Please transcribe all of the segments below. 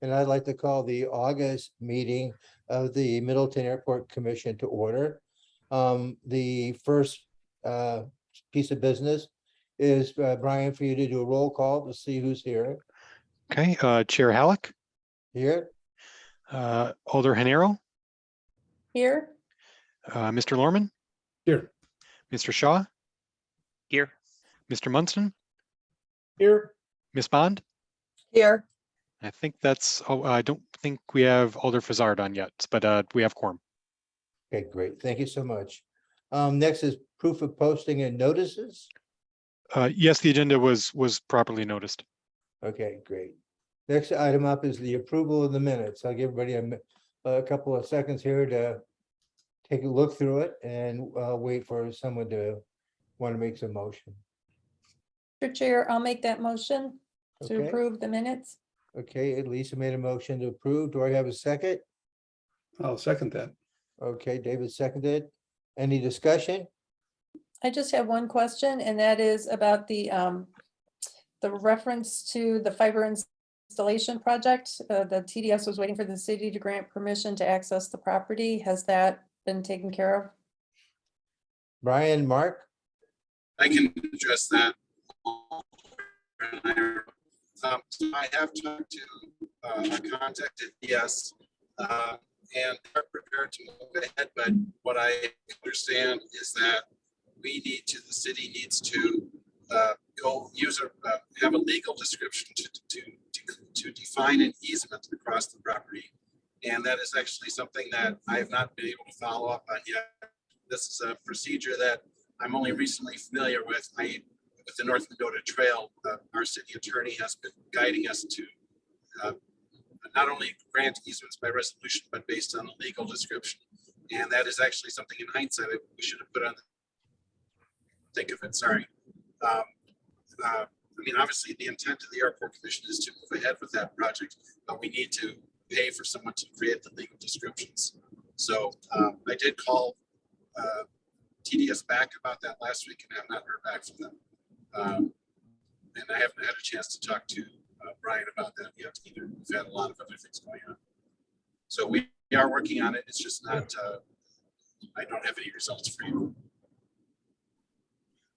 and I'd like to call the August meeting of the Middleton Airport Commission to order. The first piece of business is, Brian, for you to do a roll call to see who's here. Okay, Chair Halleck, Here, Alder Hanero, Here. Mr. Lorman, Here. Mr. Shaw, Here. Mr. Munson, Here. Ms. Bond. Here. I think that's, oh, I don't think we have Alder Fazard on yet, but we have quorum. okay, great, thank you so much. Next is proof of posting and notices. Yes, the agenda was properly noticed. Okay, great. Next item up is the approval of the minutes. I'll give everybody a couple of seconds here to take a look through it and wait for someone to want to make some motion. Mr. Chair, I'll make that motion to Okay. approve the minutes. Okay, Lisa made a motion to approve. Do I have a second? I'll second that. Okay, David seconded. Any discussion? I just have one question, and that is about the reference to the fiber installation project. The TDS was waiting for the city to grant permission to access the property. Has that been taken care of? Brian, Mark? I can address that. So I have talked to contacted yes, and are prepared to move ahead. But what I understand is that the city needs to go use have a legal description to define an easement across the property, and that is actually something that I have not been able to follow up on yet. This is a procedure that I'm only recently familiar with. With the North Mendota Trail, our city attorney has been guiding us to not only grant easements by resolution, but based on a legal description. And that is actually something in hindsight we should have put on. Think of it, sorry. I mean, obviously the intent of the Airport Commission is to move ahead with that project, but we need to pay for someone to create the legal descriptions. So I did call TDS back about that last week and have not heard back from them. And I haven't had a chance to talk to Brian about that yet either. We've had a lot of other things going on. So we are working on it. It's just not, I don't have any results for you.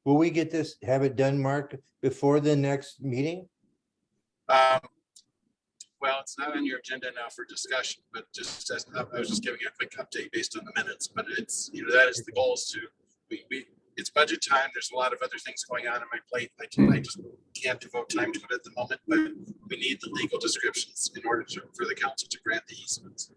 Will we get this, have it done, Mark, before the next meeting? Well, it's not on your agenda now for discussion, but just as I was just giving a quick update based on the minutes, but it's, that is the goal is to, it's budget time. There's a lot of other things going on my plate. I just can't devote time to it at the moment, but we need the legal descriptions in order for the council to grant the easements.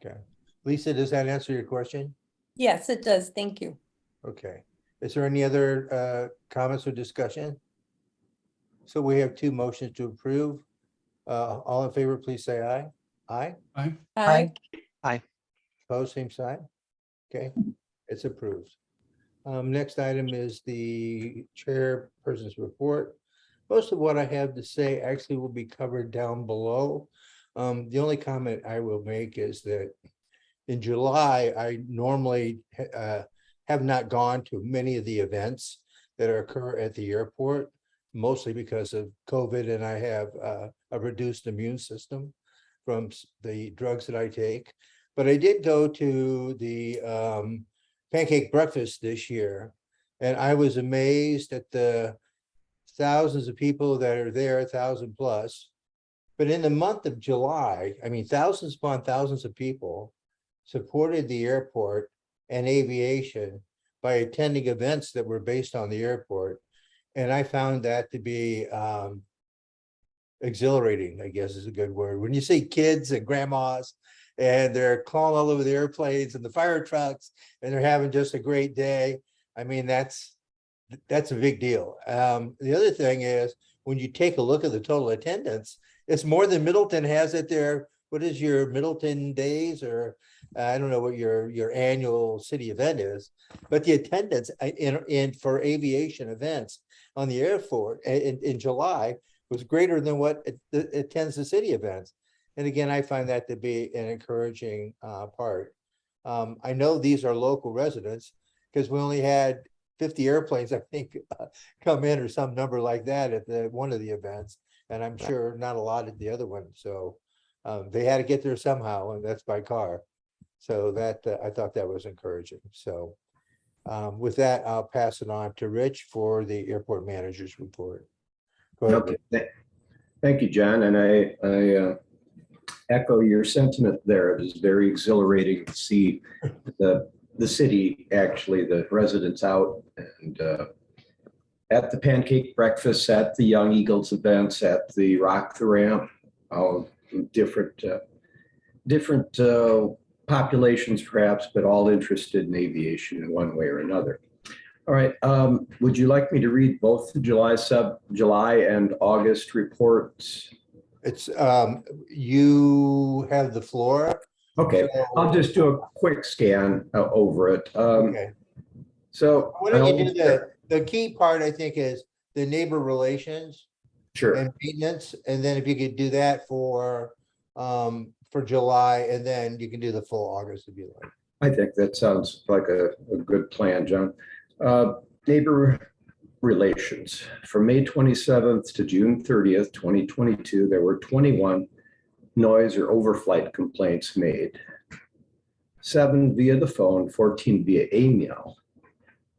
Okay. Lisa, does that answer your question? Yes, it does. Thank you. Okay. Is there any other comments or discussion? So we have two motions to approve. All in favor, please say aye. Aye. Aye. Aye. Opposed, same side. Okay, it's approved. Next item is the chairperson's report. Most of what I have to say actually will be covered down below. The only comment I will make is that in July, I normally have not gone to many of the events that occur at the airport, mostly because of COVID, and I have a reduced immune system from the drugs that I take. But I did go to the pancake breakfast this year, and I was amazed at the thousands of people that are there, 1,000 plus. But in the month of July, I mean, thousands upon thousands of people supported the airport and aviation by attending events that were based on the airport. And I found that to be exhilarating, I guess is a good word. When you see kids and grandmas and they're calling all over the airplanes and the fire trucks and they're having just a great day, I mean, that's a big deal. The other thing is when you take a look at the total attendance, it's more than Middleton has at their, what is your Middleton days, or I don't know what your annual city event is, but the attendance in for aviation events on the airport in July was greater than what attends the city events. And again, I find that to be an encouraging part. I know these are local residents because we only had 50 airplanes, I think, come in or some number like that at one of the events. and I'm sure not a lot at the other one, so they had to get there somehow, and that's by car. So that, I thought that was encouraging, so with that, I'll pass it on to Rich for the airport manager's report. Go ahead, Okay, Rich. thank you, John, and I echo your sentiment there. It is very exhilarating to see the city, actually, the residents out and at the pancake breakfast, at the Young Eagles events, at the Rock the Ramp, all different populations perhaps, but all interested in aviation in one way or another. All right, would you like me to read both the July and August reports? It's, you have the floor. Okay, So- I'll just do a quick scan over it. Okay, So. why don't you do the key part, I think, is the neighbor relations Sure, and maintenance, and then if you could do that for July, and then you can do the full August if you like. I think that sounds like a good plan, John. Neighbor relations. From May 27th to June 30th, 2022, there were 21 noise or overflight complaints made. 7 via the phone, 14 via email.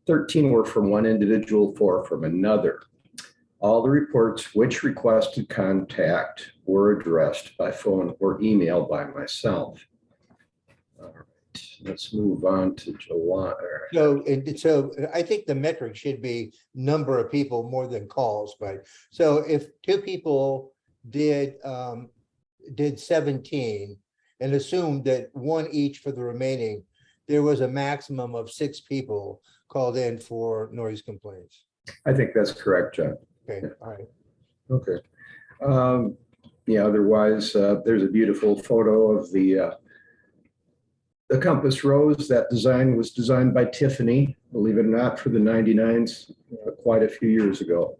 13 were from one individual, 4 from another. All the reports which requested contact were addressed by phone or email by myself. All right, let's move on to July. So I think the metric should be number of people more than calls, but so if 2 people did 17 and assumed that 1 each for the remaining, there was a maximum of 6 people called in for noise complaints. I think that's correct, John. Okay, all right. Okay. Yeah, otherwise, there's a beautiful photo of the Compass Rose. That design was designed by Tiffany, believe it or not, for the 99s quite a few years ago.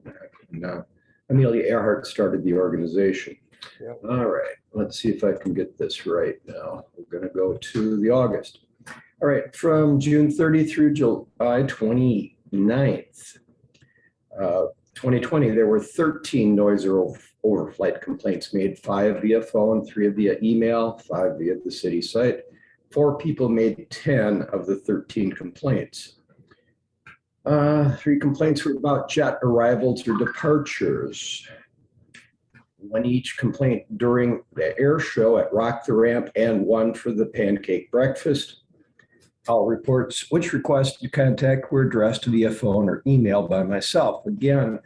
And, Amelia Earhart started the organization. Yep. All right, let's see if I can get this right now. We're going to go to the August. All right, from June 30 through July 29th, 2020, there were 13 noise or overflight complaints made, 5 via phone, 3 via email, 5 via the city site. 4 people made 10 of the 13 complaints. 3 complaints were about jet arrivals or departures. 1 each complaint during the air show at Rock the Ramp and 1 for the pancake breakfast. All reports which requested contact were addressed via phone or email by myself. Again,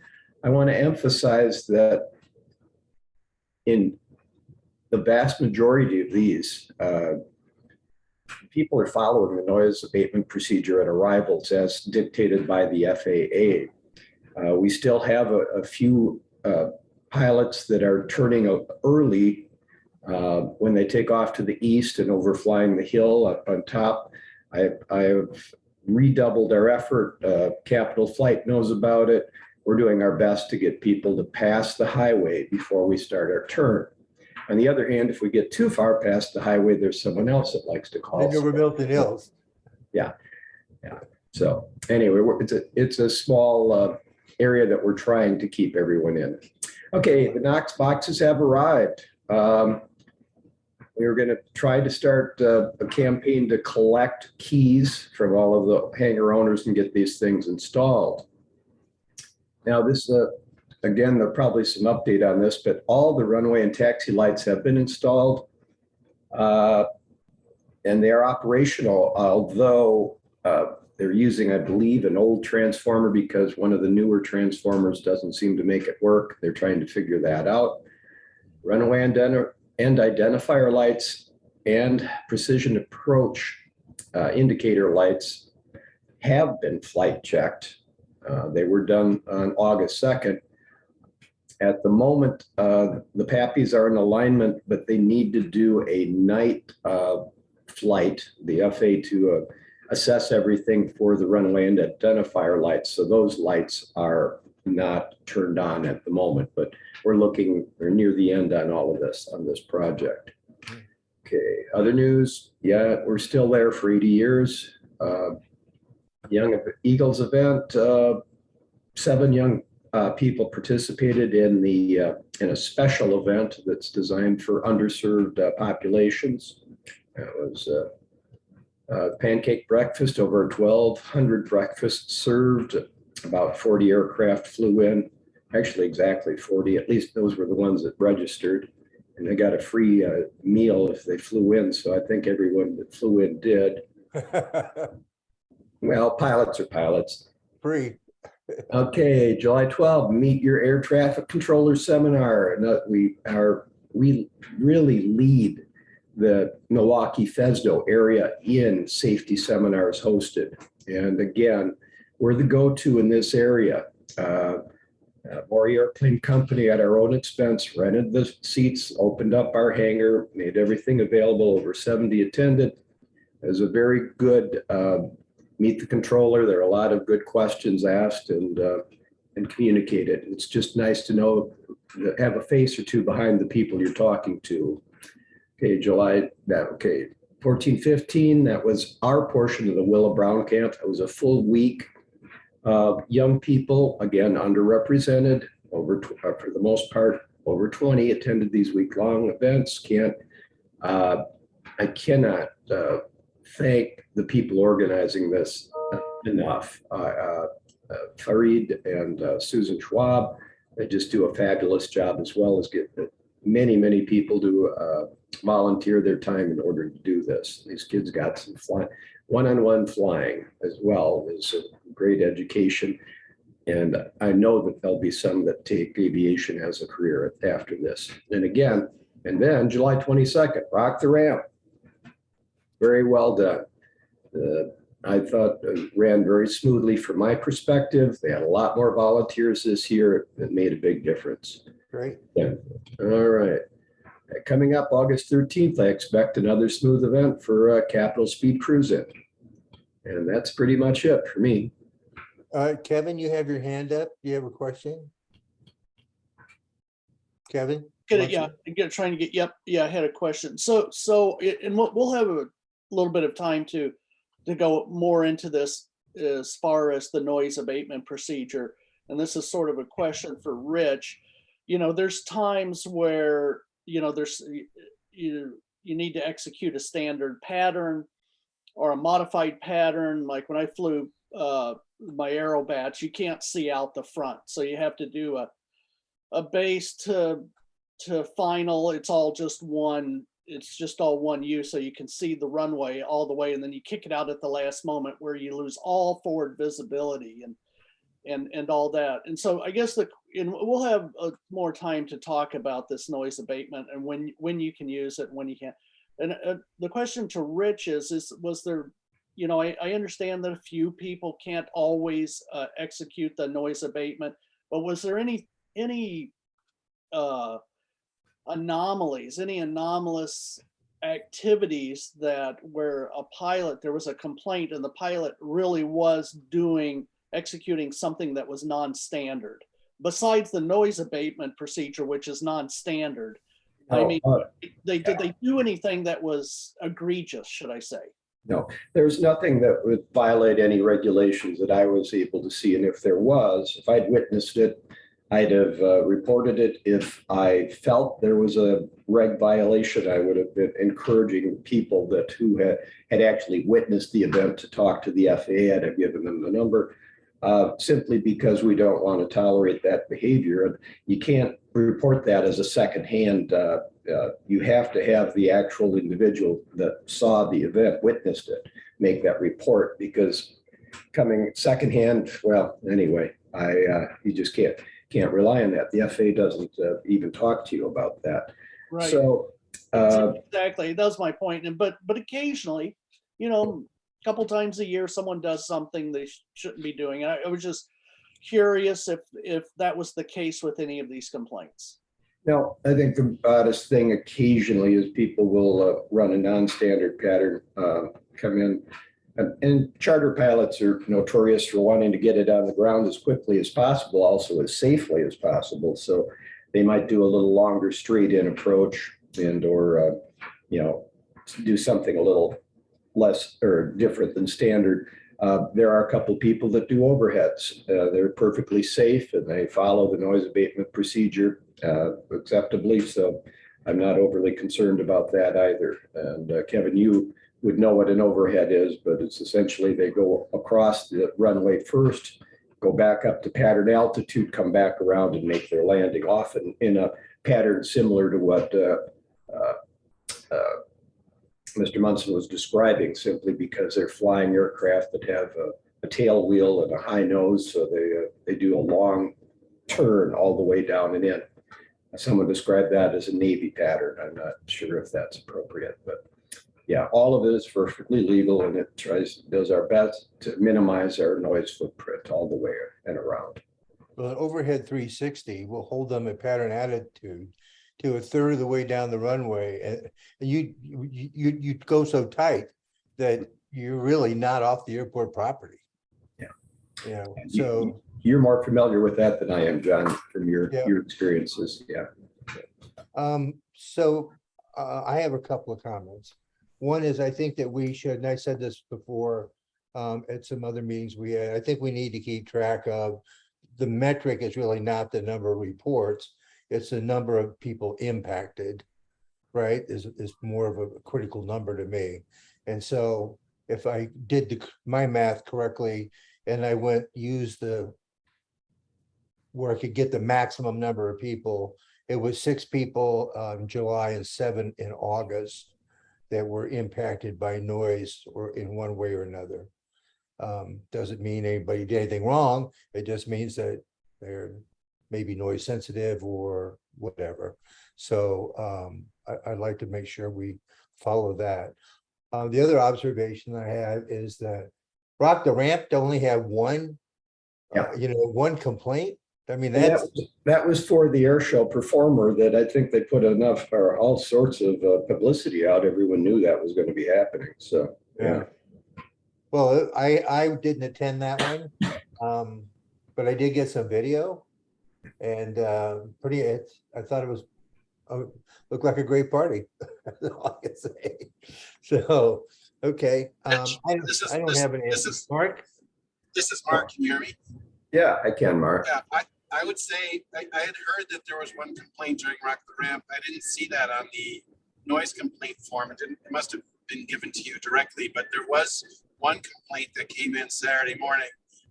I want to emphasize that in the vast majority of these, people are following the noise abatement procedure at arrivals as dictated by the FAA. We still have a few pilots that are turning out early when they take off to the east and overflying the hill up on top. I have redoubled our effort. Capital Flight knows about it. We're doing our best to get people to pass the highway before we start our turn. On the other hand, if we get too far past the highway, there's someone else that likes to call. Then over Milton Hills. Yeah. So anyway, it's a small area that we're trying to keep everyone in. Okay, the Knox boxes have arrived. We were going to try to start a campaign to collect keys from all of the hangar owners and get these things installed. Now this, again, there'll probably some update on this, but all the runway and taxi lights have been installed and they are operational, although they're using, I believe, an old transformer because one of the newer transformers doesn't seem to make it work. They're trying to figure that out. Runway and identifier lights and precision approach indicator lights have been flight checked. They were done on August 2nd. At the moment, the PAPIs are in alignment, but they need to do a night flight, the FA, to assess everything for the runway and identifier lights. So those lights are not turned on at the moment, but we're near the end on all of this, on this project. Okay, other news. Yeah, we're still there for 80 years. Young Eagles event, 7 young people participated in in a special event that's designed for underserved populations. It was pancake breakfast, over 1,200 breakfasts served. About 40 aircraft flew in, actually exactly 40, at least those were the ones that registered. And they got a free meal if they flew in. So I think everyone that flew in did. Well, pilots are pilots. Free. Okay, July 12th, Meet Your Air Traffic Controller Seminar. And we really lead the Milwaukee Fresno area in safety seminars hosted. And again, we're the go-to in this area. Maury Airplane Company at our own expense rented the seats, opened up our hangar, made everything available. Over 70 attended. It was a very good meet the controller. There are a lot of good questions asked and communicated. It's just nice to know, have a face or two behind the people you're talking to. Okay, 14, 15, that was our portion of the Willa Brown camp. It was a full week. Young people, again, underrepresented, for the most part, over 20 attended these week-long events. I cannot thank the people organizing this enough. Farid and Susan Schwab, they just do a fabulous job, as well as get many people to volunteer their time in order to do this. These kids got some one-on-one flying as well. It's a great education. And I know that there'll be some that take aviation as a career after this. And then July 22nd, Rock the Ramp. Very well done. I thought it ran very smoothly from my perspective. They had a lot more volunteers this year. It made a big difference. Great. Yeah. All right. Coming up August 13th, I expect another smooth event for Capital Speed Cruising. And that's pretty much it for me. Kevin, you have your hand up. Do you have a question? Kevin? Yeah, trying to get, yep, yeah, I had a question. So, and we'll have a little bit of time to go more into this as far as the noise abatement procedure. And this is sort of a question for Rich. You know, there's times where, you know, you need to execute a standard pattern or a modified pattern. Like when I flew my aero batch, you can't see out the front. So you have to do a base to final. It's just all one use, so you can see the runway all the way, and then you kick it out at the last moment where you lose all forward visibility and all that. And so I guess we'll have more time to talk about this noise abatement and when you can use it and when you can't. And the question to Rich was there, you know, I understand that a few people can't always execute the noise abatement, but was there any anomalies, any anomalous activities where there was a complaint and the pilot really was executing something that was non-standard besides the noise abatement procedure, which is non-standard? I mean, did they do anything that was egregious, should I say? No, there's nothing that would violate any regulations that I was able to see. And if I'd witnessed it, I'd have reported it. If I felt there was a reg violation, I would have been encouraging people who had actually witnessed the event to talk to the FAA. I'd have given them the number, simply because we don't want to tolerate that behavior. And you can't report that as a secondhand. You have to have the actual individual that saw the event, witnessed it, make that report, because coming secondhand, well, anyway, you just can't rely on that. The FAA doesn't even talk to you about that. Right. So exactly, that was my point. But occasionally, you know, a couple times a year, someone does something they shouldn't be doing. And I was just curious if that was the case with any of these complaints. no, I think the oddest thing occasionally is people will run a non-standard pattern, come in. And charter pilots are notorious for wanting to get it on the ground as quickly as possible, also as safely as possible. So they might do a little longer straight-in approach or do something a little less or different than standard. There are a couple people that do overheads. They're perfectly safe and they follow the noise abatement procedure acceptably. So I'm not overly concerned about that either. And Kevin, you would know what an overhead is, but it's essentially they go across the runway first, go back up to pattern altitude, come back around and make their landing, often in a pattern similar to what Mr. Munson was describing, simply because they're flying aircraft that have a tail wheel and a high nose. So they do a long turn all the way down and in. Someone described that as a Navy pattern. I'm not sure if that's appropriate, but yeah, all of it is perfectly legal and it does our best to minimize our noise footprint all the way and around. Well, an overhead 360 will hold them at pattern attitude to a third of the way down the runway. And you go so tight that you're really not off the airport property. Yeah. You know, And so you're more familiar with that than I am, John, from your Yeah. experiences. Yeah. I have a couple of comments. One is I think that we should, and I said this before at some other meetings we had, I think we need to keep track of the metric is really not the number of reports, it's the number of people impacted, right? Is more of a critical number to me. And so if I did my math correctly and I used where I could get the maximum number of people, it was 6 people in July and 7 in August that were impacted by noise or in one way or another. Doesn't mean anybody did anything wrong. It just means that they're maybe noise sensitive or whatever. So I'd like to make sure we follow that. The other observation I have is that Rock the Ramp to only have one, one complaint. I mean, And that's that was for the air show performer that I think they put enough or all sorts of publicity out. Everyone knew that was going to be happening. So, yeah. Well, I didn't attend that one, but I did get some video, and I thought it was looked like a great party. That's all I can say. So, okay, I don't have any. Mark, This is Mark. Can you hear me? Yeah, I can, Mark. Yeah, I would say I had heard that there was one complaint during Rock the Ramp. I didn't see that on the noise complaint form. It must have been given to you directly, but there was one complaint that came in Saturday morning,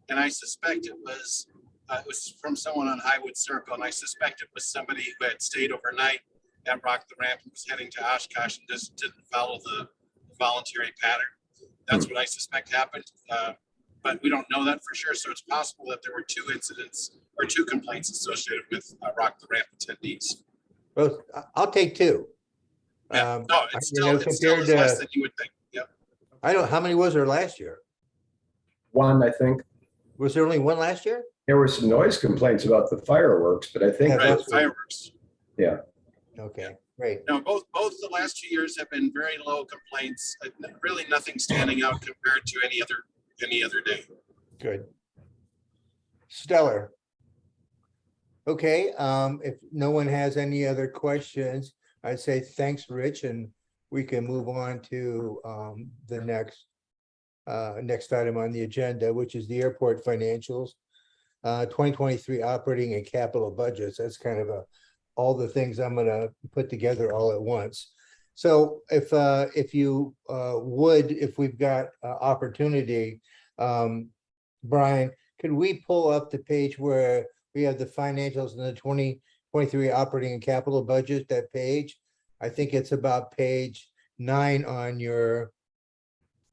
and I suspect it was from someone on Highwood Circle, and I suspect it was somebody who had stayed overnight at Rock the Ramp and was heading to Oshkosh and just didn't follow the voluntary pattern. That's what I suspect happened. But we don't know that for sure. So it's possible that there were 2 incidents or 2 complaints associated with Rock the Ramp attendees. well, I'll take 2. Yeah, no, it's still compared less to, than you would think. Yep. I don't, how many was there last year? One, I think. Was there only one last year? There were some noise complaints about the fireworks, but I think, Yeah, Right, that's what- fireworks. yeah. Okay, great. No, both the last 2 years have been very low complaints. Really nothing standing out compared to any other day. Good. Stellar. Okay, if no one has any other questions, I'd say thanks, Rich, and we can move on to the next item on the agenda, which is the airport financials. 2023 operating and capital budgets. That's kind of all the things I'm gonna put together all at once. So if you would, if we've got opportunity, Brian, could we pull up the page where we have the financials in the 2023 operating and capital budget, that page? I think it's about page 9 on your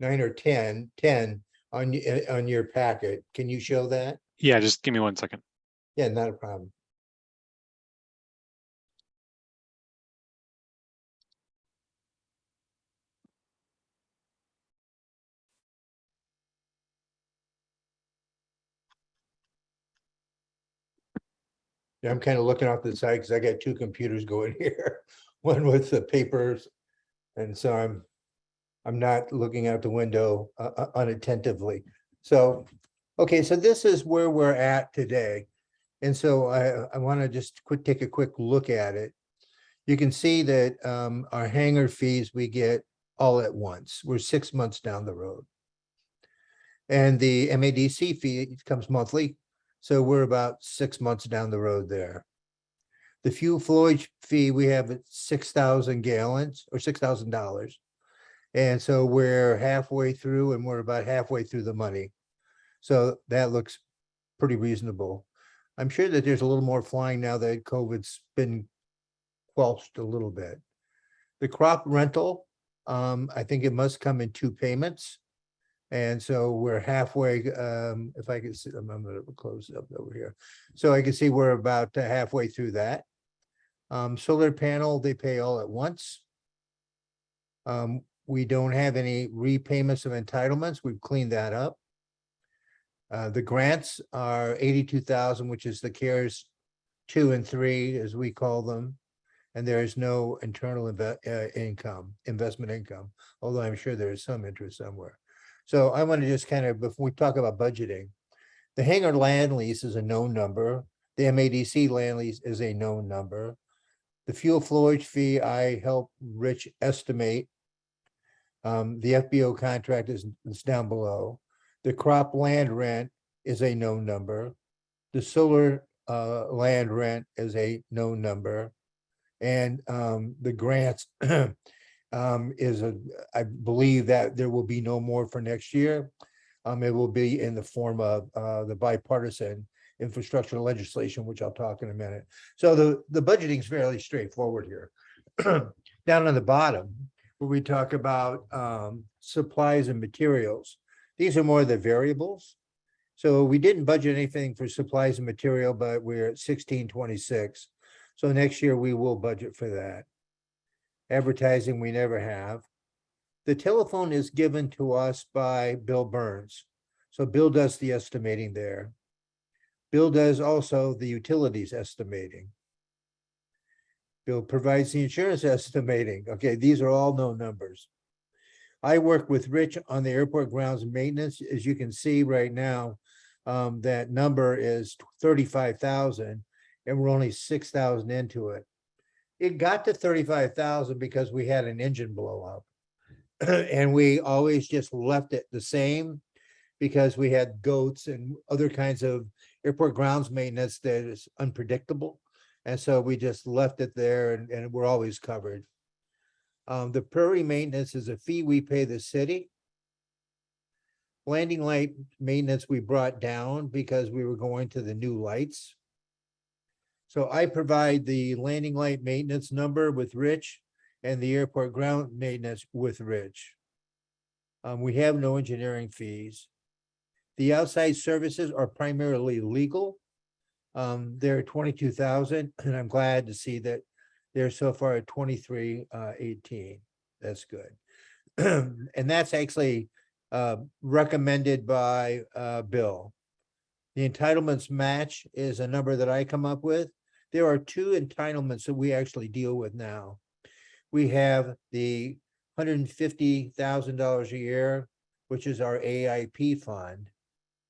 9 or 10 on your packet. Can you show that? Yeah, just give me 1 second. Yeah, not a problem. Yeah, I'm kind of looking off to the side because I got 2 computers going here, one with the papers. And so I'm not looking out the window unattentively. So, okay, so this is where we're at today. And so I want to just take a quick look at it. You can see that our hangar fees we get all at once. We're 6 months down the road. And the MADC fee comes monthly, so we're about 6 months down the road there. The fuel flowage fee, we have at 6,000 gallons or $6,000. And so we're halfway through and we're about halfway through the money. So that looks pretty reasonable. I'm sure that there's a little more flying now that COVID's been quelched a little bit. The crop rental, I think it must come in 2 payments. And so we're halfway, if I can see, I'm gonna close it up over here. So I can see we're about halfway through that. Solar panel, they pay all at once. We don't have any repayments of entitlements. We've cleaned that up. The grants are 82,000, which is the CARES 2 and 3, as we call them. And there is no internal investment income, although I'm sure there is some interest somewhere. So I want to just kind of, before we talk about budgeting, the hangar land lease is a known number. The MADC land lease is a known number. The fuel flowage fee, I helped Rich estimate. The FBO contract is down below. The crop land rent is a known number. The solar land rent is a known number. And the grants I believe that there will be no more for next year. It will be in the form of the bipartisan infrastructure legislation, which I'll talk in a minute. So the budgeting is fairly straightforward here. Down on the bottom, where we talk about supplies and materials, these are more the variables. So we didn't budget anything for supplies and material, but we're at 1626. So next year we will budget for that. Advertising, we never have. The telephone is given to us by Bill Burns. So Bill does the estimating there. Bill does also the utilities estimating. Bill provides the insurance estimating. Okay, these are all known numbers. I work with Rich on the airport grounds maintenance. As you can see right now, that number is 35,000 and we're only 6,000 into it. It got to 35,000 because we had an engine blow up. And we always just left it the same because we had goats and other kinds of airport grounds maintenance that is unpredictable. And so we just left it there and we're always covered. The prairie maintenance is a fee we pay the city. Landing light maintenance we brought down because we were going to the new lights. So I provide the landing light maintenance number with Rich and the airport ground maintenance with Rich. We have no engineering fees. The outside services are primarily legal. They're 22,000, and I'm glad to see that they're so far at 2318. That's good. And that's actually recommended by Bill. The entitlements match is a number that I come up with. There are 2 entitlements that we actually deal with now. We have the $150,000 a year, which is our AIP fund,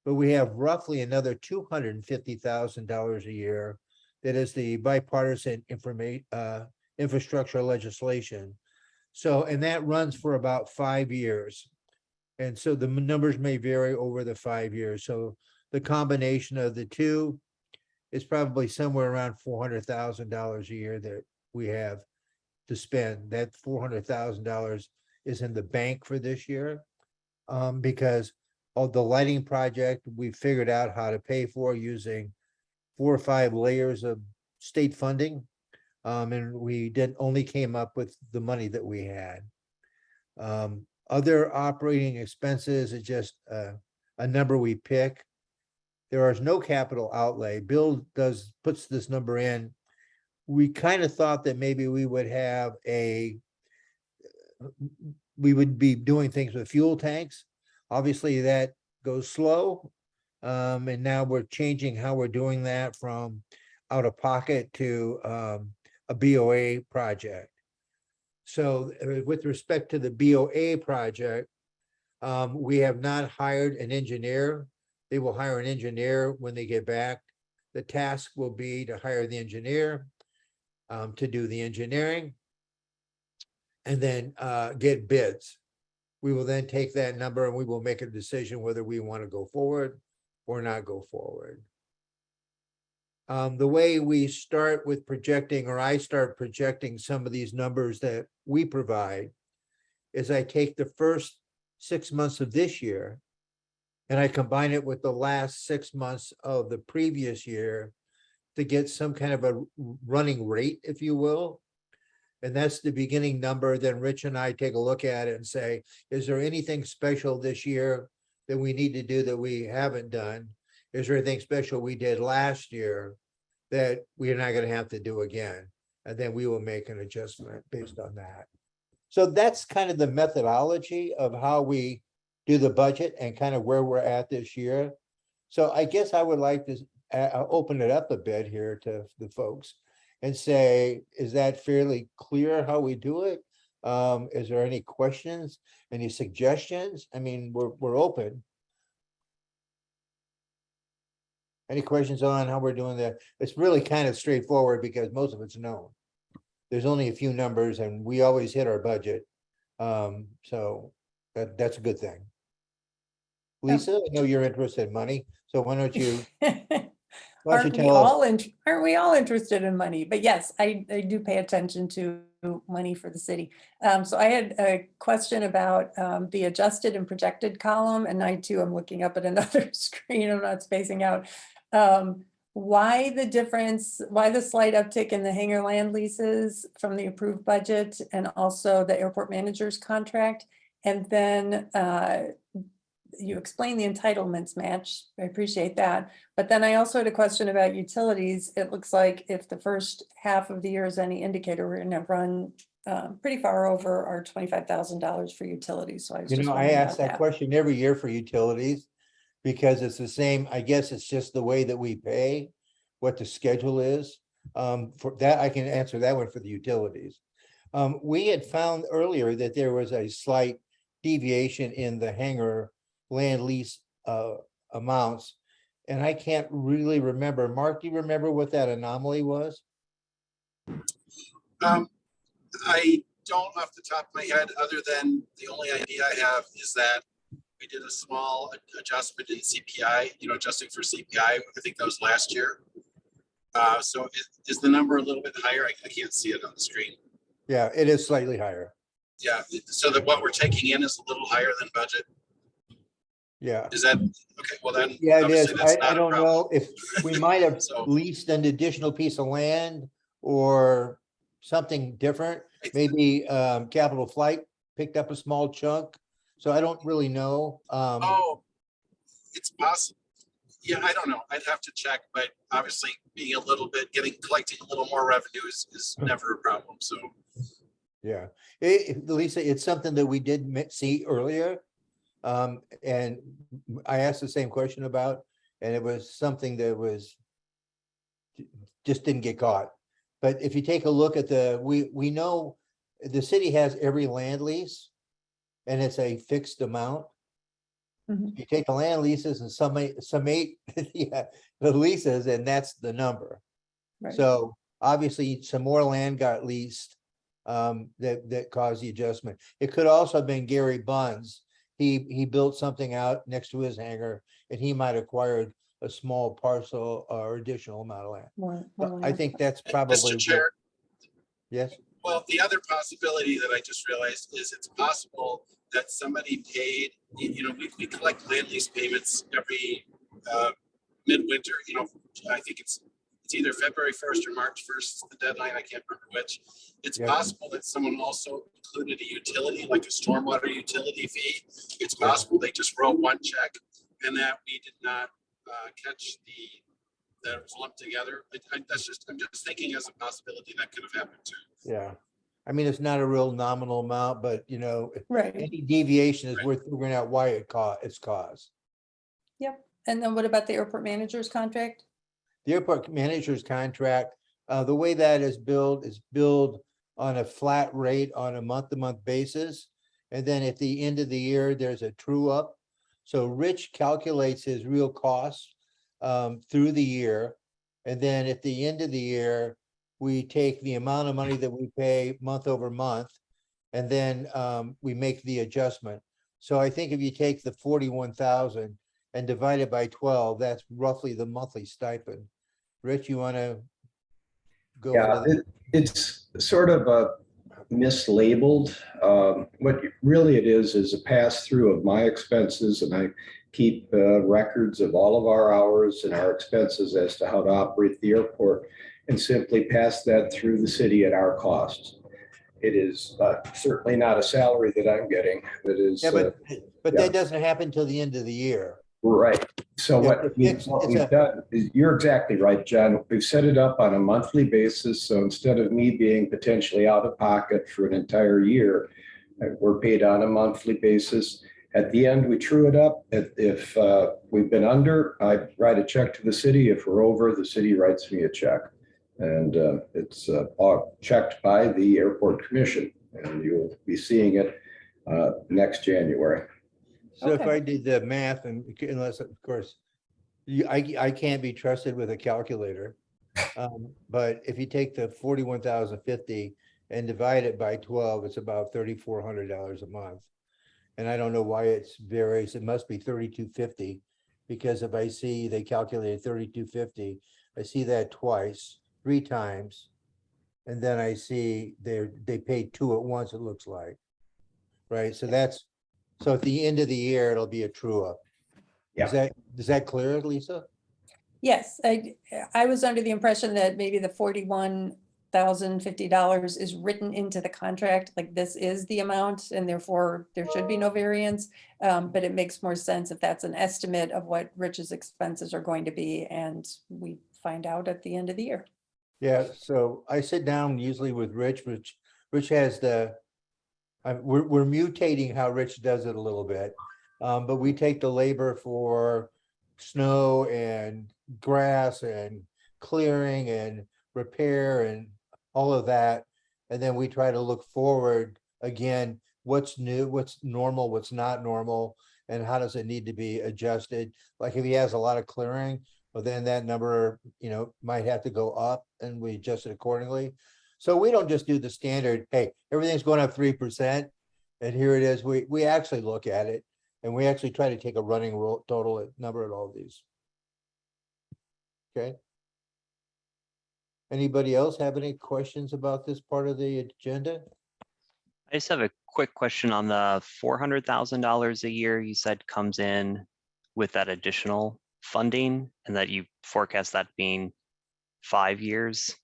but we have roughly another $250,000 a year that is the bipartisan infrastructure legislation. So, and that runs for about 5 years. And so the numbers may vary over the 5 years. So the combination of the two is probably somewhere around $400,000 a year that we have to spend. That $400,000 is in the bank for this year because of the lighting project we figured out how to pay for using 4 or 5 layers of state funding. And we only came up with the money that we had. Other operating expenses is just a number we pick. There is no capital outlay. Bill puts this number in. We kind of thought that maybe we would be doing things with fuel tanks. Obviously that goes slow. And now we're changing how we're doing that from out of pocket to a BOA project. So with respect to the BOA project, we have not hired an engineer. They will hire an engineer when they get back. The task will be to hire the engineer, to do the engineering, and then get bids. We will then take that number and we will make a decision whether we want to go forward or not go forward. The way we start with projecting, or I start projecting some of these numbers that we provide, is I take the first 6 months of this year and I combine it with the last 6 months of the previous year to get some kind of a running rate, if you will. And that's the beginning number. Then Rich and I take a look at it and say, is there anything special this year that we need to do that we haven't done? Is there anything special we did last year that we're not going to have to do again? And then we will make an adjustment based on that. So that's kind of the methodology of how we do the budget and kind of where we're at this year. So I guess I would like to open it up a bit here to the folks and say, is that fairly clear how we do it? Is there any questions, any suggestions? I mean, we're open. Any questions on how we're doing that? It's really kind of straightforward because most of it's known. There's only a few numbers and we always hit our budget. So that's a good thing. Lisa, I know you're interested in money, so why don't you Aren't we tell us? all aren't we all interested in money? But yes, I do pay attention to money for the city. So I had a question about the adjusted and projected column, and I too am looking up at another screen. I'm not spacing out. Why the difference, why the slight uptick in the hangar land leases from the approved budget and also the airport manager's contract? And then you explained the entitlements match. I appreciate that. But then I also had a question about utilities. It looks like if the first half of the year is any indicator, we're going to run pretty far over our $25,000 for utilities. So I was You just know, I wondering ask about that question every year for utilities because it's the same, I guess it's just the way that we pay, what the schedule is. For that, I can answer that one for the utilities. We had found earlier that there was a slight deviation in the hangar land lease amounts. And I can't really remember. Mark, do you remember what that anomaly was? I don't off the top of my head, other than the only idea I have is that we did a small adjustment in CPI, adjusting for CPI. I think that was last year. So is the number a little bit higher? I can't see it on the screen. Yeah, it is slightly higher. Yeah, so that what we're taking in is a little higher than budget. Yeah. Is that okay? Well, then. Yeah, it obviously is. that's I not a don't problem. know if we might have So- leased an additional piece of land or something different. Maybe Capital Flight picked up a small chunk. So I don't really know. Oh, it's possible. Yeah, I don't know. I'd have to check, but obviously being collecting a little more revenue is never a problem. So. Yeah, Lisa, it's something that we did see earlier. And I asked the same question about, and it was something that was just didn't get caught. But if you take a look at we know the city has every land lease and it's a fixed amount. Mhm. You take the land leases and summate yeah, the leases, and that's the number. Right. So obviously some more land got leased that caused the adjustment. It could also have been Gary Bunn's. He built something out next to his hangar and he might have acquired a small parcel or additional amount of land. More But I land. think that's probably. Mr. Chair, Yes, well, the other possibility that I just realized is it's possible that somebody paid, we collect land lease payments every midwinter, I think it's either February 1st or March 1st, the deadline, I can't remember which. It's Yeah. possible that someone also included a utility, like a stormwater utility fee. It's Yeah. possible they just wrote one check and that we did not catch that it was lumped together. I'm just thinking as a possibility that could have happened too. yeah. I mean, it's not a real nominal amount, but Right. any deviation is Right. worth figuring out why it's caused. Yep. And then what about the airport manager's contract? The airport manager's contract, the way that is billed on a flat rate on a month-to-month basis. And then at the end of the year, there's a true up. So Rich calculates his real costs through the year. And then at the end of the year, we take the amount of money that we pay month over month. And then we make the adjustment. So I think if you take the 41,000 and divide it by 12, that's roughly the monthly stipend. Rich, you want to go Yeah, into that? it's sort of a mislabeled. What really it is a pass through of my expenses, and I keep records of all of our hours and our expenses as to how to operate the airport, and simply pass that through the city at our cost. It is certainly not a salary that I'm getting. That is Yeah, but yeah. that doesn't happen till the end of the year. right. So Yeah, what it's we've done is, you're exactly right, John. We've set it up on a monthly basis. So instead of me being potentially out of pocket for an entire year, we're paid on a monthly basis. At the end, we true it up. If we've been under, I write a check to the city. If we're over, the city writes me a check. And it's all checked by the airport commission, and you'll be seeing it next January. So if Okay. I did the math, and unless, of course, I can't be trusted with a calculator. But if you take the 41,050 and divide it by 12, it's about $3,400 a month. And I don't know why it's varies. It must be 3,250, because if I see they calculated 3,250, I see that three times. And then I see they paid two at once, it looks like. Right, so so at the end of the year, it'll be a true up. Yeah. Is that clear, Lisa? Yes, I was under the impression that maybe the $41,050 is written into the contract, like this is the amount and therefore there should be no variance. But it makes more sense if that's an estimate of what Rich's expenses are going to be, and we find out at the end of the year. Yeah, so I sit down usually with Rich. Rich has we're mutating how Rich does it a little bit. But we take the labor for snow and grass and clearing and repair and all of that. And then we try to look forward again, what's new, what's normal, what's not normal, and how does it need to be adjusted? Like if he has a lot of clearing, well, then that number, might have to go up and we adjust it accordingly. So we don't just do the standard, hey, everything's going up 3%. And here it is. We actually look at it and we actually try to take a running total number at all of these. Okay. Anybody else have any questions about this part of the agenda? I just have a quick question on the $400,000 a year you said comes in with that additional funding, and that you forecast that being 5 years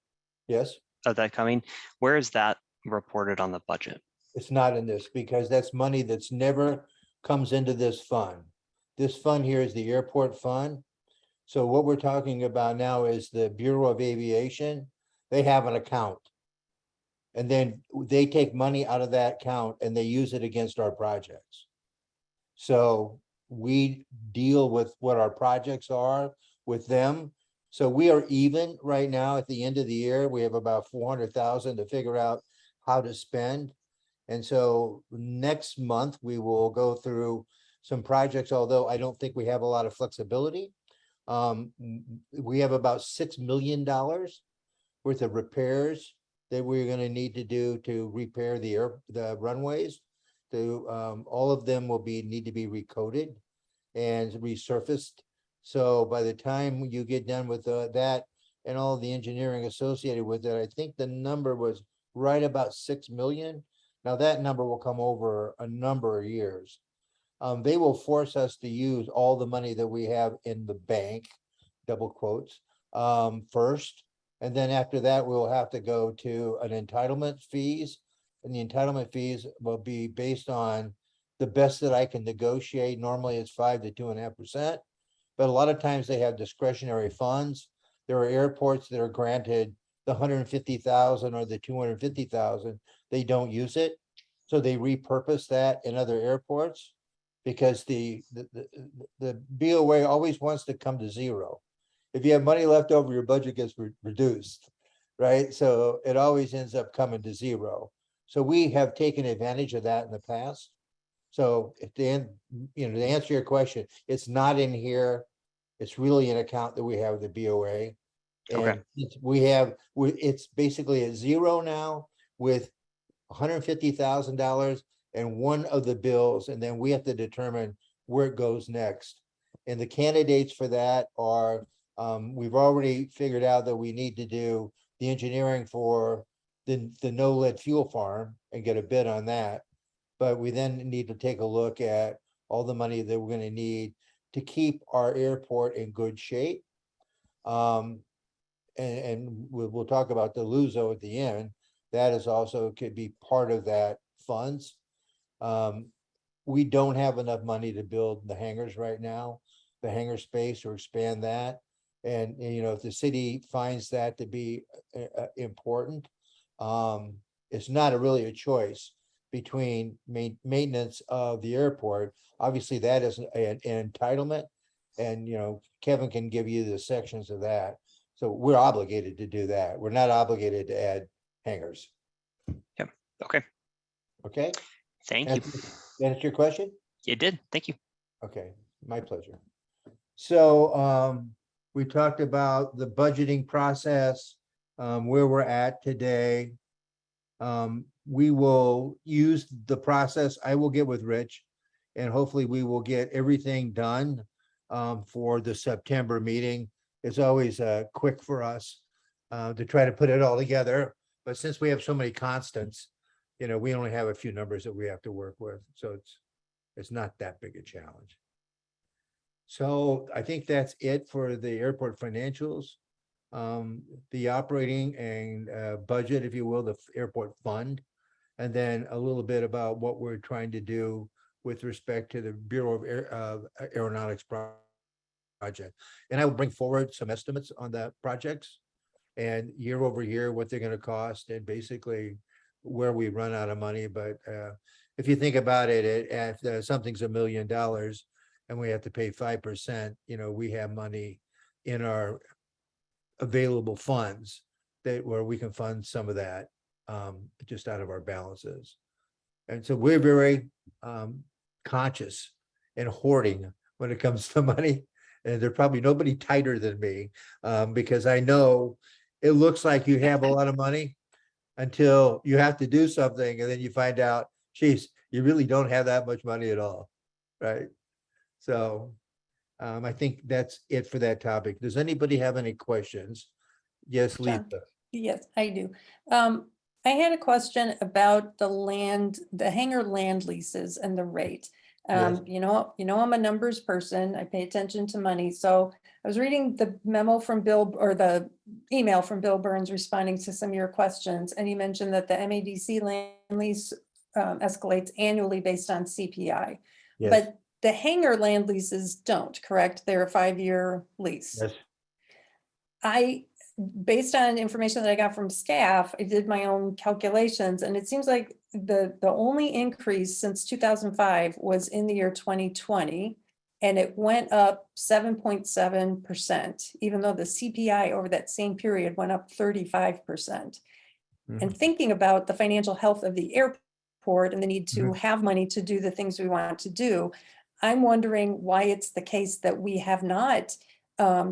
Yes, of that coming. Where is that reported on the budget? it's not in this because that's money that's never comes into this fund. This fund here is the airport fund. So what we're talking about now is the Bureau of Aviation. They have an account. And then they take money out of that account and they use it against our projects. So we deal with what our projects are with them. So we are even right now at the end of the year. We have about 400,000 to figure out how to spend. And so next month we will go through some projects, although I don't think we have a lot of flexibility. We have about $6 million worth of repairs that we're going to need to do to repair the runways. All of them will need to be recoded and resurfaced. So by the time you get done with that and all the engineering associated with it, I think the number was right about 6 million. Now that number will come over a number of years. They will force us to use all the money that we have in the bank, double quotes, first. And then after that, we'll have to go to an entitlement fees. And the entitlement fees will be based on the best that I can negotiate. Normally it's 5 to 2.5%. But a lot of times they have discretionary funds. There are airports that are granted the 150,000 or the 250,000. They don't use it. So they repurpose that in other airports because the BOA always wants to come to zero. If you have money left over, your budget gets reduced, right? So it always ends up coming to zero. So we have taken advantage of that in the past. So at the end, to answer your question, it's not in here. It's really an account that we have with the BOA. And it's basically at zero now with $150,000 and one of the bills, and then we have to determine where it goes next. And the candidates for that are, we've already figured out that we need to do the engineering for the no lead fuel farm and get a bid on that. But we then need to take a look at all the money that we're gonna need to keep our airport in good shape. And we'll talk about the Luso at the end. That is also could be part of that funds. We don't have enough money to build the hangars right now, the hangar space or expand that. And you know, if the city finds that to be important, it's not really a choice between maintenance of the airport. Obviously, that is an entitlement. And, you know, Kevin can give you the sections of that. So we're obligated to do that. We're not obligated to add hangars. Okay, Okay? thank you. That's your question? You did, thank you. Okay, my pleasure. So we talked about the budgeting process, where we're at today. We will use the process. I will get with Rich, and hopefully we will get everything done for the September meeting. It's always quick for us to try to put it all together. But since we have so many constants, you know, we only have a few numbers that we have to work with. So it's not that big a challenge. So I think that's it for the airport financials. The operating and budget, if you will, the airport fund, and then a little bit about what we're trying to do with respect to the Bureau of Aeronautics project. And I will bring forward some estimates on the projects and year over year, what they're going to cost and basically where we run out of money. But if you think about it, if something's $1 million and we have to pay 5%, you know, we have money in our available funds that where we can fund some of that just out of our balances. And so we're very conscious and hoarding when it comes to money. And there's probably nobody tighter than me because I know it looks like you have a lot of money until you have to do something. And then you find out, geez, you really don't have that much money at all. Right. So I think that's it for that topic. Does anybody have any questions? Yes, Lisa. John. Yes, I do. I had a question about the hangar land leases and the rate. Yes. You know, I'm a numbers person. I pay attention to money. So I was reading the memo from Bill or the email from Bill Burns responding to some of your questions. And he mentioned that the MADC land lease escalates annually based on CPI. Yes. But the hangar land leases don't, correct? They're a 5-year lease. Yes. Based on information that I got from staff, I did my own calculations, and it seems like the only increase since 2005 was in the year 2020, and it went up 7.7%, even though the CPI over that same period went up 35%. And thinking about the financial health of the airport and the need to have money to do the things we want to do, I'm wondering why it's the case that we have not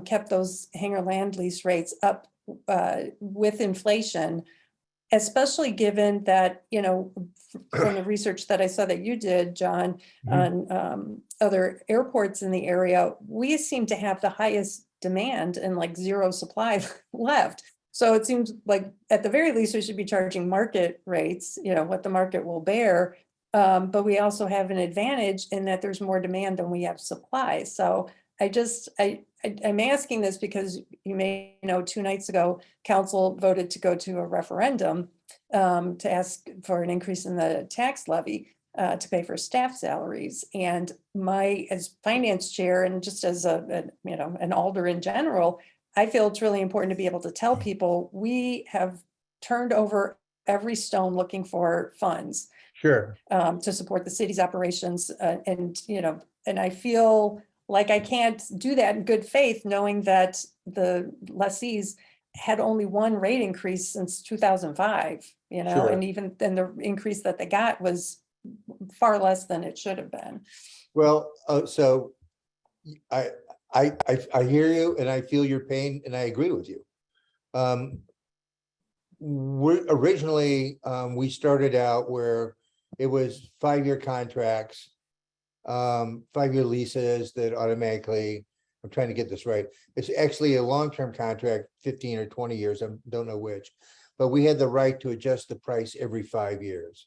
kept those hangar land lease rates up with inflation, especially given that, you know, from the research that I saw that you did, John, on other airports in the area, we seem to have the highest demand and like zero supply left. So it seems like at the very least, we should be charging market rates, you know, what the market will bear. But we also have an advantage in that there's more demand than we have supply. So I'm asking this because you may know 2 nights ago, council voted to go to a referendum to ask for an increase in the tax levy to pay for staff salaries. And as finance chair and just as an alder in general, I feel it's really important to be able to tell people we have turned over every stone looking for funds. Sure. To support the city's operations. And I feel like I can't do that in good faith, knowing that the lessees had only one rate increase since 2005, Sure. and even then the increase that they got was far less than it should have been. Well, so I hear you and I feel your pain and I agree with you. We're originally, we started out where it was 5-year contracts, 5-year leases that automatically, I'm trying to get this right. It's actually a long-term contract, 15 or 20 years, I don't know which. But we had the right to adjust the price every 5 years.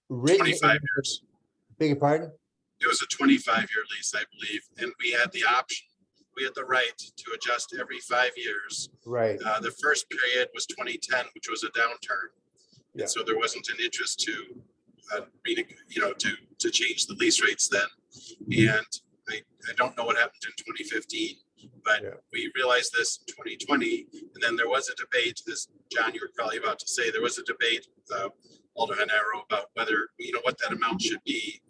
Written in- 25 years. Beg your pardon? It was a 25-year lease, I believe, and we had the option. We had the right to adjust every 5 years. Right, The first period was 2010, which was a downturn. Yeah. And so there wasn't an interest to, to change the lease rates then. And I don't know what happened in 2015, but Yeah. we realized this in 2020. And then there was a debate, as John, you were probably about to say, there was a debate, Alderman Arrow, about whether, what that amount should be.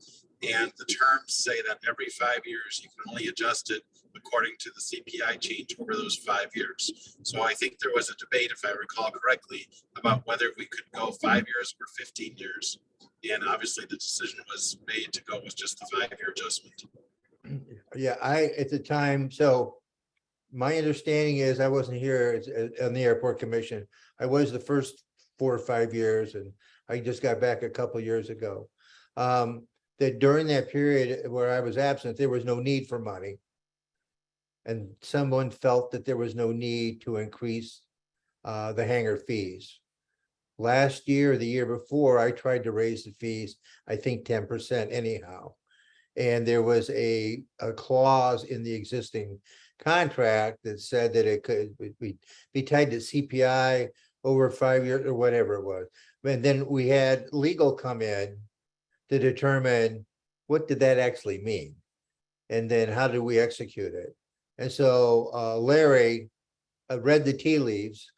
And the terms say that every 5 years, you can only adjust it according to the CPI change over those 5 years. So I think there was a debate, if I recall correctly, about whether we could go 5 years or 15 years. And obviously the decision was made to go with just the 5-year adjustment. yeah, at the time, so my understanding is I wasn't here on the airport commission. I was the first 4 or 5 years, and I just got back a couple of years ago. That during that period where I was absent, there was no need for money. And someone felt that there was no need to increase the hangar fees. Last year, the year before, I tried to raise the fees, I think 10% anyhow. And there was a clause in the existing contract that said that it could be tied to CPI over 5 years or whatever it was. And then we had legal come in to determine what did that actually mean? And then how do we execute it? And so Larry read the tea leaves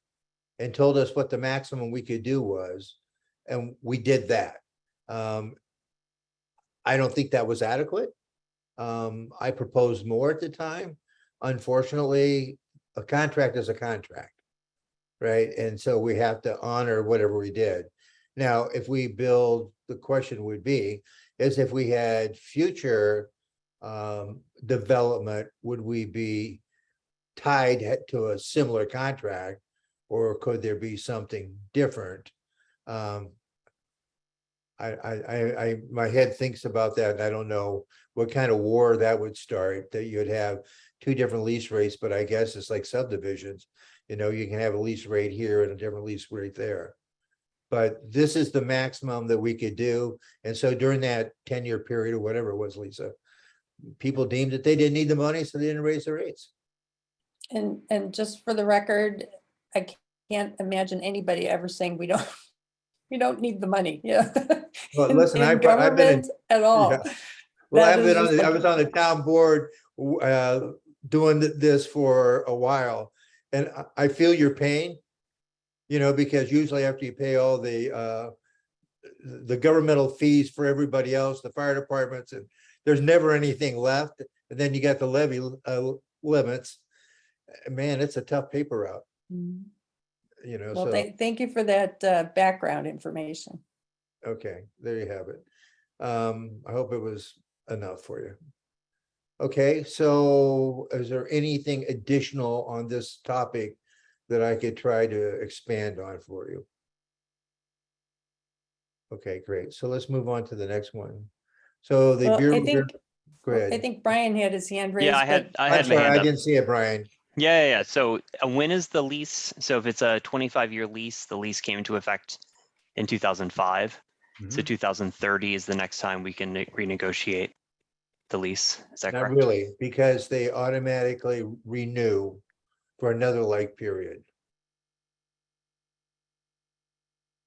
and told us what the maximum we could do was, and we did that. I don't think that was adequate. I proposed more at the time. Unfortunately, a contract is a contract, right? And so we have to honor whatever we did. Now, if we build, the question would be, is if we had future development, would we be tied to a similar contract, or could there be something different? My head thinks about that, and I don't know what kind of war that would start, that you'd have 2 different lease rates, but I guess it's like subdivisions. You can have a lease rate here and a different lease rate there. But this is the maximum that we could do. And so during that 10-year period or whatever it was, Lisa, people deemed that they didn't need the money, so they didn't raise the rates. And just for the record, I can't imagine anybody ever saying we don't need the money. Yeah. Well, In- listen, in I've been in- government at all. Yeah. Well, That I've is been just I was on the town board doing this for a while, and I feel your pain, because usually after you pay all the governmental fees for everybody else, the fire departments, and there's never anything left, and then you got the levy limits. Man, it's a tough paper route, Mhm. so, Well, thank you for that background information. okay, there you have it. I hope it was enough for you. Okay, so is there anything additional on this topic that I could try to expand on for you? Okay, great. So let's move on to the next one. So the Well, beer, I think go ahead. I think Brian had his hand raised. Yeah, I but- had I'm my sorry, hand I up. didn't see it, Brian. Yeah. So when is the lease? So if it's a 25-year lease, the lease came into effect in 2005. So Mhm. 2030 is the next time we can renegotiate the lease. Is that Not correct? really, because they automatically renew for another like period.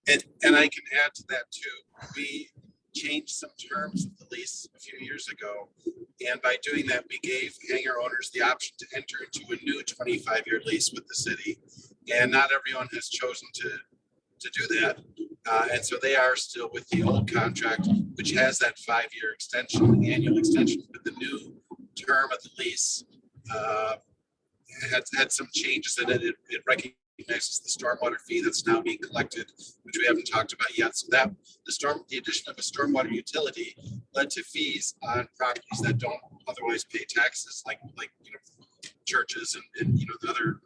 And I can add to that too. We changed some terms of the lease a few years ago. And by doing that, we gave hangar owners the option to enter into a new 25-year lease with the city. And not everyone has chosen to do that. And so they are still with the old contract, which has that 5-year extension, annual extension, but the new term of the lease had some changes in it. It recognizes the stormwater fee that's now being collected, which we haven't talked about yet. So that the addition of a stormwater utility led to fees on properties that don't otherwise pay taxes, like churches and the other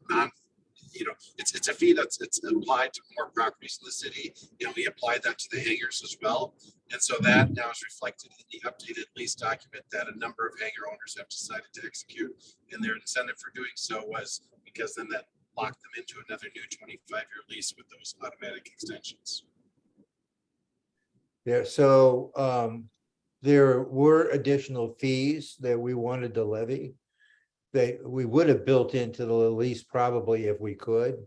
it's a fee it's applied to more properties in the city, and we applied that to the hangars as well. And so that now is reflected in the updated lease document that a number of hangar owners have decided to execute. And their incentive for doing so was because then that locked them into another new 25-year lease with those automatic extensions. Yeah, so there were additional fees that we wanted to levy. That we would have built into the lease probably if we could.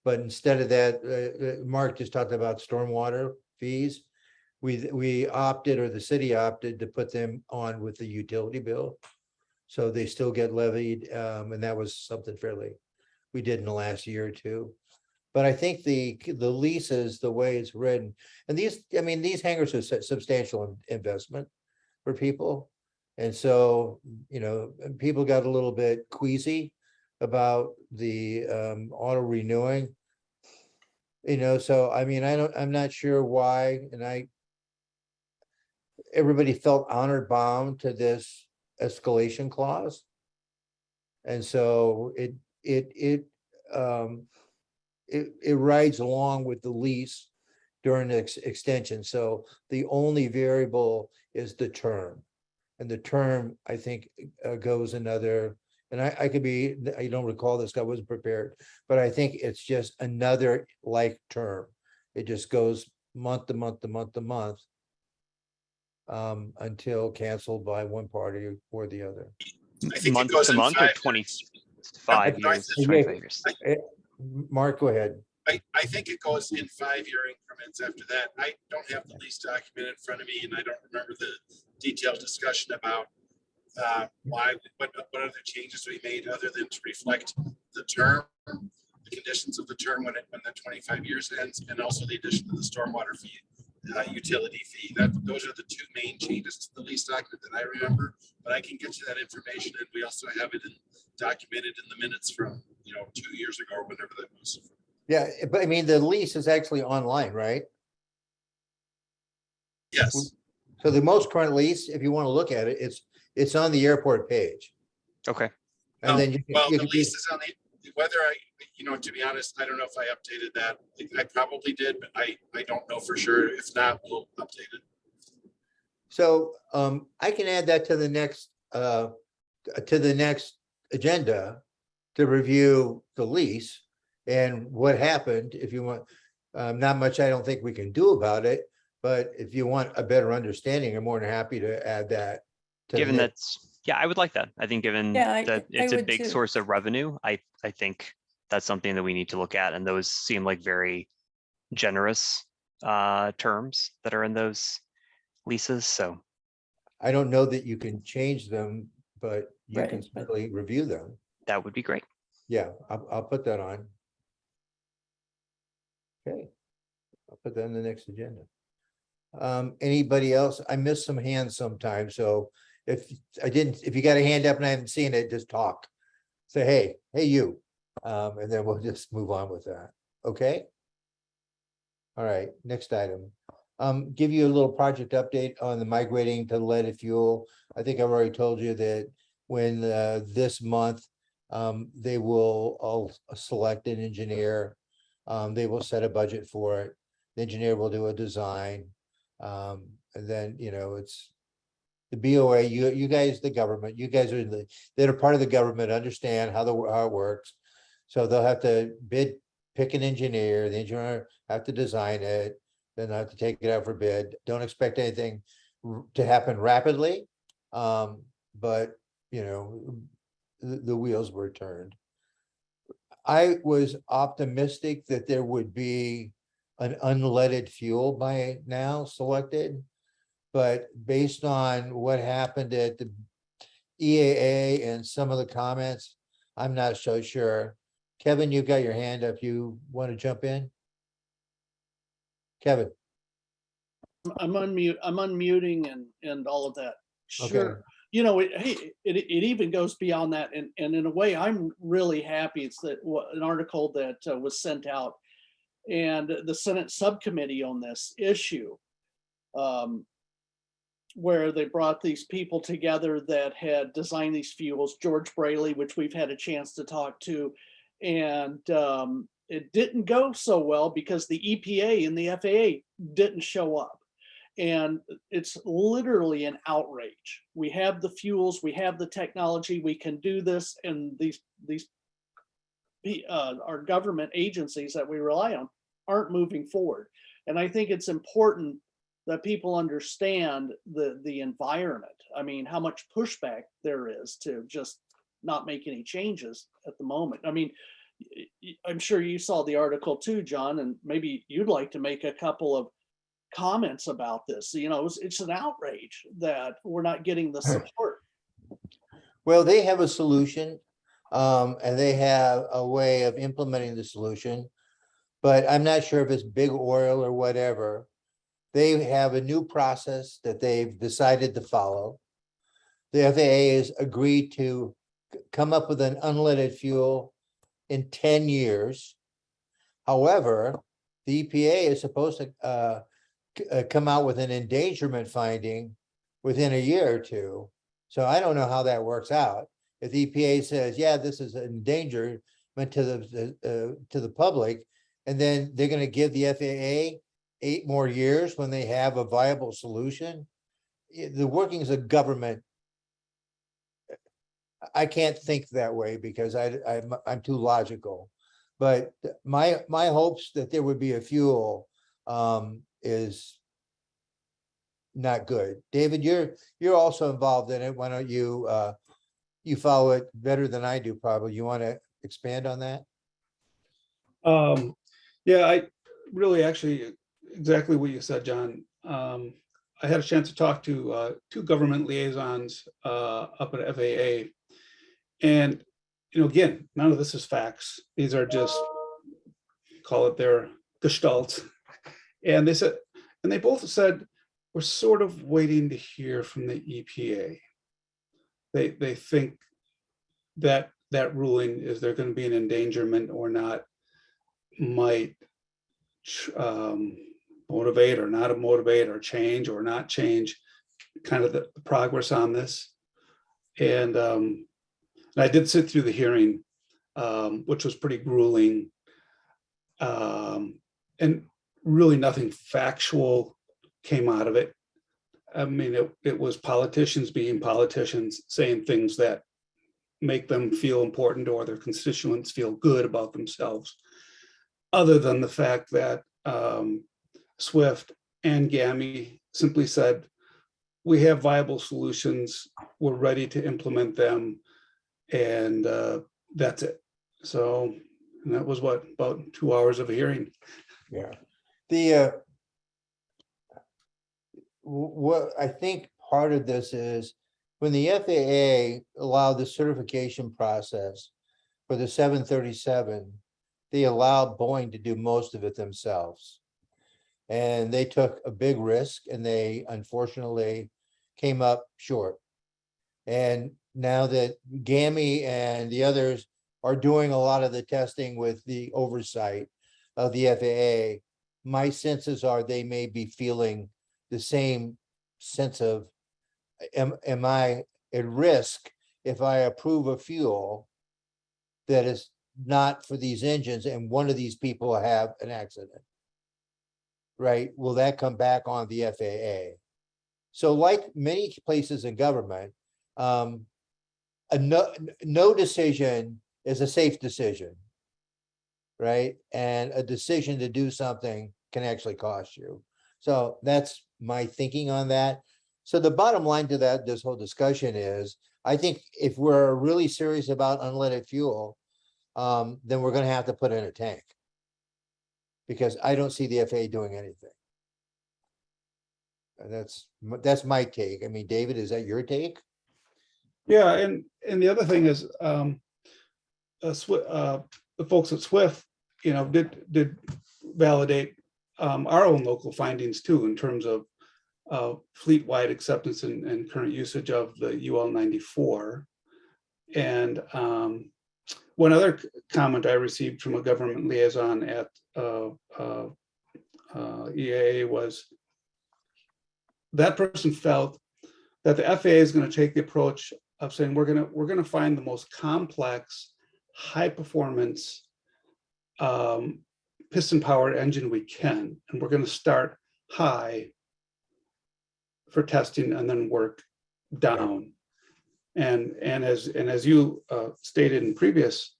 But instead of that, Mark just talked about stormwater fees. We opted, or the city opted, to put them on with the utility bill. So they still get levied, and that was something we did in the last year or two. But I think the leases, the way it's written, and these hangars are substantial investment for people. And so, people got a little bit queasy about the auto renewing. So I'm not sure why, and everybody felt honored bound to this escalation clause. And so it rides along with the lease during the extension. So the only variable is the term. And the term, I think, goes another, and I don't recall this, I wasn't prepared, but I think it's just another like term. It just goes month to month to month to month until canceled by one party or the other. I think it Month goes to in month or 5 25 years, years. 25 years. Mark, go ahead. I think it goes in 5-year increments after that. I don't have the lease document in front of me, and I don't remember the detailed discussion about what other changes we made other than to reflect the term, the conditions of the term when the 25 years ends, and also the addition of the stormwater fee, utility fee. Those are the two main changes to the lease document that I remember. But I can get you that information, and we also have it documented in the minutes from 2 years ago or whenever that was. Yeah, but the lease is actually online, right? Yes. So the most current lease, if you want to look at it, it's on the airport page. Okay. And then the lease is on the, whether to be honest, I don't know if I updated that. I probably did, but I don't know for sure. If not, we'll update it. So I can add that to the next agenda to review the lease and what happened. If you want, not much I don't think we can do about it, but if you want a better understanding, I'm more than happy to add that. Given yeah, I would like that. I think given that it's a would big too. source of revenue, I think that's something that we need to look at. And those seem like very generous terms that are in those leases. So I don't know that you can change them, but you Right, can but- certainly review them. that would be great. Yeah, I'll put that on. Okay. I'll put that in the next agenda. Anybody else? I miss some hands sometimes, so if you got a hand up and I haven't seen it, just talk. Say, hey, you. And then we'll just move on with that. Okay? All right, next item. Give you a little project update on the migrating to leaded fuel. I think I've already told you that when this month, they will all select an engineer. They will set a budget for it. The engineer will do a design. And then, it's the BOA, you guys, the government, you guys are they're part of the government, understand how it works. So they'll have to pick an engineer, the engineer have to design it, then they'll have to take it out for bid. Don't expect anything to happen rapidly. But the wheels were turned. I was optimistic that there would be an unleaded fuel by now selected, but based on what happened at the EAA and some of the comments, I'm not so sure. Kevin, you've got your hand up. You want to jump in? Kevin? I'm unmuting and all of that. Okay. Sure. It even goes beyond that. And in a way, I'm really happy. It's an article that was sent out, and the Senate subcommittee on this issue, where they brought these people together that had designed these fuels, George Braley, which we've had a chance to talk to, And it didn't go so well because the EPA and the FAA didn't show up. And it's literally an outrage. We have the fuels, we have the technology, we can do this, and these our government agencies that we rely on aren't moving forward. And I think it's important that people understand the environment. I mean, how much pushback there is to just not make any changes at the moment. I mean, I'm sure you saw the article too, John, and maybe you'd like to make a couple of comments about this. You know, it's an outrage that we're not getting the support. Well, they have a solution, and they have a way of implementing the solution, but I'm not sure if it's big oil or whatever. They have a new process that they've decided to follow. The FAA has agreed to come up with an unleaded fuel in 10 years. However, the EPA is supposed to come out with an endangerment finding within a year or two. So I don't know how that works out. If the EPA says, yeah, this is an endangerment to the public, and then they're going to give the FAA 8 more years when they have a viable solution. The workings of government, I can't think that way because I'm too logical. But my hopes that there would be a fuel is not good. David, you're also involved in it. Why don't you you follow it better than I do, probably. You want to expand on that? Yeah, I really actually exactly what you said, John. I had a chance to talk to 2 government liaisons up at FAA. And, you know, again, none of this is facts. These are just, call it their gestalt. And they both said, we're sort of waiting to hear from the EPA. They think that ruling, is there going to be an endangerment or not, might motivate or not motivate or change or not change kind of the progress on this. And I did sit through the hearing, which was pretty grueling, and really nothing factual came out of it. I mean, it was politicians being politicians, saying things that make them feel important or their constituents feel good about themselves, other than the fact that SWIFT and GAMI simply said, we have viable solutions, we're ready to implement them, and that's it. So, and that was what, about 2 hours of a hearing. Yeah. The what I think part of this is when the FAA allowed the certification process for the 737, they allowed Boeing to do most of it themselves. And they took a big risk and they unfortunately came up short. And now that GAMI and the others are doing a lot of the testing with the oversight of the FAA, my senses are they may be feeling the same sense of, am I at risk if I approve a fuel that is not for these engines and one of these people have an accident? Right? Will that come back on the FAA? So like many places in government, a no decision is a safe decision, right? And a decision to do something can actually cost you. So that's my thinking on that. So the bottom line to that, this whole discussion is, I think if we're really serious about unleaded fuel, then we're going to have to put in a tank, because I don't see the FAA doing anything. And that's my take. I mean, David, is that your take? Yeah, and the other thing is, the folks at SWIFT, you know, did validate our own local findings too, in terms of fleet-wide acceptance and current usage of the UL 94. And one other comment I received from a government liaison at EAA was that person felt that the FAA is going to take the approach of saying we're going to find the most complex, high performance piston powered engine we can. And we're going to start high for testing and then work down. And as you stated in previous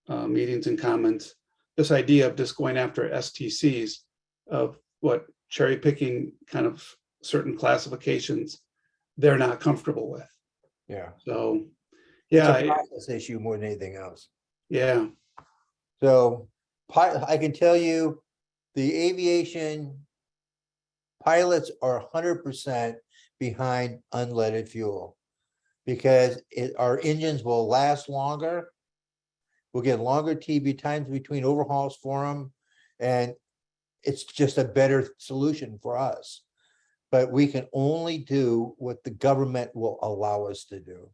meetings and comments, this idea of just going after STCs, of what cherry picking kind of certain classifications they're not comfortable with. Yeah. So, It's a yeah, process issue more than anything else. yeah. So I can tell you, the aviation pilots are 100% behind unleaded fuel, because our engines will last longer. We'll get longer TB times between overhauls for them, and it's just a better solution for us. But we can only do what the government will allow us to do.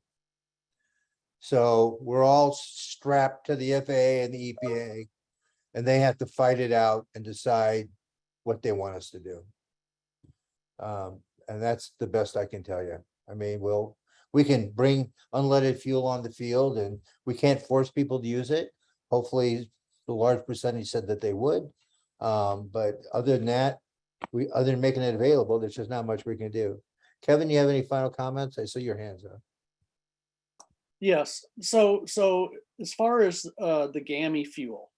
So we're all strapped to the FAA and the EPA, and they have to fight it out and decide what they want us to do. And that's the best I can tell you. I mean, we can bring unleaded fuel on the field, and we can't force people to use it. Hopefully, the large percentage said that they would. But other than that, other than making it available, there's just not much we can do. Kevin, you have any final comments? I see your hands up. Yes, so as far as the GAMI fuel,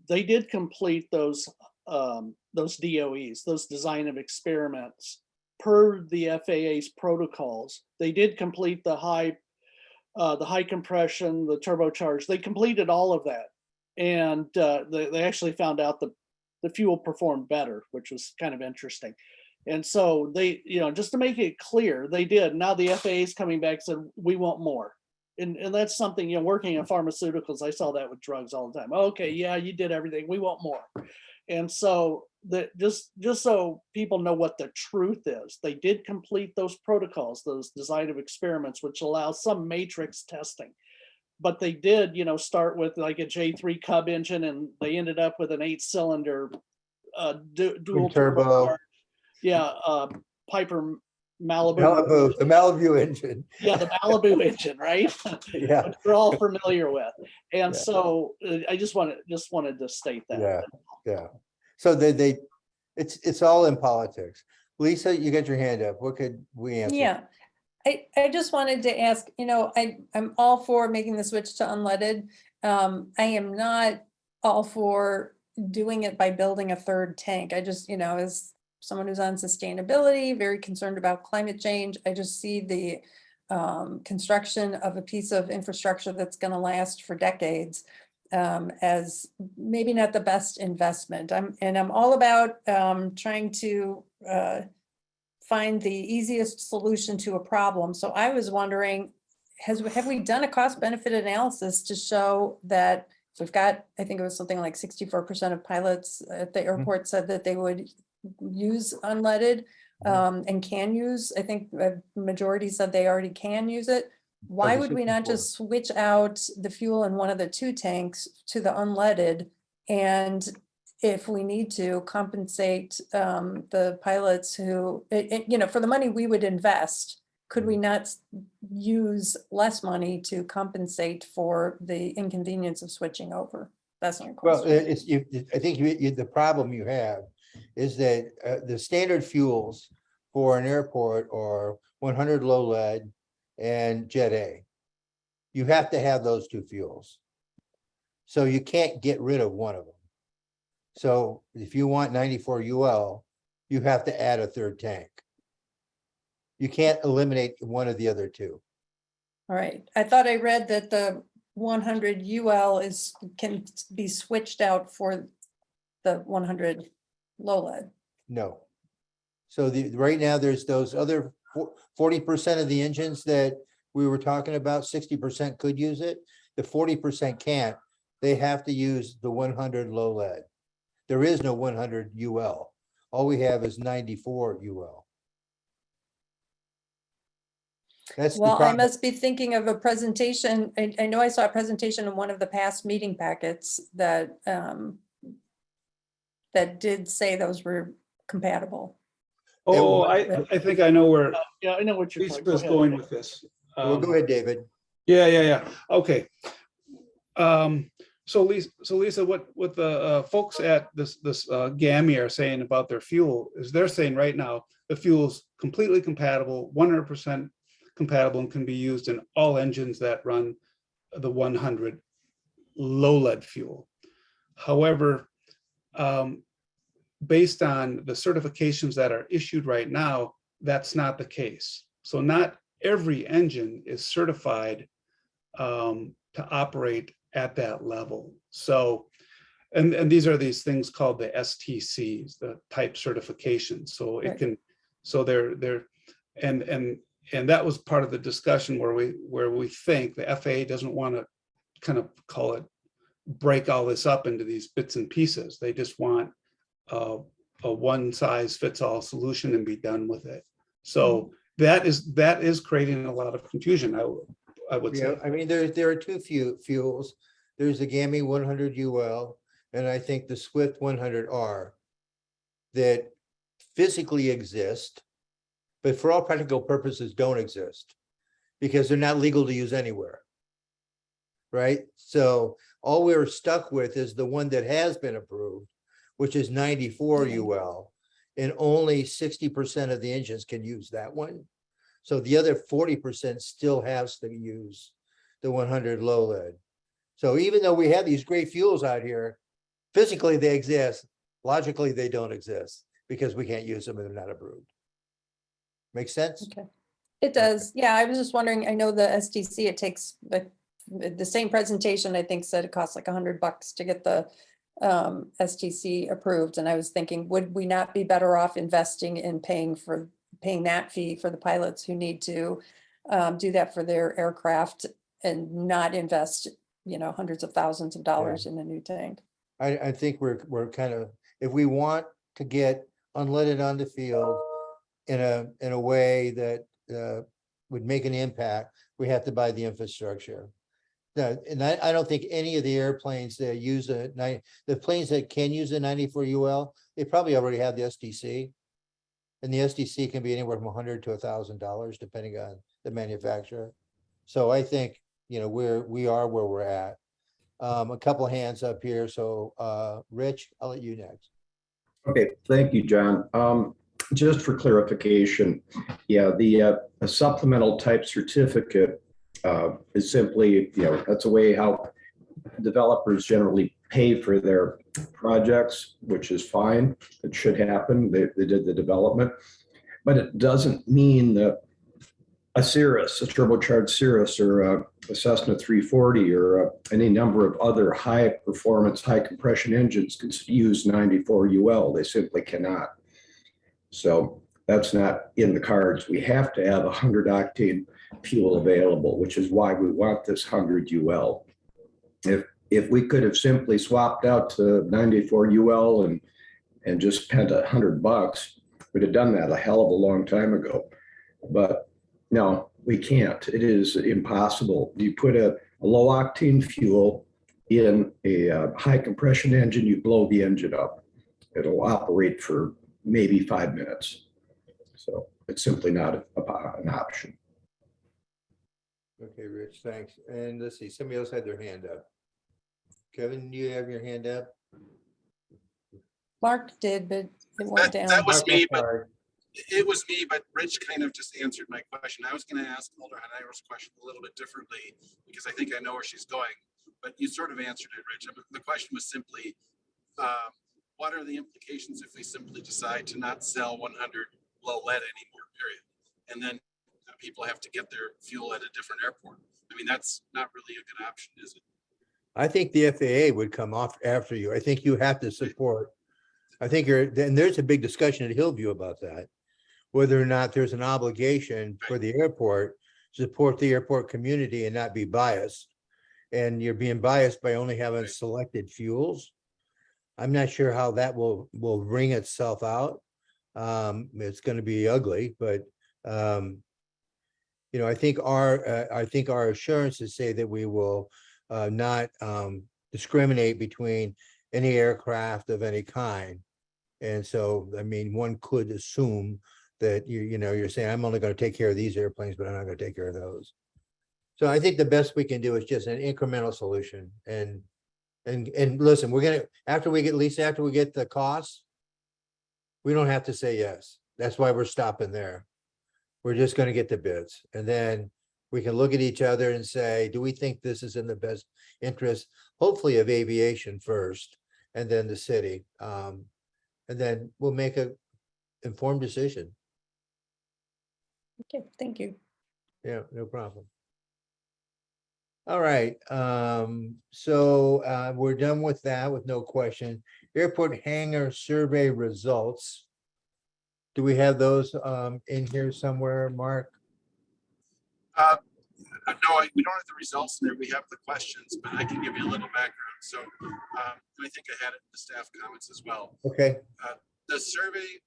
they did complete those DOEs, those design of experiments, per the FAA's protocols. They did complete the high compression, the turbocharged. They completed all of that, and they actually found out the fuel performed better, which was kind of interesting. And so they, just to make it clear, they did. Now the FAA is coming back and said, we want more. And that's something, working in pharmaceuticals, I saw that with drugs all the time. Okay, yeah, you did everything. We want more. And so that just so people know what the truth is, they did complete those protocols, those design of experiments, which allow some matrix testing. But they did, start with like a J3 Cub engine, and they ended up with an 8-cylinder dual turbo. Yeah, Piper Malibu. The Malibu engine. Yeah, the Malibu engine, right? Yeah. Which we're all familiar with. And Yeah. so I just wanted to state that. Yeah. So it's all in politics. Lisa, you got your hand up. What could we answer? Yeah, I just wanted to ask, I'm all for making the switch to unleaded. I am not all for doing it by building a third tank. I just, as someone who's on sustainability, very concerned about climate change, I just see the construction of a piece of infrastructure that's going to last for decades as maybe not the best investment. I'm all about trying to find the easiest solution to a problem. So I was wondering, have we done a cost benefit analysis to show that we've got, I think it was something like 64% of pilots at the airport said that they would use unleaded and can use, I think a majority said they already can use it. Why would we not just switch out the fuel in one of the 2 tanks to the unleaded, and if we need to compensate the pilots who, for the money we would invest, could we not use less money to compensate for the inconvenience of switching over? That's my question. Well, I think the problem you have is that the standard fuels for an airport are 100 low lead and Jet A. You have to have those 2 fuels. So you can't get rid of one of them. So if you want 94 UL, you have to add a 3rd tank. You can't eliminate one of the other 2. All right. I thought I read that the 100 UL can be switched out for the 100 low lead. No. So right now there's those other 40% of the engines that we were talking about, 60% could use it. The 40% can't. They have to use the 100 low lead. There is no 100 UL. All we have is 94 UL. That's Well, I must be thinking of a presentation. I know I saw a presentation in one of the past meeting packets that that did say those were compatible. Oh, I think I know where Yeah, I know what you're Lisa talking is about. going with this. Well, go ahead, David. Yeah. Okay. So Lisa, what the folks at this GAMI are saying about their fuel is they're saying right now, the fuel's completely compatible, 100% compatible, and can be used in all engines that run the 100 low lead fuel. However, based on the certifications that are issued right now, that's not the case. So not every engine is certified to operate at that level. So, and these are these things called the STCs, the type certifications. So it Right. can, so they're, and that was part of the discussion where we think the FAA doesn't want to kind of call it, break all this up into these bits and pieces. They just want a one size fits all solution and be done with it. So that is creating a lot of confusion, I would Yeah, say. I mean, there are two fuels. There's the GAMI 100 UL, and I think the Swift 100R that physically exist, but for all practical purposes don't exist because they're not legal to use anywhere. Right? So all we're stuck with is the one that has been approved, which is 94 UL, and only 60% of the engines can use that one. So the other 40% still has to use the 100 low lead. So even though we have these great fuels out here, physically they exist, logically they don't exist because we can't use them and they're not approved. Make sense? Okay. It does. Yeah, I was just wondering, I know the STC, it takes the same presentation, I think said it costs like $100 to get the STC approved. And I was thinking, would we not be better off investing in paying that fee for the pilots who need to do that for their aircraft and not invest, hundreds of thousands of dollars in a new tank? I think we're kind of, if we want to get unleaded on the field in a way that would make an impact, we have to buy the infrastructure. And I don't think any of the airplanes that use the planes that can use the 94 UL, they probably already have the STC. And the STC can be anywhere from $100 to $1,000, depending on the manufacturer. So I think, we are where we're at. A couple hands up here. So Rich, I'll let you next. Okay, thank you, John. Just for clarification, yeah, the supplemental type certificate is simply, that's a way how developers generally pay for their projects, which is fine. It should happen. They did the development, but it doesn't mean that a Cirrus, a turbocharged Cirrus, or a Cessna 340, or any number of other high performance, high compression engines can use 94 UL. They simply cannot. So that's not in the cards. We have to have 100 octane fuel available, which is why we want this 100 UL. If we could have simply swapped out to 94 UL and just spent $100, we'd have done that a hell of a long time ago. But no, we can't. It is impossible. You put a low octane fuel in a high compression engine, you blow the engine up. It'll operate for maybe 5 minutes. So it's simply not an option. Okay, Rich, thanks. And let's see, somebody else had their hand up. Kevin, you have your hand up? Mark did, but it went down. That was Mark, me, I'm but sorry. it was me, but Rich kind of just answered my question. I was going to ask Alder Hanairo's question a little bit differently because I think I know where she's going, but you sort of answered it, Rich. The question was simply, what are the implications if we simply decide to not sell 100 low lead anymore, period? And then people have to get their fuel at a different airport. I mean, that's not really a good option, is it? I think the FAA would come off after you. I think you have to support. I think and there's a big discussion at Hillview about that, whether or not there's an obligation for the airport to support the airport community and not be biased. And you're being biased by only having selected fuels. I'm not sure how that will ring itself out. It's going to be ugly, but I think our assurances say that we will not discriminate between any aircraft of any kind. And so, I mean, one could assume that you're saying, I'm only going to take care of these airplanes, but I'm not going to take care of those. So I think the best we can do is just an incremental solution and listen, we're gonna, after we get, at least after we get the costs, we don't have to say yes. That's why we're stopping there. We're just gonna get the bids and then we can look at each other and say, do we think this is in the best interest, hopefully of aviation first and then the city. And then we'll make a informed decision. Okay, thank you. Yeah, no problem. All right, so we're done with that with no question. Airport hangar survey results. Do we have those in here somewhere, Mark? No, we don't have the results in there. We have the questions, but I can give you a little background. So I think I had it in the staff comments as well. Okay, The survey,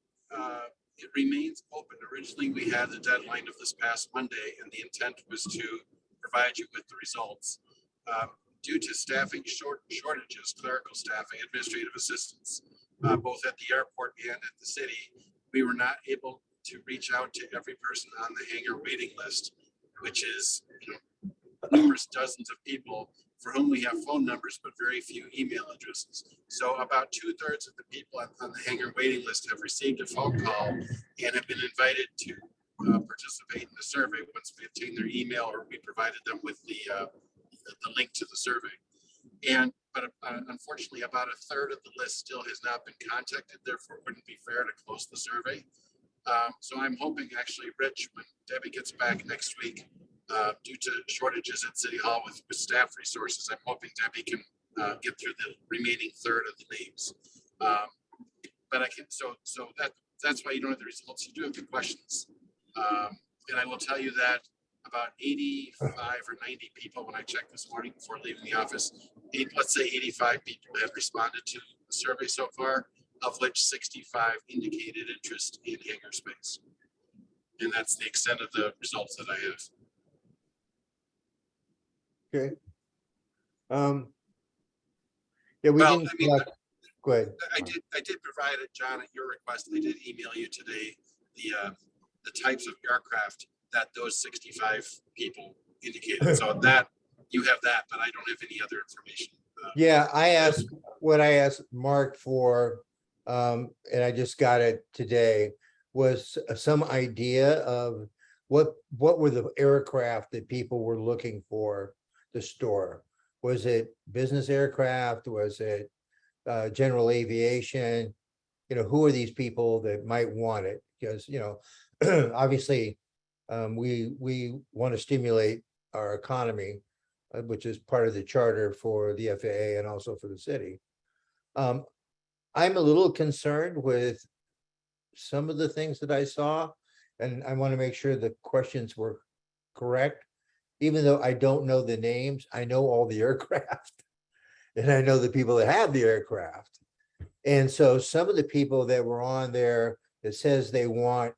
it remains open. Originally, we had the deadline of this past Monday, and the intent was to provide you with the results. Due to staffing shortages, clerical staffing, administrative assistants, both at the airport and at the city, we were not able to reach out to every person on the hangar waiting list, which is, numerous dozens of people for whom we have phone numbers, but very few email addresses. So about 2/3 of the people on the hangar waiting list have received a phone call and have been invited to participate in the survey once we obtain their email or we provided them with the link to the survey. But unfortunately, about 1/3 of the list still has not been contacted. Therefore, it wouldn't be fair to close the survey. So I'm hoping actually, Rich, when Debbie gets back next week, due to shortages at City Hall with staff resources, I'm hoping Debbie can get through the remaining 1/3 of the names. But I can, so that's why you don't have the results. You do have the questions. And I will tell you that about 85 or 90 people, when I checked this morning before leaving the office, let's say 85 people have responded to the survey so far, of which 65 indicated interest in hangar space. And that's the extent of the results that I have. okay. Yeah, we Well, didn't. I mean, Go ahead. I did provide it, John, at your request. I did email you today the types of aircraft that those 65 people indicated. So that you have that, but I don't have any other information. Yeah, I asked what I asked Mark for, and I just got it today, was some idea of what were the aircraft that people were looking for to store? Was it business aircraft? Was it general aviation? Who are these people that might want it? Because, obviously, we want to stimulate our economy, which is part of the charter for the FAA and also for the city. I'm a little concerned with some of the things that I saw, and I want to make sure the questions were correct. Even though I don't know the names, I know all the aircraft and I know the people that have the aircraft. And so some of the people that were on there that says they want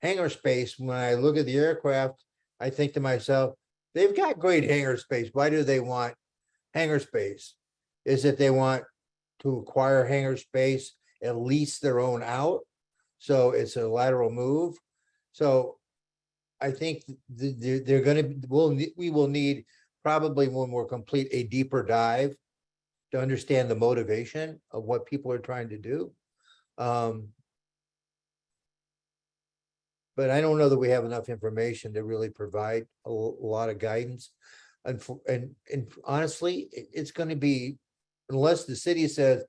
hangar space, when I look at the aircraft, I think to myself, they've got great hangar space. Why do they want hangar space? Is it they want to acquire hangar space and lease their own out? So it's a lateral move. So I think they're going to, we will need probably when we're complete a deeper dive to understand the motivation of what people are trying to do. But I don't know that we have enough information to really provide a lot of guidance. And honestly, it's going to be, unless the city says,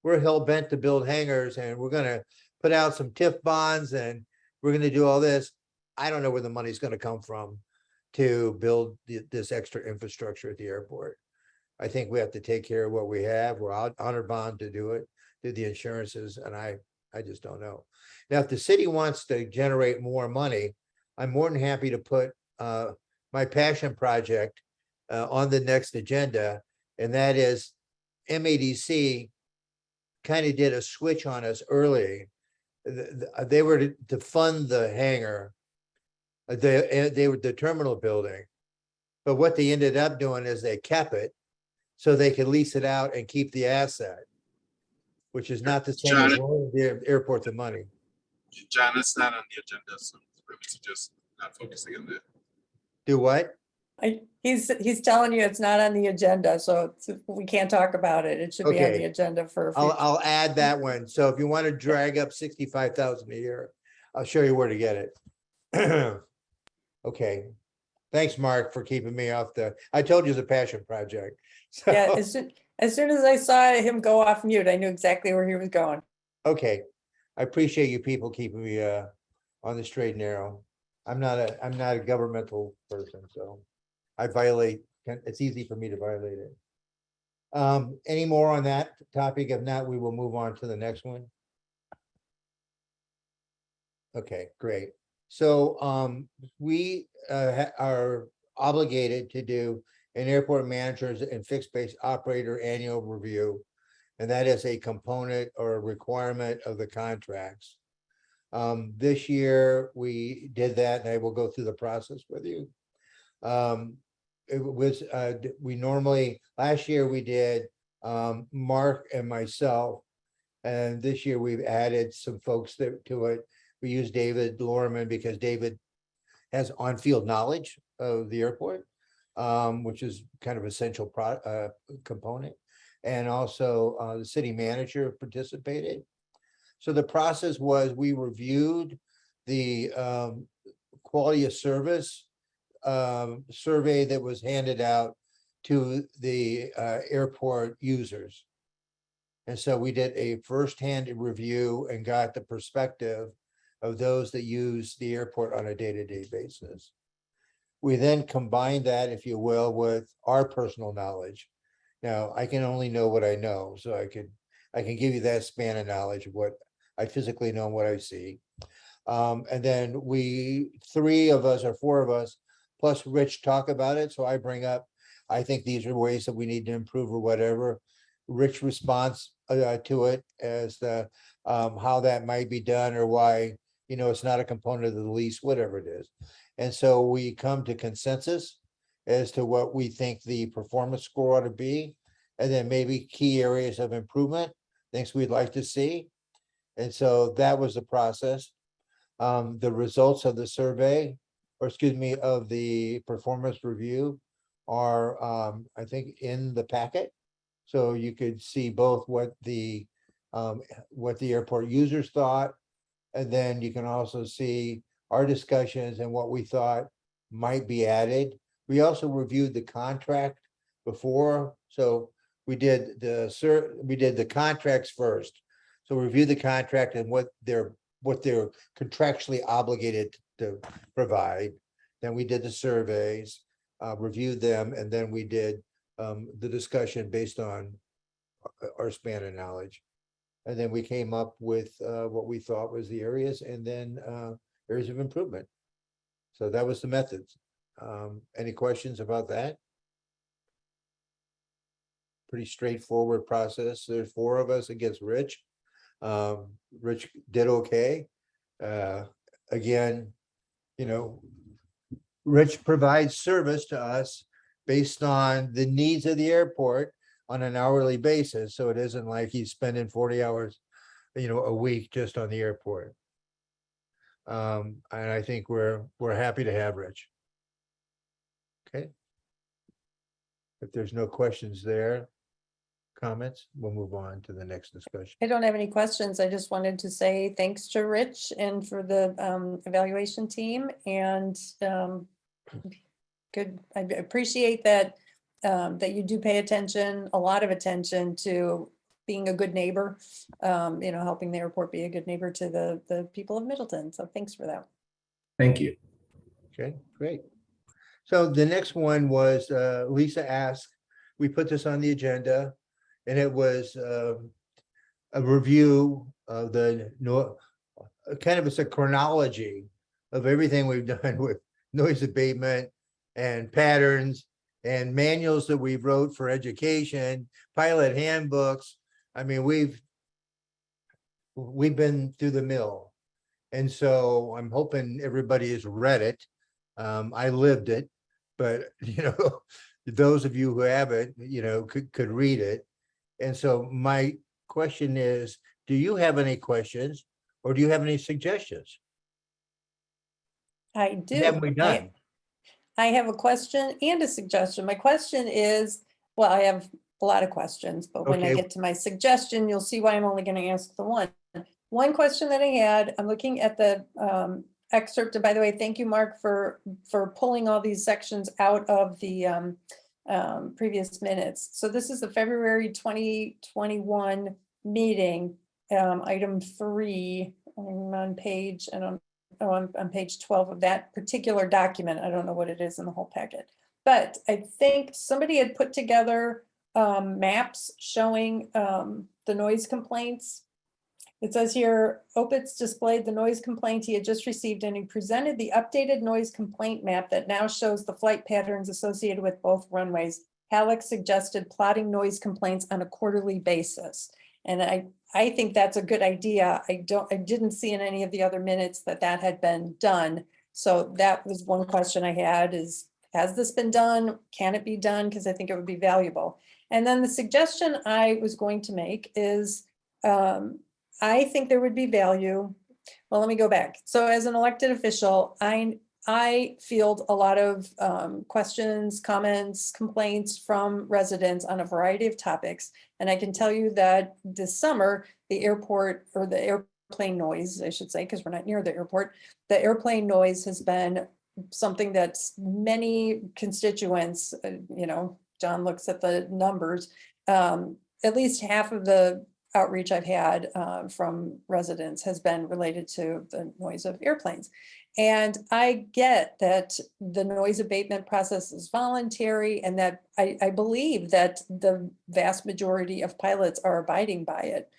we're hell bent to build hangars and we're going to put out some TIF bonds and we're going to do all this. I don't know where the money's going to come from to build this extra infrastructure at the airport. I think we have to take care of what we have. We're honor bond to do it, do the insurances, and I just don't know. Now, if the city wants to generate more money, I'm more than happy to put my passion project on the next agenda, and that is MADC kind of did a switch on us early. They were to fund the hangar. They were the terminal building, but what they ended up doing is they kept it so they could lease it out and keep the asset, which is not the same as loaning the airport the money. John, it's not on the agenda, so I would suggest not focusing on that. Do what? He's telling you it's not on the agenda, so we can't talk about it. It should be on Okay. the agenda for. I'll, future- I'll add that one. So if you want to drag up 65,000 a year, I'll show you where to get it. Okay. Thanks, Mark, for keeping me off I told you it's a passion project. So, Yeah, as soon as I saw him go off mute, I knew exactly where he was going. okay. I appreciate you people keeping me on the straight and narrow. I'm not a governmental person, so I violate, it's easy for me to violate it. Any more on that topic? If not, we will move on to the next one. Okay, great. So we are obligated to do an airport manager's and fixed base operator annual review. And that is a component or a requirement of the contracts. This year we did that, and I will go through the process with you. It was, we normally, last year we did Mark and myself. And this year we've added some folks to it. We use David Lorman because David has on-field knowledge of the airport, which is kind of essential component. And also the city manager participated. So the process was we reviewed the quality of service survey that was handed out to the airport users. And so we did a firsthand review and got the perspective of those that use the airport on a day-to-day basis. We then combined that, if you will, with our personal knowledge. Now, I can only know what I know, so I can give you that span of knowledge of what I physically know and what I see. And then three of us or four of us, plus Rich, talk about it. So I bring up, I think these are ways that we need to improve or whatever. Rich response to it as the how that might be done or why, it's not a component of the lease, whatever it is. And so we come to consensus as to what we think the performance score ought to be, and then maybe key areas of improvement, things we'd like to see. And so that was the process. The results of the survey, or excuse me, of the performance review are, I think, in the packet. So you could see both what the airport users thought, and then you can also see our discussions and what we thought might be added. We also reviewed the contract before, so we did the contracts first. So review the contract and what they're contractually obligated to provide. Then we did the surveys, reviewed them, and then we did the discussion based on our span of knowledge. And then we came up with what we thought was the areas, and then areas of improvement. So that was the methods. Any questions about that? Pretty straightforward process. There's four of us against Rich. Rich did okay. Again, Rich provides service to us based on the needs of the airport on an hourly basis. So it isn't like he's spending 40 hours, a week just on the airport. And I think we're happy to have Rich. Okay. If there's no questions there, comments, we'll move on to the next discussion. I don't have any questions. I just wanted to say thanks to Rich and for the evaluation team, and good. I appreciate that that you do pay attention, a lot of attention to being a good neighbor, helping the airport be a good neighbor to the people of Middleton. So thanks for that. Thank you. Okay, great. So the next one was Lisa asked, we put this on the agenda, and it was a review of it's a chronology of everything we've done with noise abatement and patterns and manuals that we've wrote for education, pilot handbooks. I mean, we've been through the mill. And so I'm hoping everybody has read it. I lived it, but those of you who haven't, could read it. And so my question is, do you have any questions or do you have any suggestions? I do. What have we done? I have a question and a suggestion. My question is, well, I have a lot of questions, but when I Okay. get to my suggestion, you'll see why I'm only going to ask the one. One question that I had, I'm looking at the excerpt, and by the way, thank you, Mark, for pulling all these sections out of the previous minutes. So this is the February 2021 meeting, item 3. I'm on page, on page 12 of that particular document. I don't know what it is in the whole packet. But I think somebody had put together maps showing the noise complaints. It says here, Opitz displayed the noise complaint he had just received, and he presented the updated noise complaint map that now shows the flight patterns associated with both runways. Halleck suggested plotting noise complaints on a quarterly basis. And I think that's a good idea. I didn't see in any of the other minutes that that had been done. So that was one question I had is, has this been done? Can it be done? Because I think it would be valuable. And then the suggestion I was going to make is, I think there would be value. Well, let me go back. So as an elected official, I field a lot of questions, comments, complaints from residents on a variety of topics. And I can tell you that this summer, the airport, or the airplane noise, I should say, because we're not near the airport, the airplane noise has been something that many constituents, John looks at the numbers, at least half of the outreach I've had from residents has been related to the noise of airplanes. And I get that the noise abatement process is voluntary, and that I believe that the vast majority of pilots are abiding by it.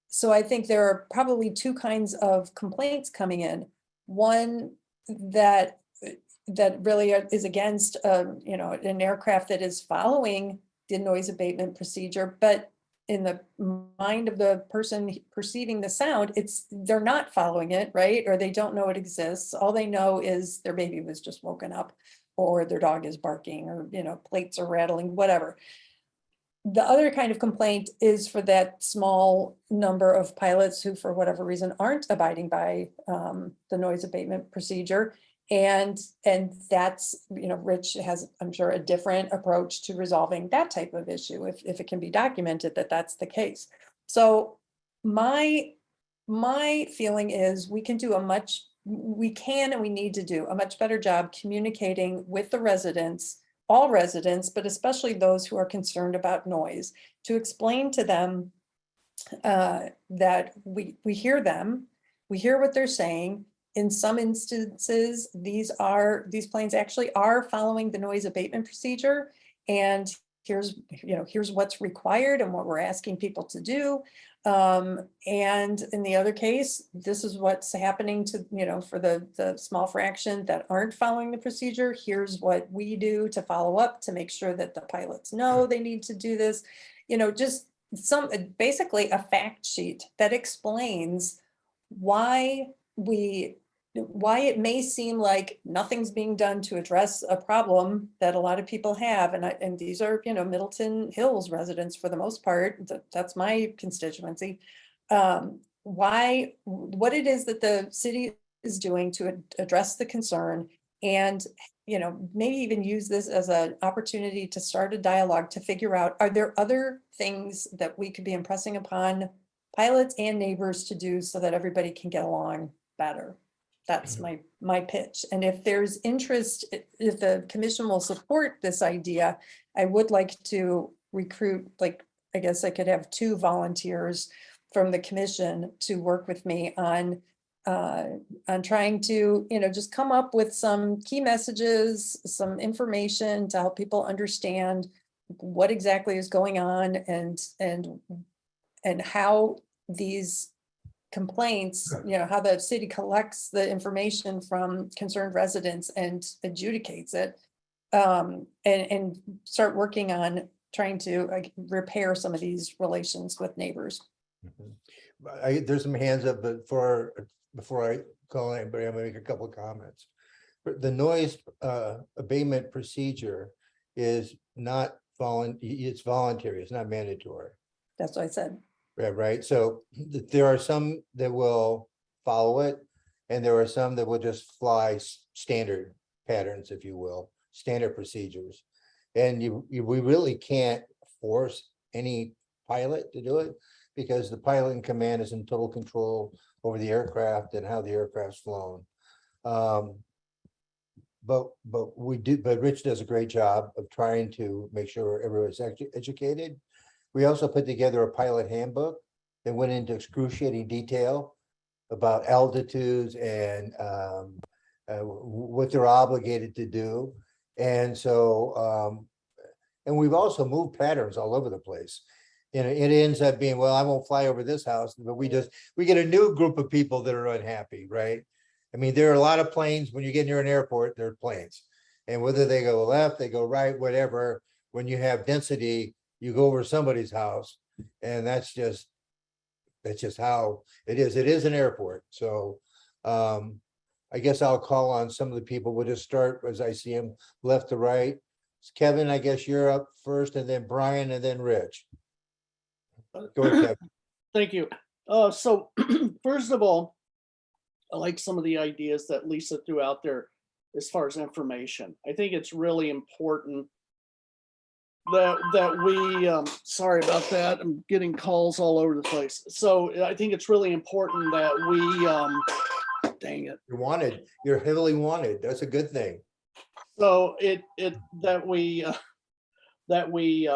So I think there are probably two kinds of complaints coming in. One that really is against an aircraft that is following the noise abatement procedure, but in the mind of the person perceiving the sound, they're not following it, right? Or they don't know it exists. All they know is their baby was just woken up, or their dog is barking, or plates are rattling, whatever. The other kind of complaint is for that small number of pilots who, for whatever reason, aren't abiding by the noise abatement procedure. And that's, Rich has, I'm sure, a different approach to resolving that type of issue if it can be documented that that's the case. So my feeling is we can and we need to do a much better job communicating with the residents, all residents, but especially those who are concerned about noise, to explain to them that we hear them, we hear what they're saying. In some instances, these planes actually are following the noise abatement procedure, and here's what's required and what we're asking people to do. And in the other case, this is what's happening to, for the small fraction that aren't following the procedure. Here's what we do to follow up to make sure that the pilots know they need to do this. Just basically a fact sheet that explains why it may seem like nothing's being done to address a problem that a lot of people have. And these are, Middleton Hills residents for the most part. That's my constituency. What it is that the city is doing to address the concern, and, maybe even use this as an opportunity to start a dialogue to figure out, are there other things that we could be impressing upon pilots and neighbors to do so that everybody can get along better? That's my pitch. And if there's interest, if the commission will support this idea, I would like to recruit, I guess I could have 2 volunteers from the commission to work with me on trying to, just come up with some key messages, some information to help people understand what exactly is going on, and how these complaints, how the city collects the information from concerned residents and adjudicates it, and start working on trying to repair some of these relations with neighbors. There's some hands up, but before I call anybody, I'm gonna make a couple of comments. But the noise abatement procedure is not it's voluntary, it's not mandatory. That's what I said. Yeah, right. So there are some that will follow it, and there are some that will just fly standard patterns, if you will, standard procedures. And we really can't force any pilot to do it because the pilot in command is in total control over the aircraft and how the aircraft's flown. But Rich does a great job of trying to make sure everyone's educated. We also put together a pilot handbook that went into excruciating detail about altitudes and what they're obligated to do. And so, and we've also moved patterns all over the place. And it ends up being, well, I won't fly over this house, but we get a new group of people that are unhappy, right? I mean, there are a lot of planes, when you get near an airport, there are planes. And whether they go left, they go right, whatever, when you have density, you go over somebody's house. And that's just how it is. It is an airport. So I guess I'll call on some of the people. We'll just start as I see them left to right. Kevin, I guess you're up first, and then Brian, and then Rich. Go ahead, Kevin. Thank you. So first of all, I like some of the ideas that Lisa threw out there as far as information. I think it's really important that we, sorry about that. I'm getting calls all over the place. So I think it's really important that we, dang it. You're wanted. You're heavily wanted. That's a good thing. So that we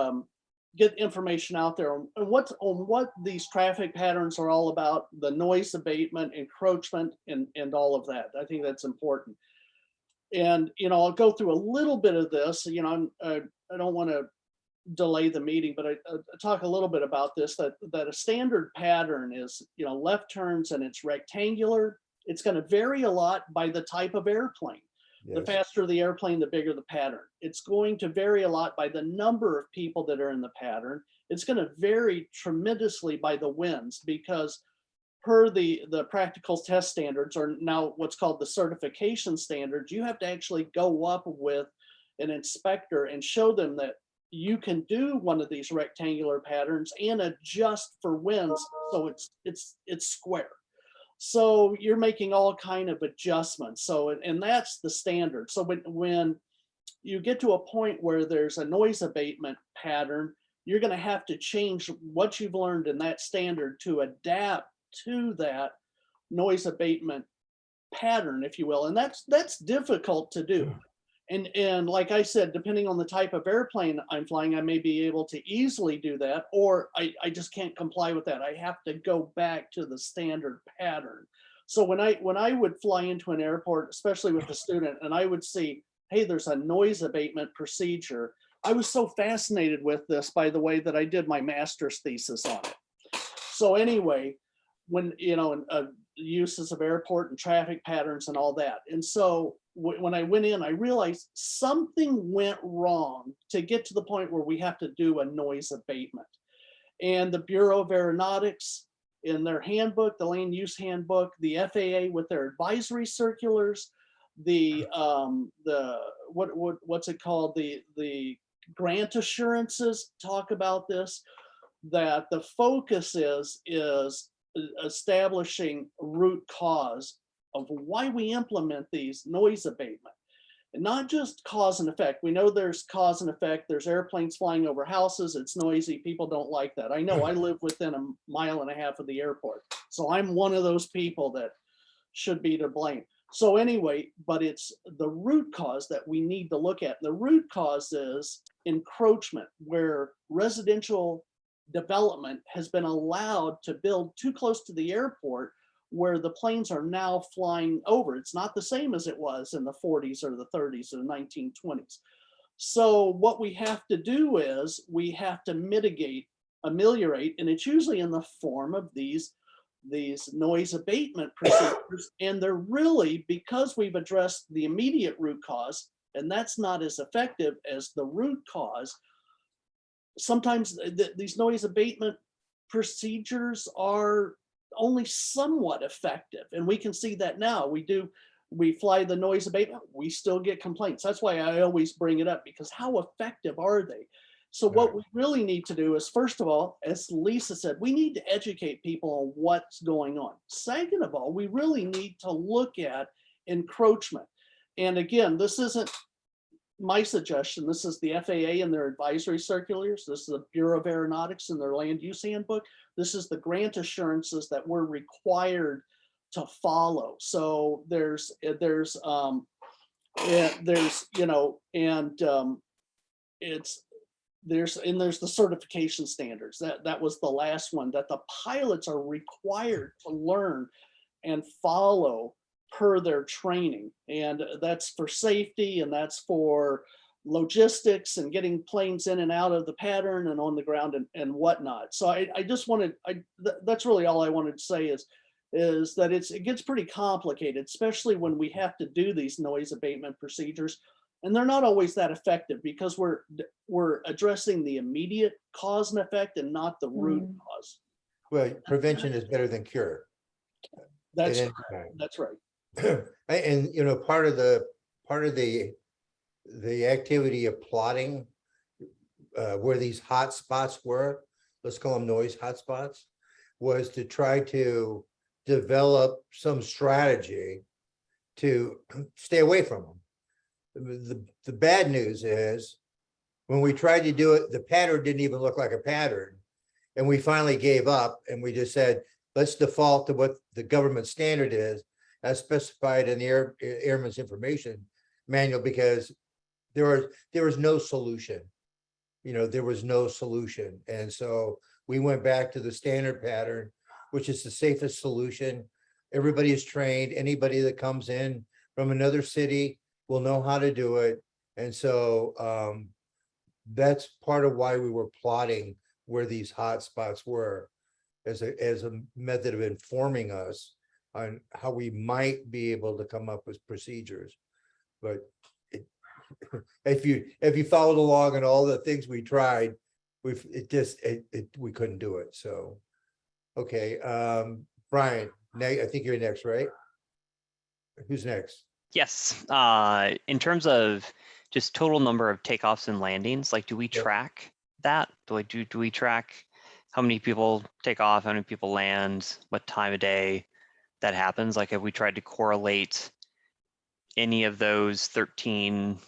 get information out there on what these traffic patterns are all about, the noise abatement, encroachment, and all of that. I think that's important. And, I'll go through a little bit of this, I don't want to delay the meeting, but I talk a little bit about this, that a standard pattern is, left turns and it's rectangular. It's going to vary a lot by the type of airplane. The faster the airplane, the bigger the pattern. It's going to vary a lot by the number of people that are in the pattern. It's going to vary tremendously by the winds, because per the practical test standards, or now what's called the certification standards, you have to actually go up with an inspector and show them that you can do one of these rectangular patterns and adjust for winds so it's square. So you're making all kind of adjustments. So, and that's the standard. So when you get to a point where there's a noise abatement pattern, you're going to have to change what you've learned in that standard to adapt to that noise abatement pattern, if you will. And that's difficult to do. And like I said, depending on the type of airplane I'm flying, I may be able to easily do that, or I just can't comply with that. I have to go back to the standard pattern. So when I would fly into an airport, especially with a student, and I would see, hey, there's a noise abatement procedure. I was so fascinated with this, by the way, that I did my master's thesis on it. So anyway, when, uses of airport and traffic patterns and all that. And so when I went in, I realized something went wrong to get to the point where we have to do a noise abatement. And the Bureau of Aeronautics, in their handbook, the land use handbook, the FAA with their advisory circulars, what's it called? The grant assurances talk about this, that the focus is establishing root cause of why we implement these noise abatement, and not just cause and effect. We know there's cause and effect. There's airplanes flying over houses. It's noisy. People don't like that. I know. I live within a mile and a half of the airport, so I'm one of those people that should be to blame. So anyway, but it's the root cause that we need to look at. The root cause is encroachment, where residential development has been allowed to build too close to the airport, where the planes are now flying over. It's not the same as it was in the 40s or the 30s or the 1920s. So what we have to do is we have to ameliorate, and it's usually in the form of these noise abatement procedures. And they're really, because we've addressed the immediate root cause, and that's not as effective as the root cause. Sometimes these noise abatement procedures are only somewhat effective. And we can see that now. We fly the noise abatement, we still get complaints. That's why I always bring it up, because how effective are they? So what we really need to do is, first of all, as Lisa said, we need to educate people on what's going on. Second of all, we really need to look at encroachment. and again, this isn't my suggestion. This is the FAA and their advisory circulars. This is the Bureau of Aeronautics and their land use handbook. This is the grant assurances that we're required to follow. So there's there's the certification standards. That was the last one, that the pilots are required to learn and follow per their training. And that's for safety, and that's for logistics and getting planes in and out of the pattern and on the ground and whatnot. So I just wanted, that's really all I wanted to say is that it gets pretty complicated, especially when we have to do these noise abatement procedures. And they're not always that effective because we're addressing the immediate cause and effect and not the root cause. Well, prevention is better than cure. That's At any right. time. That's right. And, you know, part of the activity of plotting where these hot spots were, let's call them noise hot spots, was to try to develop some strategy to stay away from them. The bad news is when we tried to do it, the pattern didn't even look like a pattern. And we finally gave up and we just said, let's default to what the government standard is as specified in the Airman's Information Manual, because there was no solution. You know, there was no solution. And so we went back to the standard pattern, which is the safest solution. Everybody is trained. Anybody that comes in from another city will know how to do it. And so that's part of why we were plotting where these hot spots were as a method of informing us on how we might be able to come up with procedures. But if you followed along on all the things we tried, we couldn't do it. So, okay, Brian, I think you're next, right? Who's next? Yes, in terms of just total number of takeoffs and landings, like, do we Yep. track that? Do we track how many people take off, how many people land, what time of day that happens? Like, have we tried to correlate any of those 13,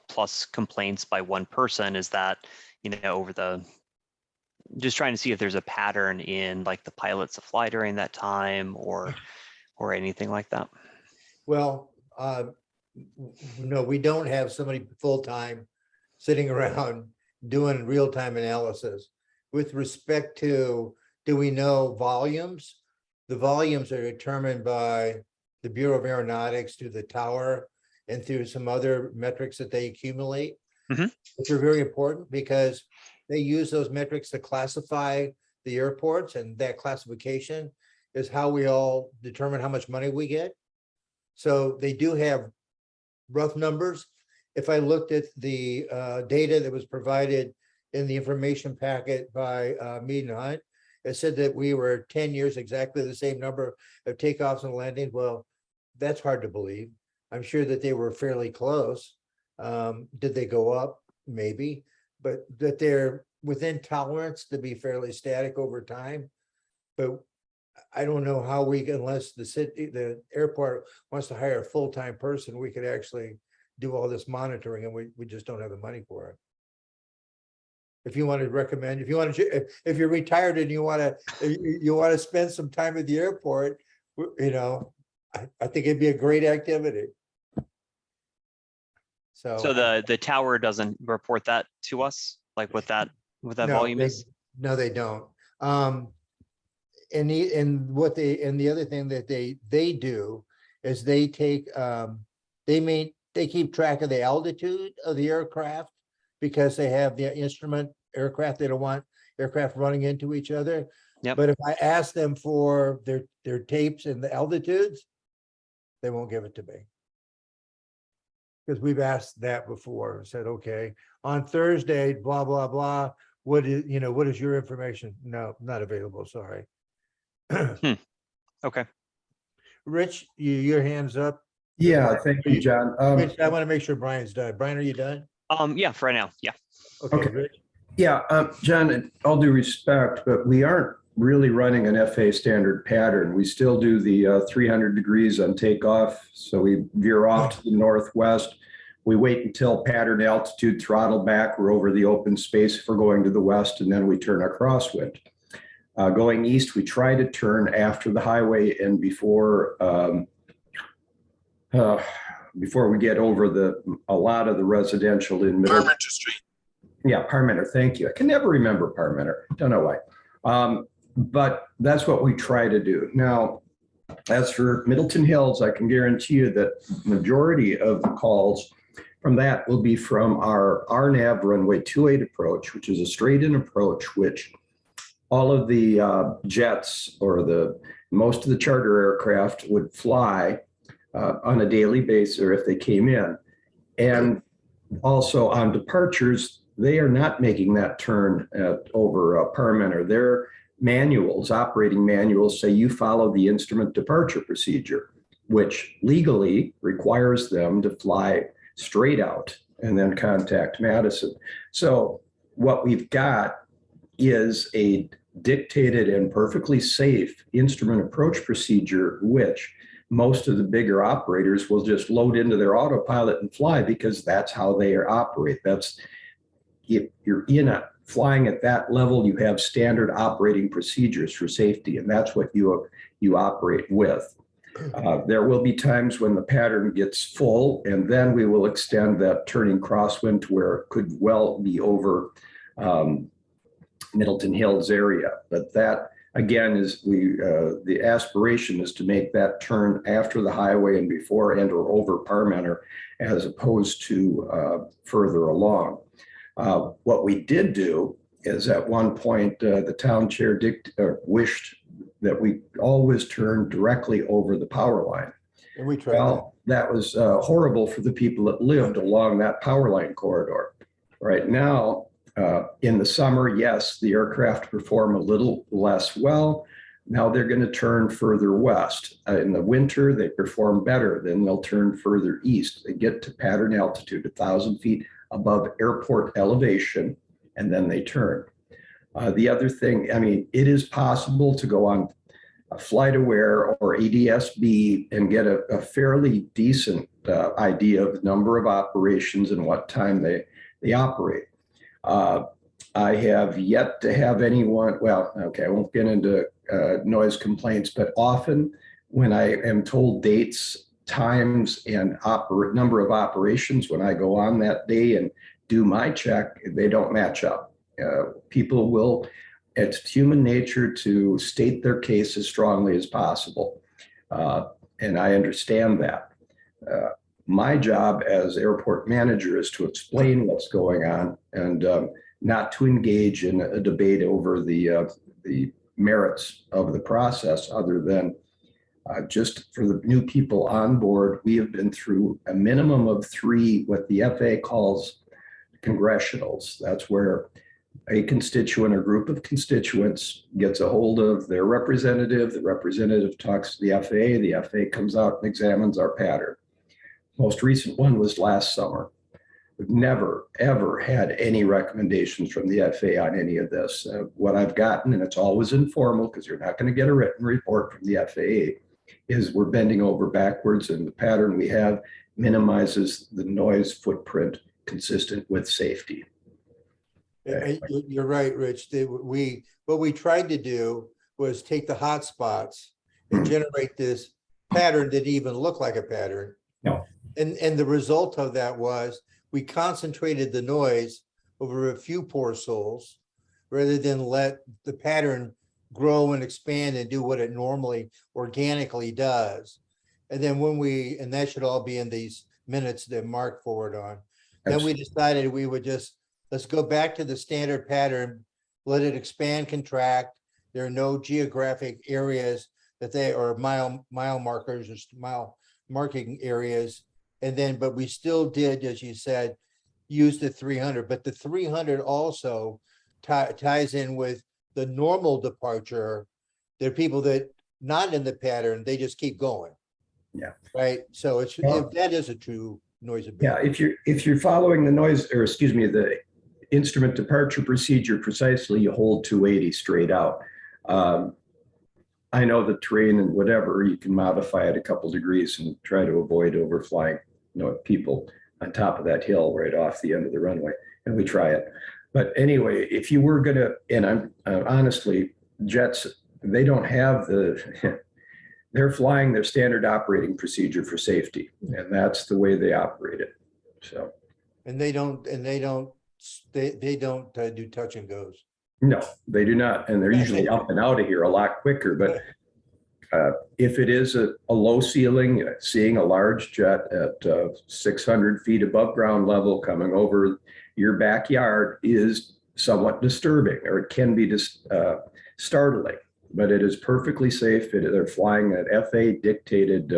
plus complaints by one person? Is that, just trying to see if there's a pattern in like the pilots that fly during that time or anything like that? Well, no, we don't have somebody full-time sitting around doing real-time analysis. With respect to, do we know volumes? The volumes are determined by the Bureau of Aeronautics through the tower and through some other metrics that they accumulate, which are very important because they use those metrics to classify the airports, and that classification is how we all determine how much money we get. So they do have rough numbers. If I looked at the data that was provided in the information packet by Mead and Hunt, it said that we were 10 years exactly the same number of takeoffs and landings. Well, that's hard to believe. I'm sure that they were fairly close. Did they go up? Maybe, but that they're within tolerance to be fairly static over time. But I don't know how we, unless the airport wants to hire a full-time person, we could actually do all this monitoring, and we just don't have the money for it. If you want to recommend, if you're retired and you want to spend some time at the airport, I think it'd be a great activity. So the tower doesn't report that to us, like what that no, volume is? No, they don't. And the other thing that they do is they take they keep track of the altitude of the aircraft, because they have the instrument aircraft. They don't want aircraft running into each other. Yep. But if I ask them for their tapes and the altitudes, they won't give it to me. Because we've asked that before, said, okay, on Thursday, blah, blah, blah. What is your information? No, not available, sorry. Okay. Rich, your hand's up. Yeah, thank you, John. Rich, I want to make sure Brian's done. Brian, are you done? Yeah, for right now. Yeah. Okay, Okay. Rich. Yeah, John, all due respect, but we aren't really running an FAA standard pattern. We still do the 300 degrees on takeoff. So we veer off to the northwest. We wait until pattern altitude, throttle back. We're over the open space if we're going to the west, and then we turn our crosswind. Going east, we try to turn after the highway and before we get over a lot of the residential in Middleton. Parmenter Street. Yeah, Parmenter, thank you. I can never remember Parmenter, don't know why. But that's what we try to do. Now, as for Middleton Hills, I can guarantee you that majority of the calls from that will be from our RNAV runway 28 approach, which is a straight in approach, which all of the jets or most of the charter aircraft would fly on a daily basis, or if they came in. And also on departures, they are not making that turn over Parmenter. Their manuals, operating manuals, say you follow the instrument departure procedure, which legally requires them to fly straight out and then contact Madison. So what we've got is a dictated and perfectly safe instrument approach procedure, which most of the bigger operators will just load into their autopilot and fly because that's how they operate. That's, if you're flying at that level, you have standard operating procedures for safety, and that's what you operate with. There will be times when the pattern gets full, and then we will extend that turning crosswind to where it could well be over Middleton Hills area. But that, again, is the aspiration is to make that turn after the highway and before and or over Parmenter, as opposed to further along. What we did do is at one point, the town chair wished that we always turn directly over the power line. And we tried that. Well, that was horrible for the people that lived along that power line corridor. Right now, in the summer, yes, the aircraft perform a little less well. Now they're going to turn further west. In the winter, they perform better. Then they'll turn further east. They get to pattern altitude, 1,000 feet above airport elevation, and then they turn. The other thing, I mean, it is possible to go on a FlightAware or ADS-B and get a fairly decent idea of the number of operations and what time they operate. I have yet to have anyone, well, okay, I won't get into noise complaints, but often when I am told dates, times, and number of operations, when I go on that day and do my check, they don't match up. People will, it's human nature to state their case as strongly as possible. And I understand that. My job as airport manager is to explain what's going on and not to engage in a debate over the merits of the process, other than just for the new people on board. We have been through a minimum of 3, what the FAA calls congressionals. That's where a constituent or group of constituents gets a hold of their representative. The representative talks to the FAA comes out and examines our pattern. Most recent one was last summer. We've never, ever had any recommendations from the FAA on any of this. What I've gotten, and it's always informal because you're not going to get a written report from the FAA, is we're bending over backwards, and the pattern we have minimizes the noise footprint consistent with safety. You're right, Rich. What we tried to do was take the hot spots and generate this pattern that even looked like a pattern. No. And the result of that was we concentrated the noise over a few poor souls rather than let the pattern grow and expand and do what it normally organically does. And then and that should all be in these minutes that Mark forward on. Then we decided we would let's go back to the standard pattern, let it expand, contract. There are no geographic areas or mile markers or mile marking areas. And then, but we still did, as you said, use the 300, but the 300 also ties in with the normal departure. There are people that not in the pattern, they just keep going. Yeah. Right. So that is a true noise abatement. Yeah. If you're following the instrument departure procedure precisely, you hold 280 straight out. I know the terrain and whatever, you can modify it a couple degrees and try to avoid overflying, people on top of that hill right off the end of the runway, and we try it. But anyway, if you were gonna, and I'm honestly, jets, they don't have they're flying their standard operating procedure for safety, and that's the way they operate it. So, And they don't do touch and goes. no, they do not, and they're usually up and out of here a lot quicker. But if it is a low ceiling, seeing a large jet at 600 feet above ground level coming over your backyard is somewhat disturbing, or it can be just startling. But it is perfectly safe. They're flying an FAA dictated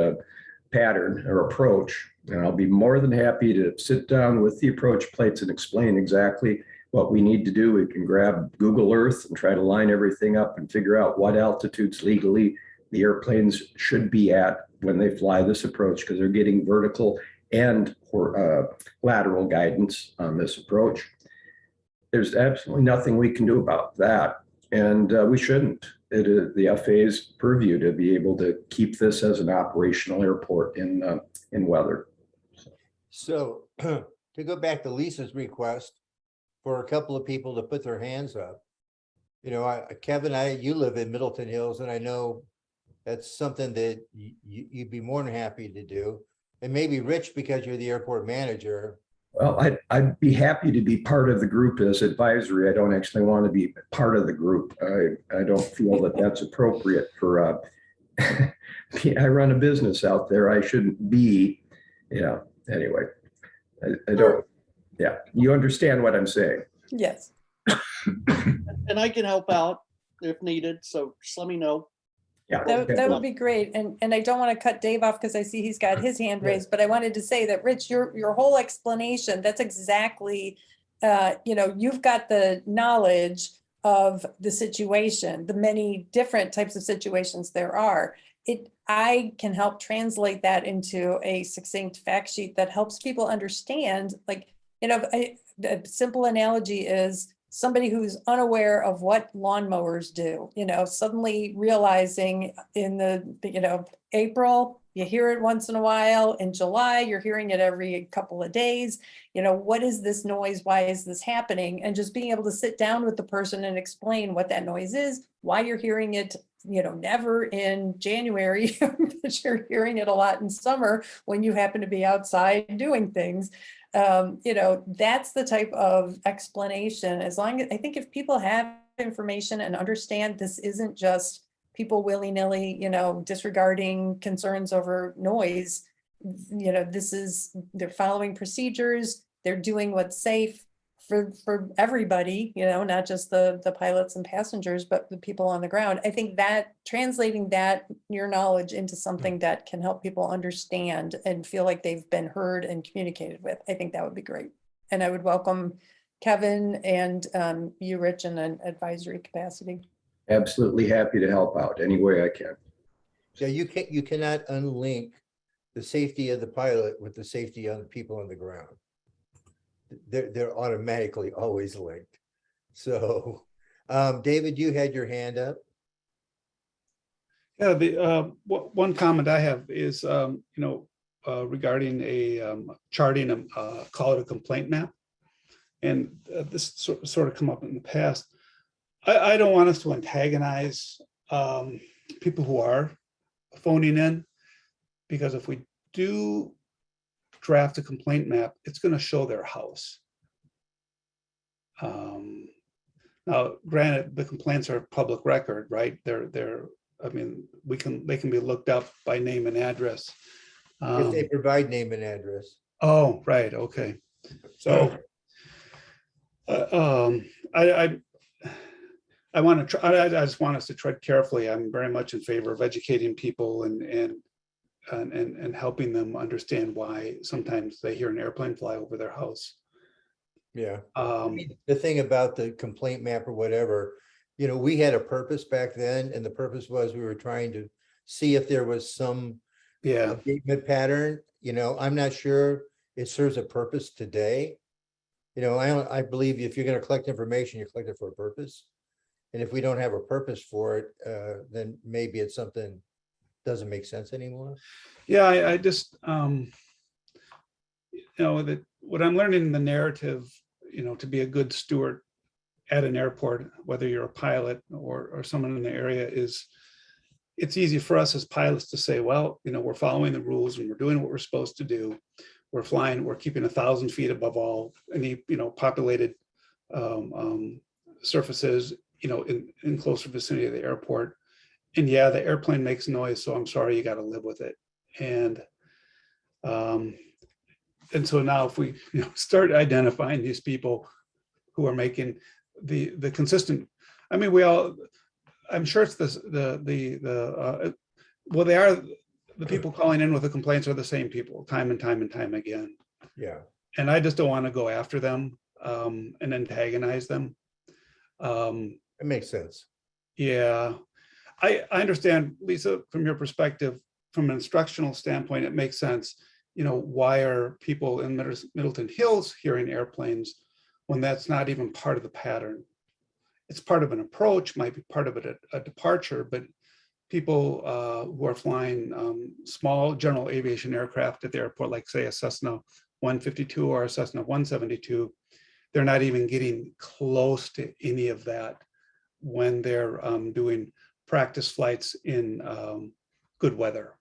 pattern or approach, and I'll be more than happy to sit down with the approach plates and explain exactly what we need to do. We can grab Google Earth and try to line everything up and figure out what altitudes legally the airplanes should be at when they fly this approach, because they're getting vertical and lateral guidance on this approach. There's absolutely nothing we can do about that, and we shouldn't. It is the FAA's purview to be able to keep this as an operational airport in weather. So to go back to Lisa's request for a couple of people to put their hands up, Kevin, you live in Middleton Hills, and I know that's something that you'd be more than happy to do. And maybe Rich, because you're the airport manager. Well, I'd be happy to be part of the group as advisory. I don't actually want to be part of the group. I don't feel that that's appropriate for, I run a business out there. I shouldn't be, anyway, I don't, you understand what I'm saying. Yes. And I can help out if needed, so just let me know. Yeah. That would be great. And I don't want to cut Dave off because I see he's got his hand raised, but I wanted to say that, Rich, your whole explanation, that's exactly, you've got the knowledge of the situation, the many different types of situations there are. I can help translate that into a succinct fact sheet that helps people understand, a simple analogy is somebody who's unaware of what lawnmowers do, suddenly realizing in April, you hear it once in a while. In July, you're hearing it every couple of days. What is this noise? Why is this happening? And just being able to sit down with the person and explain what that noise is, why you're hearing it, never in January, but you're hearing it a lot in summer when you happen to be outside doing things. That's the type of explanation. As long as, I think if people have information and understand this isn't just people willy-nilly, disregarding concerns over noise, they're following procedures, they're doing what's safe for everybody, not just the pilots and passengers, but the people on the ground. I think that translating your knowledge into something that can help people understand and feel like they've been heard and communicated with, I think that would be great. And I would welcome Kevin and you, Rich, in an advisory capacity. Absolutely happy to help out any way I can. Yeah, you cannot unlink the safety of the pilot with the safety of the people on the ground. They're automatically always linked. So, David, you had your hand up. Yeah, the one comment I have is, regarding a charting, call it a complaint map. And this sort of come up in the past. I don't want us to antagonize people who are phoning in, because if we do draft a complaint map, it's going to show their house. Now, granted, the complaints are public record, right? I mean, they can be looked up by name and address. If they provide name and address. Oh, right, okay. So, I want to try. I just want us to tread carefully. I'm very much in favor of educating people and helping them understand why sometimes they hear an airplane fly over their house. Yeah. The thing about the complaint map or whatever, we had a purpose back then, and the purpose was we were trying to see if there was some abatement pattern. I'm not sure it serves a purpose today. I believe if you're going to collect information, you collect it for a purpose. And if we don't have a purpose for it, then maybe it's something doesn't make sense anymore. Yeah, I just, that what I'm learning in the narrative, to be a good steward at an airport, whether you're a pilot or someone in the area, is it's easy for us as pilots to say, well, we're following the rules and we're doing what we're supposed to do. We're flying, we're keeping 1,000 feet above all any, populated surfaces, in closer vicinity of the airport. And yeah, the airplane makes noise, so I'm sorry, you got to live with it. And so now if we start identifying these people who are making the consistent, I mean, I'm sure it's well, they are, the people calling in with the complaints are the same people time and time and time again. Yeah. And I just don't want to go after them and antagonize them. It makes sense. Yeah, I understand, Lisa, from your perspective, from an instructional standpoint, it makes sense. Why are people in Middleton Hills hearing airplanes when that's not even part of the pattern? It's part of an approach, might be part of it a departure, but people who are flying small general aviation aircraft at the airport, like say a Cessna 152 or a Cessna 172, they're not even getting close to any of that when they're doing practice flights in good weather.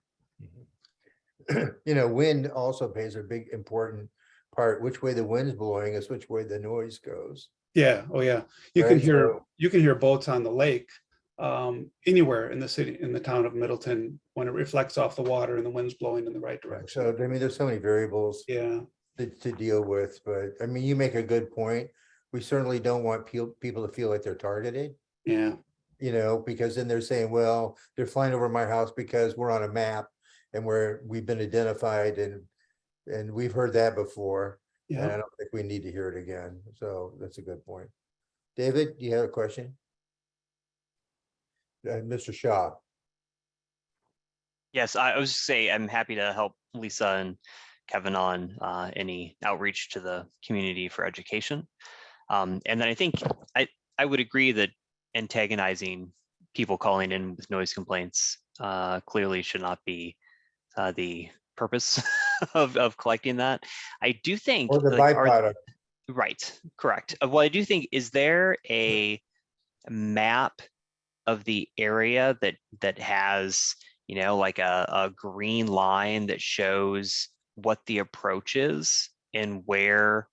Wind also plays a big important part. Which way the wind's blowing is which way the noise goes. Yeah. Oh yeah. You Right, can hear boats on the lake anywhere in the city, in the town of Middleton, when it reflects off the water and the wind's blowing in the right direction. So, I mean, there's so many variables Yeah. to deal with, but I mean, you make a good point. We certainly don't want people to feel like they're targeted, Yeah. because then they're saying, well, they're flying over my house because we're on a map and we've been identified and we've heard that before. And I Yeah. don't think we need to hear it again. So that's a good point. David, do you have a question? Mr. Shaw. Yes, I was just say I'm happy to help Lisa and Kevin on any outreach to the community for education. And then I think I would agree that antagonizing people calling in with noise complaints clearly should not be the purpose of collecting that. I do think Or the like, byproduct. right, correct. Well, I do think, is there a map of the area that has, like a green line that shows what the approach is and where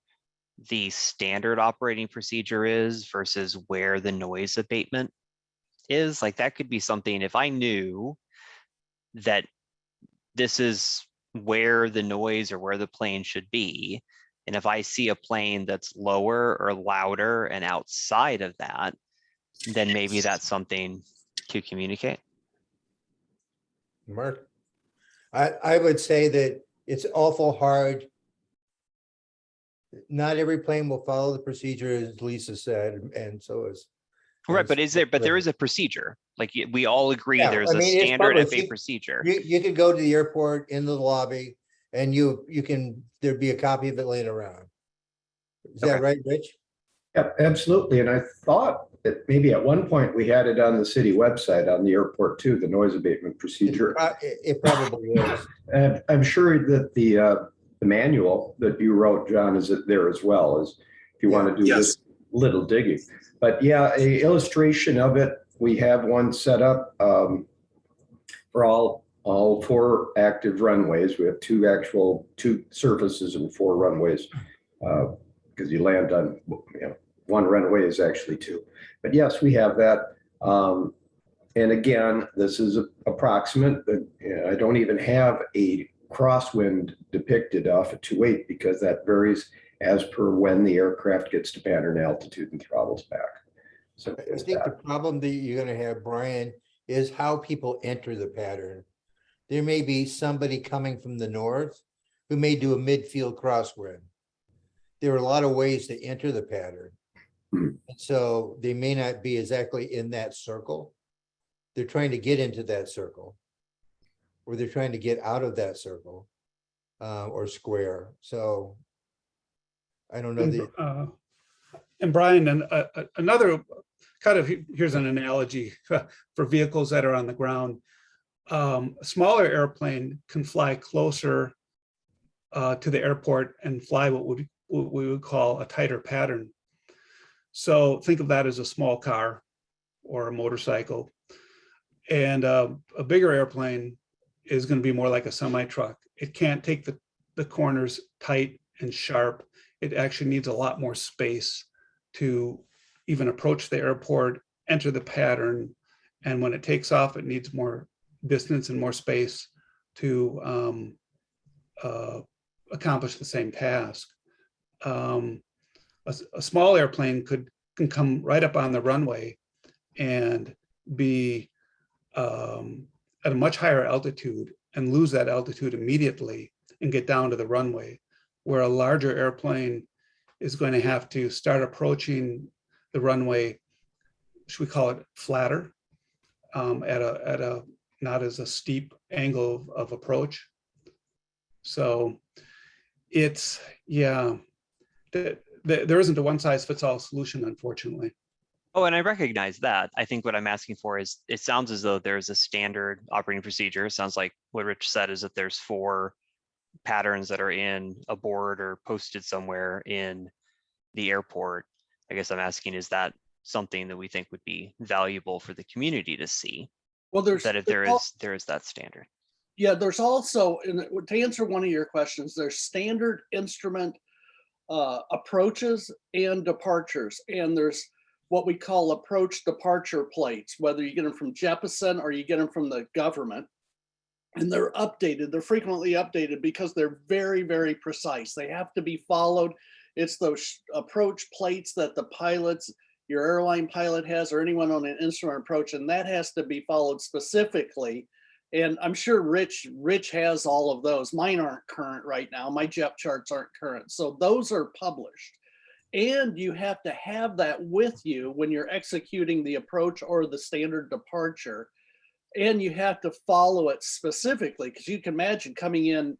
the standard operating procedure is versus where the noise abatement is? Like that could be something, if I knew that this is where the noise or where the plane should be, and if I see a plane that's lower or louder and outside of that, then maybe that's something to communicate. Mark, I would say that it's awful hard. Not every plane will follow the procedure, as Lisa said, and so is. Right, but there is a procedure. Like we all agree Yeah, there's I a mean, it's standard published. FA procedure. You could go to the airport in the lobby and there'd be a copy of it laying around. Is that Okay. right, Rich? Yeah, absolutely. And I thought that maybe at one point we had it on the city website on the airport too, the noise abatement procedure. It probably is. And I'm sure that the manual that you wrote, John, is there as well, as if you want to do Yes. this little digging. But yeah, a illustration of it, we have one set up for all 4 active runways. We have 2 surfaces and 4 runways because you land on, 1 runway is actually 2. But yes, we have that. And again, this is approximate. I don't even have a crosswind depicted off at 2.8 because that varies as per when the aircraft gets to pattern altitude and throttles back. So I think the problem that you're gonna have, Brian, is how people enter the pattern. There may be somebody coming from the north who may do a midfield crosswind. There are a lot of ways to enter the pattern. Hmm. So they may not be exactly in that circle. They're trying to get into that circle. Or they're trying to get out of that circle or square. So I don't know. And Brian, and another kind of, here's an analogy for vehicles that are on the ground. A smaller airplane can fly closer to the airport and fly what we would call a tighter pattern. So think of that as a small car or a motorcycle. And a bigger airplane is going to be more like a semi-truck. It can't take the corners tight and sharp. It actually needs a lot more space to even approach the airport, enter the pattern. And when it takes off, it needs more distance and more space to accomplish the same task. A small airplane can come right up on the runway and be at a much higher altitude and lose that altitude immediately and get down to the runway, where a larger airplane is going to have to start approaching the runway, should we call it flatter, at a not as a steep angle of approach. So it's, yeah, there isn't a one size fits all solution, unfortunately. Oh, and I recognize that. I think what I'm asking for is, it sounds as though there's a standard operating procedure. It sounds like what Rich said is that there's 4 patterns that are in a board or posted somewhere in the airport. I guess I'm asking, is that something that we think would be valuable for the community to see? Well, there's That if there is that standard. Yeah, there's also, to answer one of your questions, there's standard instrument approaches and departures, and there's what we call approach departure plates, whether you get them from Jeppesen or you get them from the government. And they're updated, they're frequently updated because they're very, very precise. They have to be followed. It's those approach plates that the pilots, your airline pilot has, or anyone on an instrument approach, and that has to be followed specifically. And I'm sure Rich has all of those. Mine aren't current right now. My JEP charts aren't current. So those are published. And you have to have that with you when you're executing the approach or the standard departure. And you have to follow it specifically, because you can imagine coming in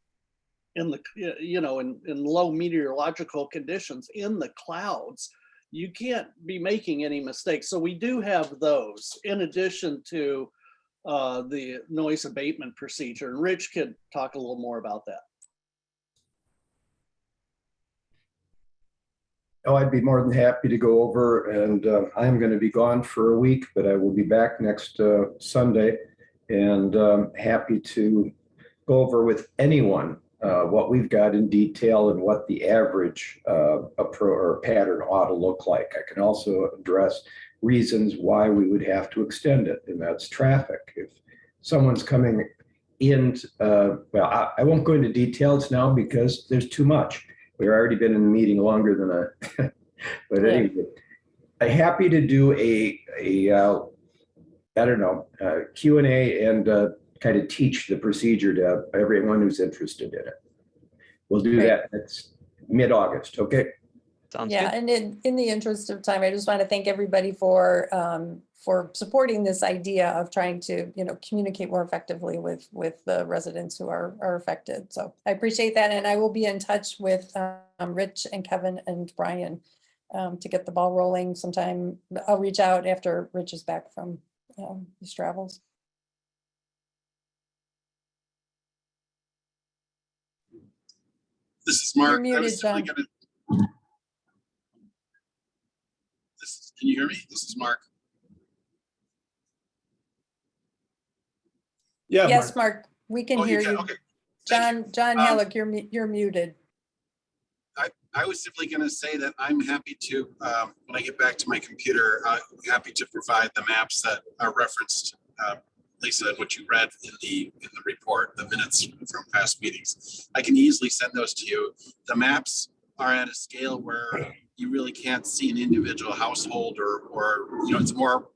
the, in low meteorological conditions in the clouds, you can't be making any mistakes. So we do have those in addition to the noise abatement procedure. And Rich could talk a little more about that. Oh, I'd be more than happy to go over, and I'm going to be gone for a week, but I will be back next Sunday, and happy to go over with anyone what we've got in detail and what the average pattern ought to look like. I can also address reasons why we would have to extend it, and that's traffic. If someone's coming in, well, I won't go into details now because there's too much. We've already been in the meeting longer than but anyway, I'm happy to do a Q&A and kind of teach the procedure to everyone who's interested in it. We'll do that. That's mid-August. Okay. Sounds Yeah, good. and in the interest of time, I just want to thank everybody for supporting this idea of trying to, communicate more effectively with the residents who are affected. So I appreciate that, and I will be in touch with Rich and Kevin and Brian to get the ball rolling sometime. I'll reach out after Rich is back from his travels. This is Mark. You're muted, John. Can you hear me? This is Mark. Yeah. Yes, Mark, we can hear you. Okay. John Halleck, you're muted. I was simply going to say that I'm happy to, when I get back to my computer, I'm happy to provide the maps that are referenced, Lisa, and what you read in the report, the minutes from past meetings. I can easily send those to you. The maps are at a scale where you really can't see an individual household or it's more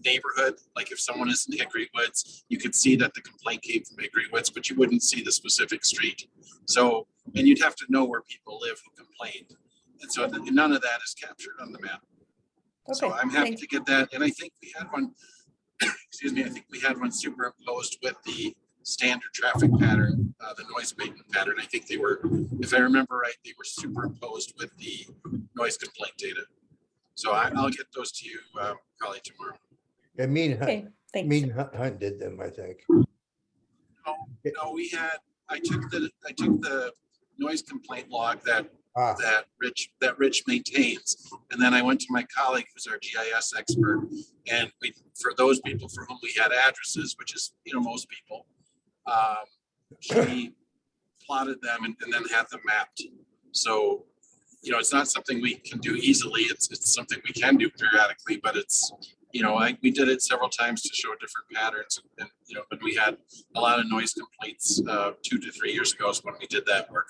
neighborhood. Like if someone is in Hickory Woods, you could see that the complaint came from Hickory Woods, but you wouldn't see the specific street. So, and you'd have to know where people live who complained. And so none of that is captured on the map. Okay, So I'm happy to get that. And I think we had one, excuse me, I think we had one superimposed with the standard traffic pattern, the noise abatement pattern. I think they were, if I remember right, they were superimposed with the noise complaint data. So I'll get those to you probably tomorrow. I mean, Okay, thanks. Hunt did them, I think. No, I took the noise complaint log that Ah, Rich maintains. And then I went to my colleague who's our GIS expert. And for those people for whom we had addresses, which is, most people, she plotted them and then had them mapped. So, it's not something we can do easily. It's something we can do periodically, but it's, we did it several times to show different patterns. And, when we had a lot of noise complaints 2 to 3 years ago is when we did that work.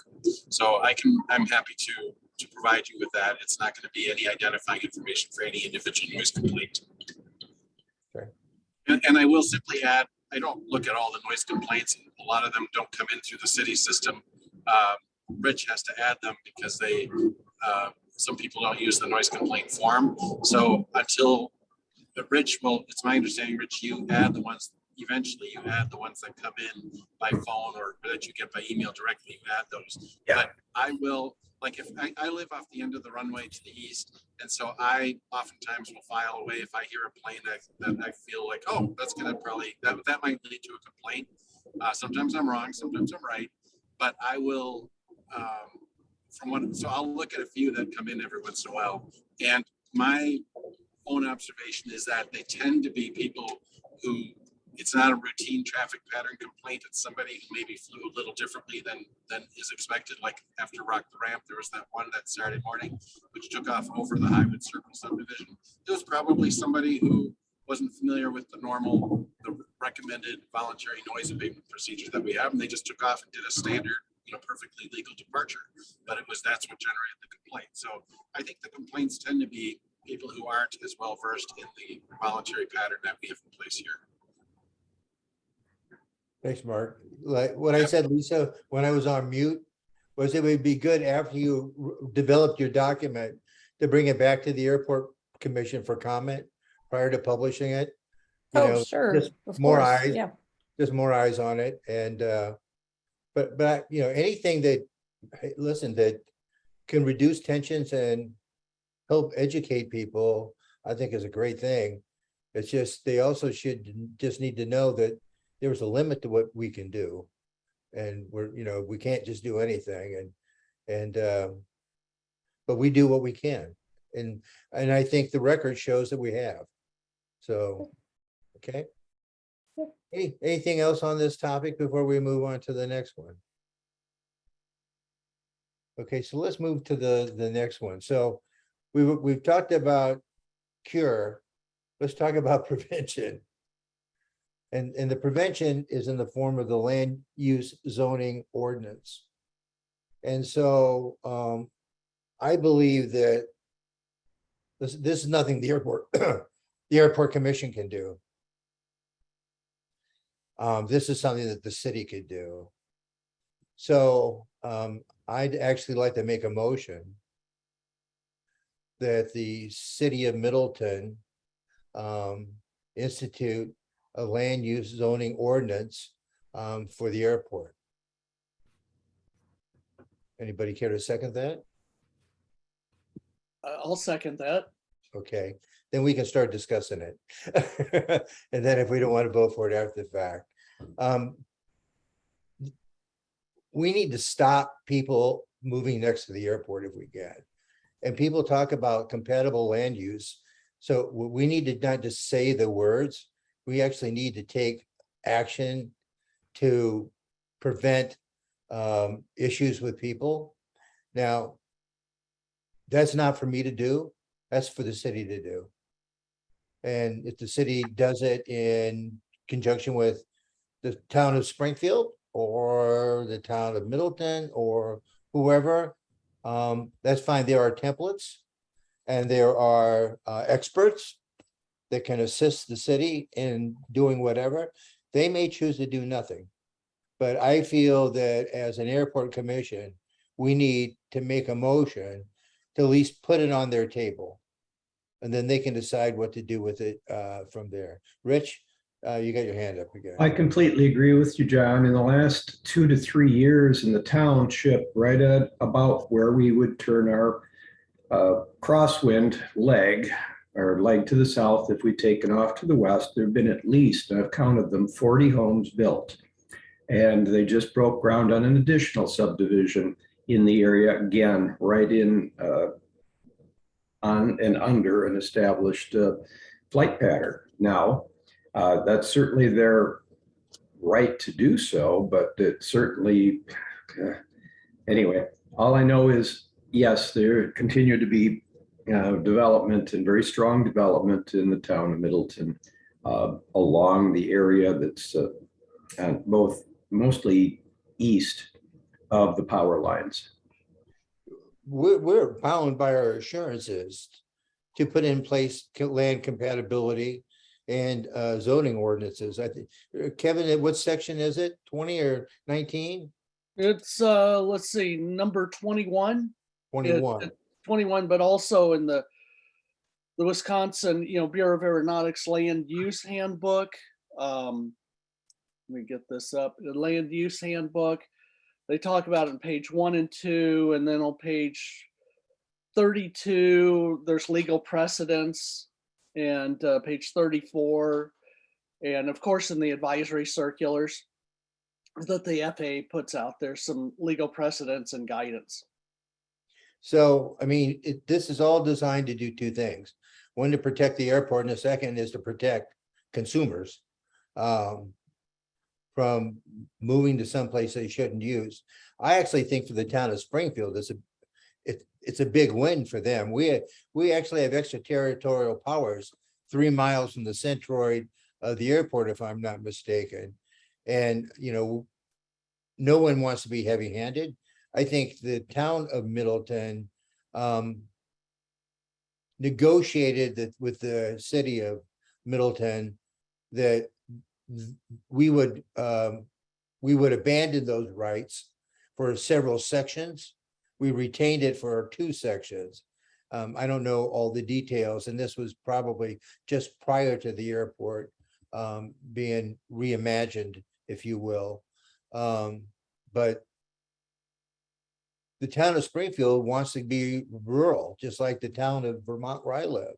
So I'm happy to provide you with that. It's not going to be any identifying information for any individual noise complaint. Okay. And I will simply add, I don't look at all the noise complaints. A lot of them don't come in through the city system. Rich has to add them because some people don't use the noise complaint form. So it's my understanding, Rich, you add the ones that come in by phone or that you get by email directly, you add those. Yeah. But I will, if I live off the end of the runway to the east, and so I oftentimes will file away if I hear a plane that I feel like, oh, that's gonna probably, that might lead to a complaint. Sometimes I'm wrong, sometimes I'm right, but I will, so I'll look at a few that come in every once in a while. And my own observation is that they tend to be people who, it's not a routine traffic pattern complaint. It's somebody who maybe flew a little differently than is expected. Like after Rock the Ramp, there was that one that Saturday morning, which took off over the Highwood Circle subdivision. It was probably somebody who wasn't familiar with the recommended voluntary noise abatement procedures that we have, and they just took off and did a standard, perfectly legal departure. But that's what generated the complaint. So I think the complaints tend to be people who aren't as well versed in the voluntary pattern that we have in place here. thanks, Mark. Like what I said, Lisa, when I was on mute, was it would be good after you developed your document to bring it back to the airport commission for comment prior to publishing it. Oh, sure. Just of more course, eyes. Yeah. Just more eyes on it. And, but anything that, listen, that can reduce tensions and help educate people, I think is a great thing. It's just, they also should just need to know that there's a limit to what we can do. And we can't just do anything but we do what we can. And I think the record shows that we have. So, okay. Anything else on this topic before we move on to the next one? Okay, so let's move to the next one. So we've talked about cure. Let's talk about prevention. And the prevention is in the form of the land use zoning ordinance. And so I believe that this is nothing the airport commission can do. This is something that the city could do. So I'd actually like to make a motion that the city of Middleton institute a land use zoning ordinance for the airport. Anybody care to second that? I'll second that. Okay, then we can start discussing it. And then if we don't want to vote for it after the fact. We need to stop people moving next to the airport if we can. And people talk about compatible land use. So we need to not just say the words, we actually need to take action to prevent issues with people. Now, that's not for me to do. That's for the city to do. And if the city does it in conjunction with the town of Springfield or the town of Middleton or whoever, that's fine. There are templates and there are experts that can assist the city in doing whatever. They may choose to do nothing. But I feel that as an airport commission, we need to make a motion to at least put it on their table. And then they can decide what to do with it from there. Rich, you got your hand up again. I completely agree with you, John. In the last 2 to 3 years in the township, right at about where we would turn our crosswind leg or leg to the south, if we take it off to the west, there have been at least, I've counted them, 40 homes built. And they just broke ground on an additional subdivision in the area, again, right in on and under an established flight pattern. Now, that's certainly their right to do so, but it certainly, anyway, all I know is, yes, there continue to be development and very strong development in the town of Middleton along the area that's both mostly east of the power lines. We're bound by our assurances to put in place land compatibility and zoning ordinances. I think, Kevin, what section is it? 20 or 19? It's, let's see, number 21. 21. 21, but also in the Wisconsin, Bureau of Aeronautics Land Use Handbook. Let me get this up. The Land Use Handbook. They talk about it on page 1 and 2, and then on page 32, there's legal precedents, and page 34, and of course in the advisory circulars that the FAA puts out, there's some legal precedents and guidance. So, I mean, this is all designed to do two things. One, to protect the airport, and the second is to protect consumers from moving to someplace they shouldn't use. I actually think for the town of Springfield, it's a big win for them. We actually have extraterritorial powers 3 miles from the centroid of the airport, if I'm not mistaken. And, no one wants to be heavy-handed. I think the town of Middleton negotiated with the city of Middleton that we would abandon those rights for several sections. We retained it for 2 sections. I don't know all the details, and this was probably just prior to the airport being reimagined, if you will. But the town of Springfield wants to be rural, just like the town of Vermont where I live.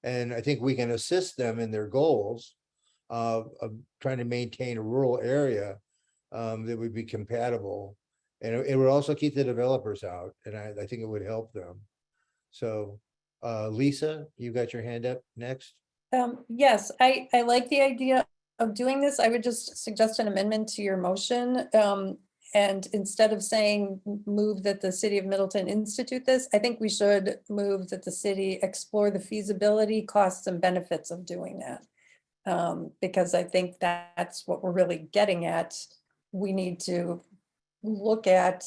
And I think we can assist them in their goals of trying to maintain a rural area that would be compatible. And it would also keep the developers out, and I think it would help them. So Lisa, you got your hand up next. Yes, I like the idea of doing this. I would just suggest an amendment to your motion. And instead of saying move that the city of Middleton institute this, I think we should move that the city explore the feasibility, costs and benefits of doing that. Because I think that's what we're really getting at. We need to look at,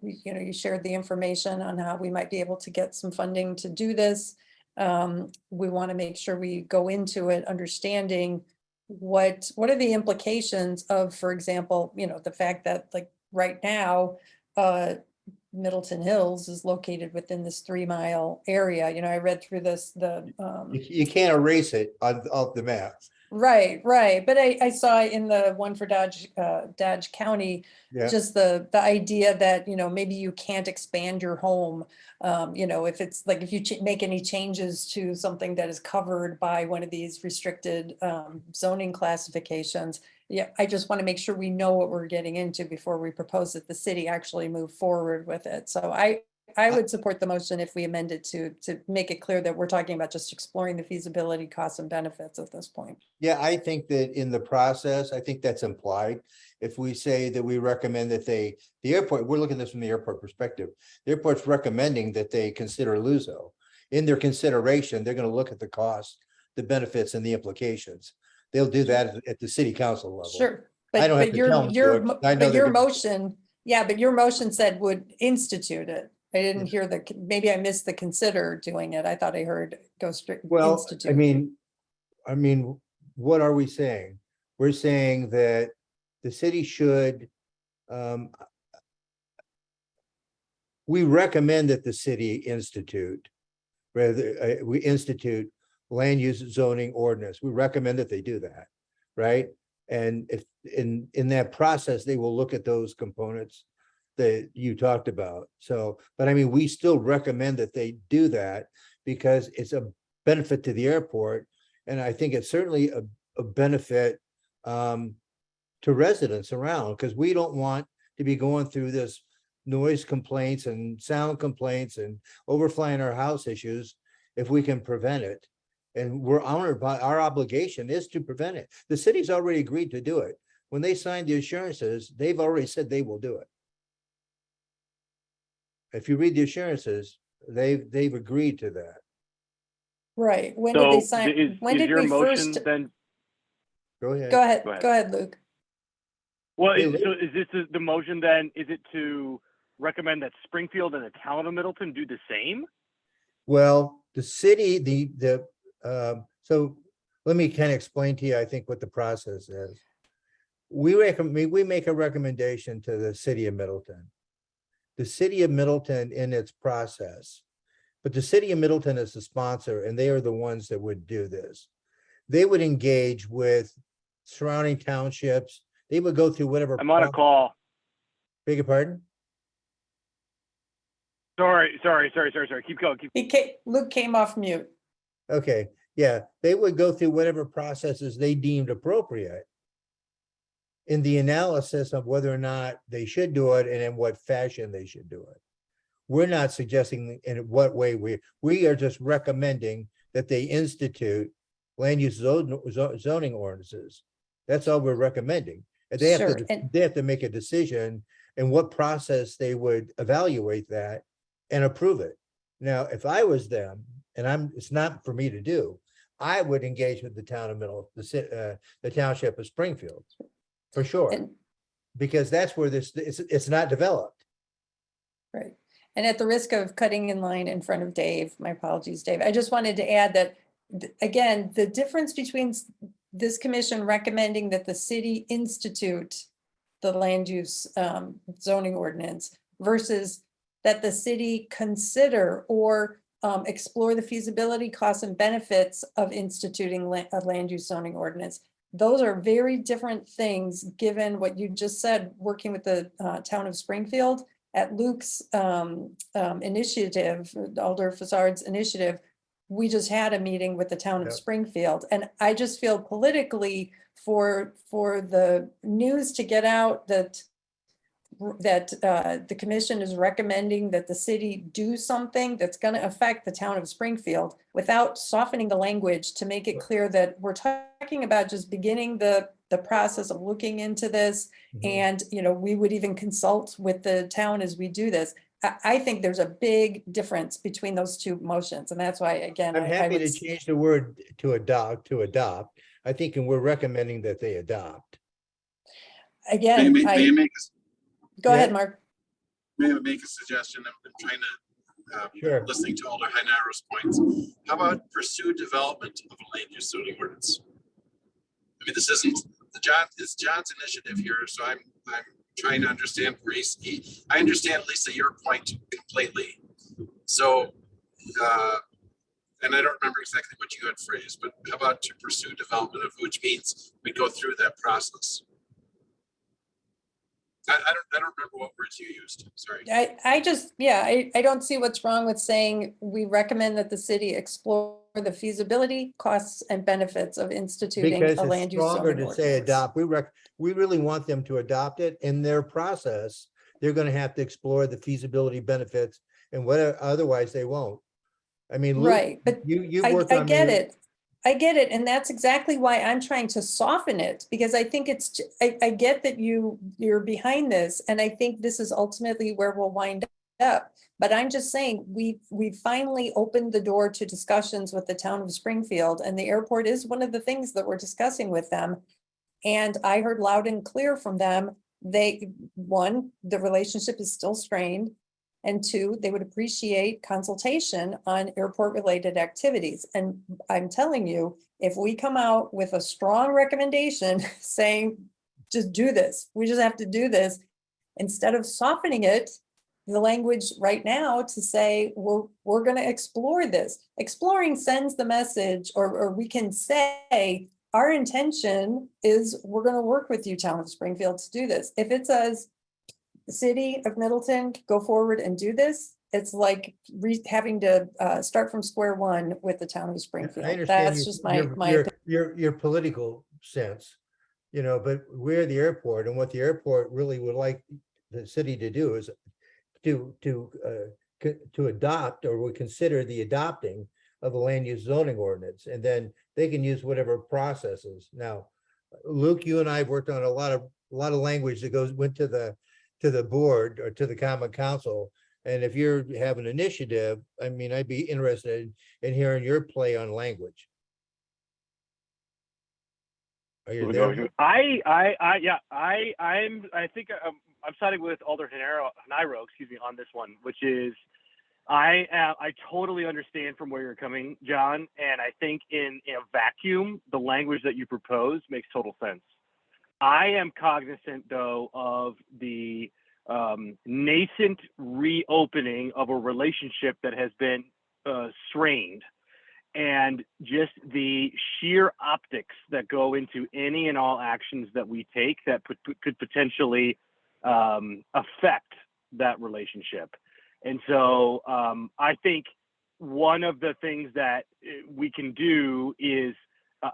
you shared the information on how we might be able to get some funding to do this. We want to make sure we go into it understanding what are the implications of, for example, the fact that like right now, Middleton Hills is located within this 3-mile area. I read through this, You can't erase it off the map. Right. But I saw in the one for Dodge County, Yeah. just the idea that, maybe you can't expand your home. If it's like, if you make any changes to something that is covered by one of these restricted zoning classifications. Yeah, I just want to make sure we know what we're getting into before we propose that the city actually move forward with it. So I would support the motion if we amend it to make it clear that we're talking about just exploring the feasibility, costs and benefits at this point. Yeah, I think that in the process, I think that's implied. If we say that we recommend that the airport, we're looking at this from the airport perspective. The airport's recommending that they consider Luso. In their consideration, they're going to look at the cost, the benefits and the implications. They'll do that at the city council level. Sure. I don't have But to tell them to it. I know but they're your gonna- motion, but your motion said would institute it. I didn't hear maybe I missed the consider doing it. I thought I heard go straight. Well, institute. I mean, what are we saying? We're saying that the city should, we recommend that the city institute, we institute land use zoning ordinance. We recommend that they do that, right? And if in that process, they will look at those components that you talked about. So, but I mean, we still recommend that they do that because it's a benefit to the airport. And I think it's certainly a benefit to residents around, because we don't want to be going through this noise complaints and sound complaints and overflying our house issues if we can prevent it. And we're honored by our obligation is to prevent it. The city's already agreed to do it. When they signed the assurances, they've already said they will do it. If you read the assurances, they've agreed to that. Right. When did they So sign? When did your we motion first? then? Go ahead. Go ahead, Go ahead. go ahead, Luke. Well, Hey, so is this the motion then? Is it to recommend that Springfield and the town of Middleton do the same? Well, the city, so let me kind of explain to you, I think, what the process is. We make a recommendation to the city of Middleton. The city of Middleton in its process, but the city of Middleton is the sponsor and they are the ones that would do this. They would engage with surrounding townships. They would go through whatever. I'm on a call. Beg your pardon? Sorry. Keep going. Luke came off mute. Okay, yeah, they would go through whatever processes they deemed appropriate in the analysis of whether or not they should do it and in what fashion they should do it. We're not suggesting in what way we are just recommending that they institute land use zoning ordinances. That's all we're recommending. And they have Sure, to, and- they have to make a decision in what process they would evaluate that and approve it. Now, if I was them, and it's not for me to do, I would engage with the town of the township of Springfield, for sure. And Because that's where it's not developed. right. And at the risk of cutting in line in front of Dave, my apologies, Dave, I just wanted to add that, again, the difference between this commission recommending that the city institute the land use zoning ordinance versus that the city consider or explore the feasibility, costs, and benefits of instituting a land use zoning ordinance. Those are very different things, given what you just said, working with the town of Springfield. At Luke's initiative, Alder Fassard's initiative, we just had a meeting with the town of Yep. Springfield. And I just feel politically for the news to get out that the commission is recommending that the city do something that's going to affect the town of Springfield without softening the language to make it clear that we're talking about just beginning the process of looking into this. And, we would even consult with the town as we do this. I think there's a big difference between those two motions. And that's why, again, I'm I happy would to change the word to adopt. I think, and we're recommending that they adopt. again, May I make go Yeah. ahead, Mark. may I make a suggestion? I'm trying to, Sure. listening to Alder Hynara's points. How about pursue development of a land use zoning ordinance? I mean, this isn't it's John's initiative here, so I'm trying to understand where I understand, Lisa, your point completely. So, and I don't remember exactly what you had phrased, but how about to pursue development of, which means we go through that process. I don't remember what words you used. Sorry. I don't see what's wrong with saying we recommend that the city explore the feasibility, costs, and benefits of instituting Because a it's land use stronger zoning to say ordinance. adopt. We really want them to adopt it in their process. They're gonna have to explore the feasibility benefits and whatever, otherwise they won't. I mean, Luke, Right, but you've I worked on. get it. I get it. And that's exactly why I'm trying to soften it, because I think I get that you're behind this. And I think this is ultimately where we'll wind up. But I'm just saying, we finally opened the door to discussions with the town of Springfield, and the airport is one of the things that we're discussing with them. And I heard loud and clear from them, the relationship is still strained. And two, they would appreciate consultation on airport-related activities. And I'm telling you, if we come out with a strong recommendation saying, just do this, we just have to do this, instead of softening it, the language right now to say, we're going to explore this. Exploring sends the message, or we can say, our intention is we're going to work with you, town of Springfield, to do this. If it says, city of Middleton go forward and do this, it's like having to start from square one with the town of I Springfield. understand That's just my your, opinion. your political sense, you know, but we're the airport, and what the airport really would like the city to do is to adopt, or would consider the adopting of a land use zoning ordinance, and then they can use whatever processes. Now, Luke, you and I have worked on a lot of language that went to the board or to the common council. And if you have an initiative, I mean, I'd be interested in hearing your play on language. Are you there? I think I'm siding with Alder Haniro, excuse me, on this one, which is I totally understand from where you're coming, John, and I think in a vacuum, the language that you propose makes total sense. I am cognizant, though, of the nascent reopening of a relationship that has been strained, and just the sheer optics that go into any and all actions that we take that could potentially affect that relationship. And so I think one of the things that we can do is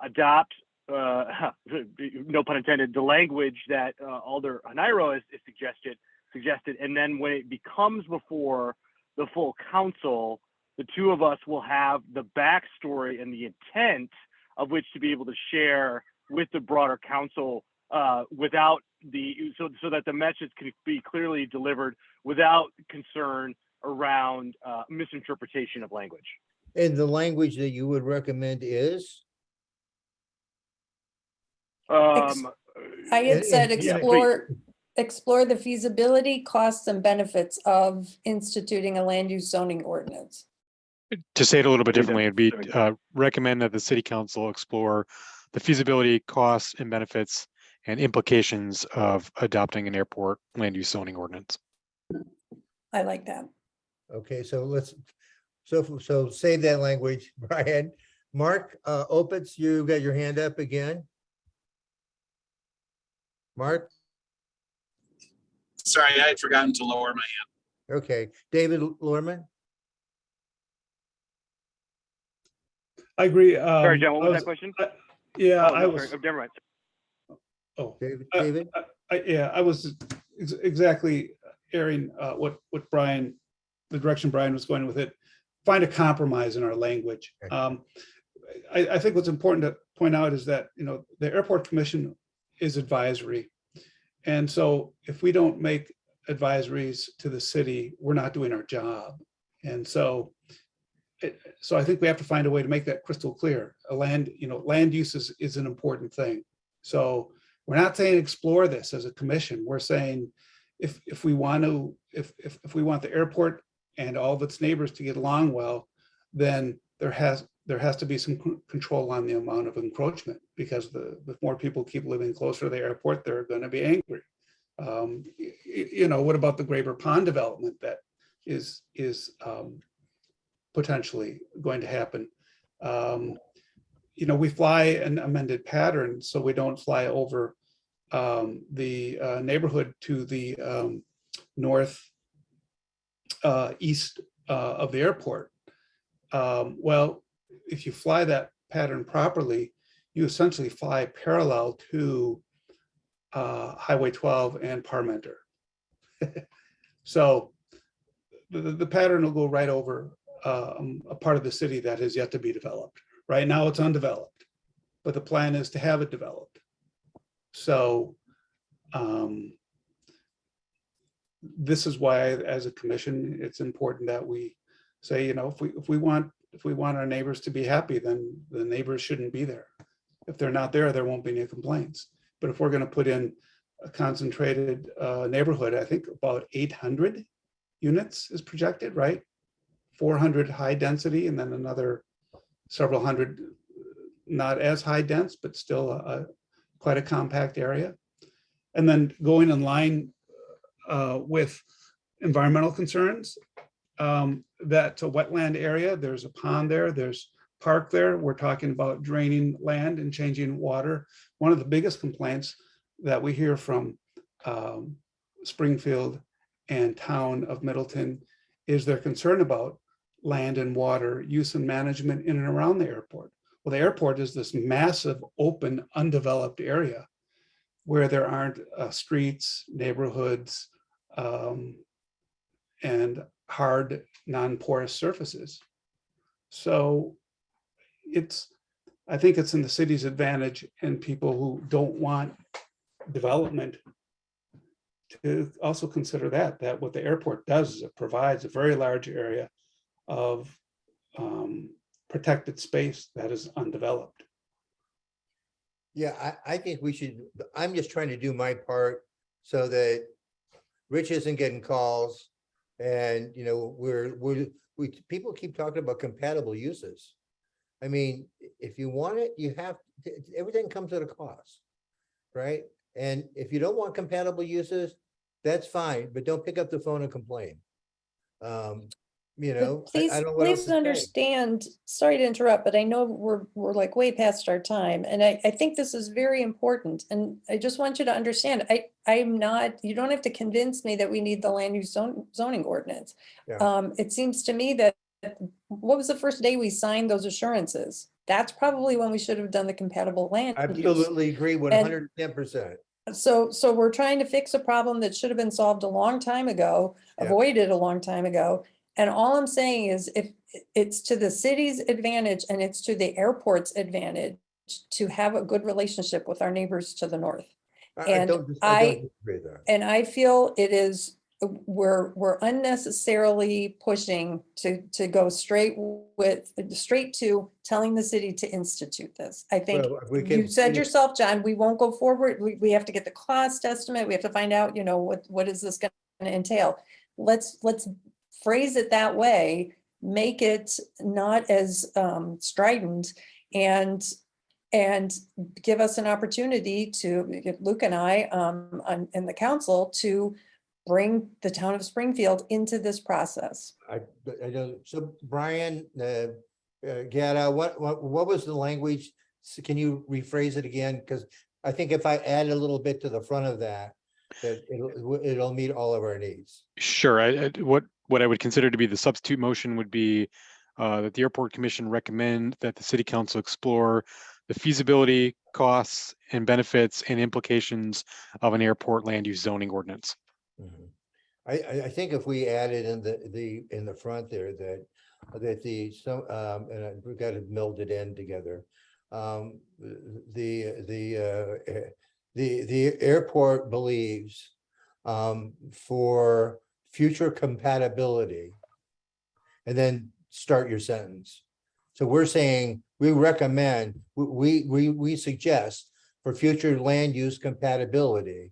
adopt, no pun intended, the language that Alder Haniro has suggested, and then when it becomes before the full council, the two of us will have the backstory and the intent of which to be able to share with the broader council without so that the message can be clearly delivered without concern around misinterpretation of language. And the language that you would recommend is? I had said and- explore the feasibility, costs, and benefits of instituting a land use zoning ordinance. To say it a little bit differently, it'd be recommend that the city council explore the feasibility, costs, and benefits and implications of adopting an airport land use zoning ordinance. I like that. Okay, so so save that language, Brian. Mark Opitz, you got your hand up again. Mark? Sorry, I had forgotten to lower my hand. Okay, David Lorman? I agree. Sorry, John, what was that question? Yeah, Oh, I no, was. sorry. Never mind. Oh, David? yeah, I was exactly airing what Brian, the direction Brian was going with it. Find a compromise in our language. Okay. I think what's important to point out is that, you know, the airport commission is advisory. And so if we don't make advisories to the city, we're not doing our job. And so I think we have to find a way to make that crystal clear. Land use is an important thing. So we're not saying explore this as a commission. We're saying if we want the airport and all of its neighbors to get along well, then there has to be some control on the amount of encroachment, because if more people keep living closer to the airport, they're going to be angry. What about the Graber Pond development that is potentially going to happen? We fly an amended pattern, so we don't fly over the neighborhood to the north east of the airport. Well, if you fly that pattern properly, you essentially fly parallel to Highway 12 and Parmenter. So the pattern will go right over a part of the city that has yet to be developed. Right now it's undeveloped, but the plan is to have it developed. So this is why, as a commission, it's important that we say, if we want our neighbors to be happy, then the neighbors shouldn't be there. If they're not there, there won't be any complaints. But if we're going to put in a concentrated neighborhood, I think about 800 units is projected, right? 400 high density, and then another several hundred not as high dense, but still quite a compact area. And then going in line with environmental concerns, that's a wetland area. There's a pond there. There's park there. We're talking about draining land and changing water. One of the biggest complaints that we hear from Springfield and town of Middleton is their concern about land and water use and management in and around the airport. Well, the airport is this massive, open, undeveloped area where there aren't streets, neighborhoods, and hard, non-porous surfaces. So I think it's in the city's advantage and people who don't want development to also consider that what the airport does is it provides a very large area of protected space that is undeveloped. Yeah, I think we should, I'm just trying to do my part so that Rich isn't getting calls. And, you know, people keep talking about compatible uses. I mean, if you want it, you have, everything comes at a cost, right? And if you don't want compatible uses, that's fine, but don't pick up the phone and complain. You know, Please, I don't know what else please to say. understand, sorry to interrupt, but I know we're like way past our time. And I think this is very important. And I just want you to understand, I'm not, you don't have to convince me that we need the land use zoning ordinance. Yeah. It seems to me that, what was the first day we signed those assurances? That's probably when we should have done the compatible land use. Absolutely agree, 110%. So we're trying to fix a problem that should have been solved a long time ago, Yeah. avoided a long time ago. And all I'm saying is if it's to the city's advantage and it's to the airport's advantage to have a good relationship with our neighbors to the north. I And don't disagree with that. And I feel it is, we're unnecessarily pushing to go straight to telling the city to institute this. I think Well, we you can- said yourself, John, we won't go forward. We have to get the cost estimate. We have to find out, you know, what is this going to entail? Let's phrase it that way, make it not as strident, and give us an opportunity to, Luke and I and the council, to bring the town of Springfield into this process. I don't, so Brian, Gata, what was the language? Can you rephrase it again? Because I think if I add a little bit to the front of that it'll meet all of our needs. Sure. What I would consider to be the substitute motion would be that the Airport Commission recommend that the City Council explore the feasibility, costs, and benefits and implications of an airport land use zoning ordinance. Mhm. I think if we added in the front there that and we've got to meld it in together. The airport believes for future compatibility, and then start your sentence. So we're saying we recommend, we suggest for future land use compatibility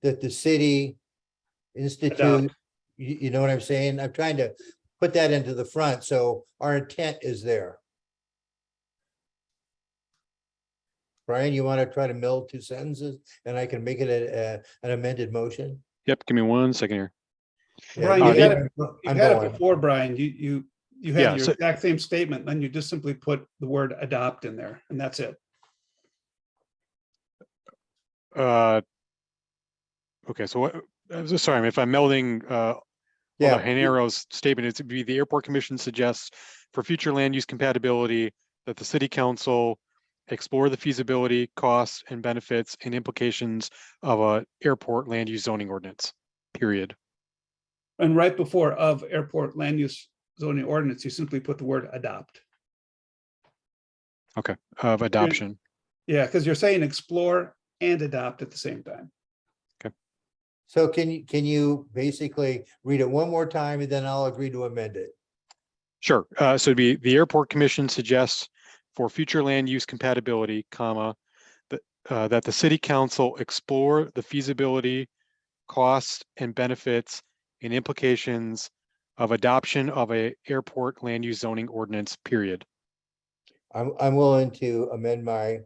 that the city institute, you know what I'm saying? I'm trying to put that into the front, so our intent is there. Brian, you want to try to meld two sentences and I can make it an amended motion? Yep. Give me 1 second here. Brian, Yeah, you had I'm it going. before, Brian. You had Yeah, your so- exact same statement, then you just simply put the word adopt in there, and that's it. Okay. So sorry, if I'm melding Yeah. Hanero's statement, it's to be the Airport Commission suggests for future land use compatibility that the City Council explore the feasibility, costs, and benefits and implications of a airport land use zoning ordinance, period. And right before of airport land use zoning ordinance, you simply put the word adopt. Okay, of adoption. Yeah, because you're saying explore and adopt at the same time. So can you basically read it one more time and then I'll agree to amend it? Sure. So it'd be the Airport Commission suggests for future land use compatibility, comma, that the City Council explore the feasibility, costs, and benefits and implications of adoption of a airport land use zoning ordinance, period. I'm willing to amend my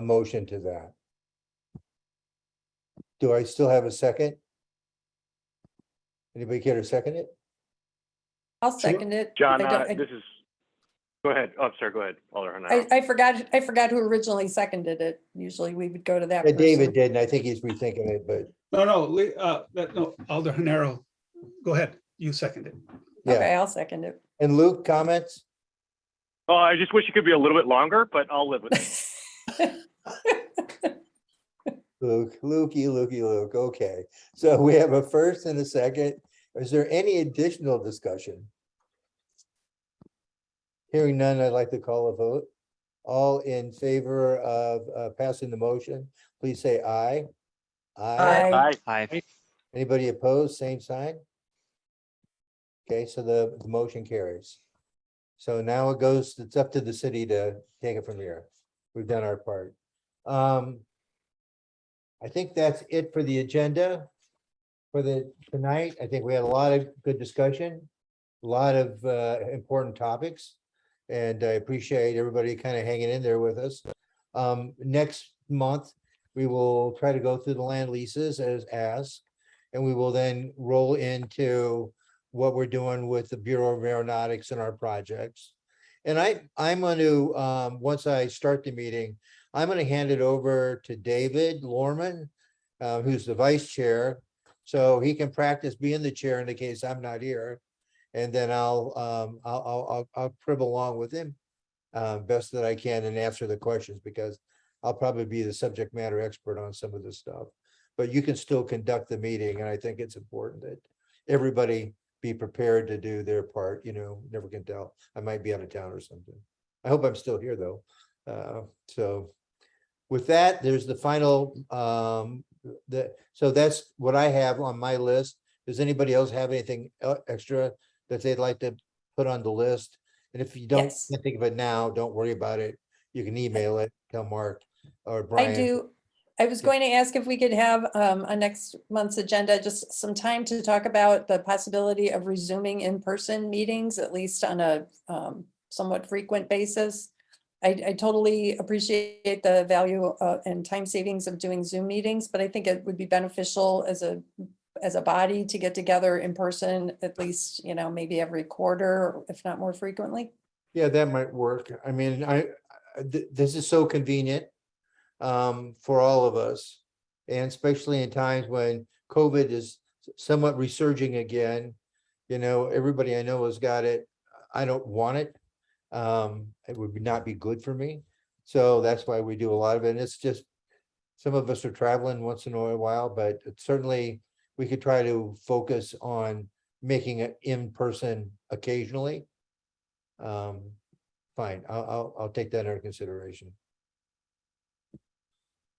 motion to that. Do I still have a second? Anybody care to second it? I'll second it. John, I don't- this is, go ahead. Oh, sorry, go ahead, Alder Hanero. I forgot who originally seconded it. Usually we would go to that Yeah, David person. did, and I think he's rethinking it, but No, Alder Hanero, go ahead. You second it. Yeah, Okay, I'll second it. and Luke, comments? Oh, I just wish it could be a little bit longer, but I'll live with it. Luke, okay. So we have a first and a second. Is there any additional discussion? Hearing none, I'd like to call a vote. All in favor of passing the motion, please say aye. Aye. Aye. Anybody opposed, same sign? Okay, so the motion carries. So now it's up to the city to take it from here. We've done our part. I think that's it for the agenda for tonight. I think we had a lot of good discussion, a lot of important topics. And I appreciate everybody kind of hanging in there with us. Next month, we will try to go through the land leases as asked, and we will then roll into what we're doing with the Bureau of Aeronautics and our projects. And I'm going to, once I start the meeting, I'm going to hand it over to David Lorman, who's the vice chair, so he can practice being the chair in the case I'm not here. And then I'll crib along with him best that I can and answer the questions, because I'll probably be the subject matter expert on some of this stuff. But you can still conduct the meeting, and I think it's important that everybody be prepared to do their part. Never can tell. I might be out of town or something. I hope I'm still here though. So with that, there's the final, so that's what I have on my list. Does anybody else have anything extra that they'd like to put on the list? And if you don't Yes. can't think of it now, don't worry about it. You can email it, tell Mark or I Brian. do. I was going to ask if we could have on next month's agenda, just some time to talk about the possibility of resuming in-person meetings, at least on a somewhat frequent basis. I totally appreciate the value and time savings of doing Zoom meetings, but I think it would be beneficial as a body to get together in person, at least, maybe every quarter, if not more frequently. Yeah, that might work. I mean, this is so convenient for all of us, and especially in times when COVID is somewhat resurging again. Everybody I know has got it. I don't want it. It would not be good for me. So that's why we do a lot of it. And it's just, some of us are traveling once in a while, but certainly we could try to focus on making it in person occasionally. Fine, I'll take that under consideration.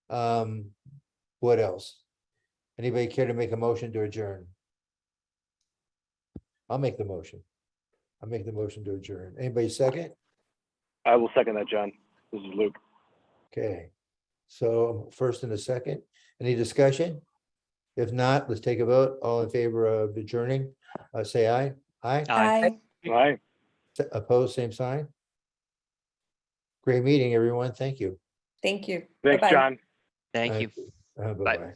What else? Anybody care to make a motion to adjourn? I'll make the motion. I'll make the motion to adjourn. Anybody second? I will second that, John. This is Luke. Okay, so first and a second, any discussion? If not, let's take a vote. All in favor of adjourning, say aye. Aye. Aye. All right. Opposed, same sign. Great meeting, everyone. Thank you. Thank you. Thanks, Bye-bye. John. Thank you. Bye-bye.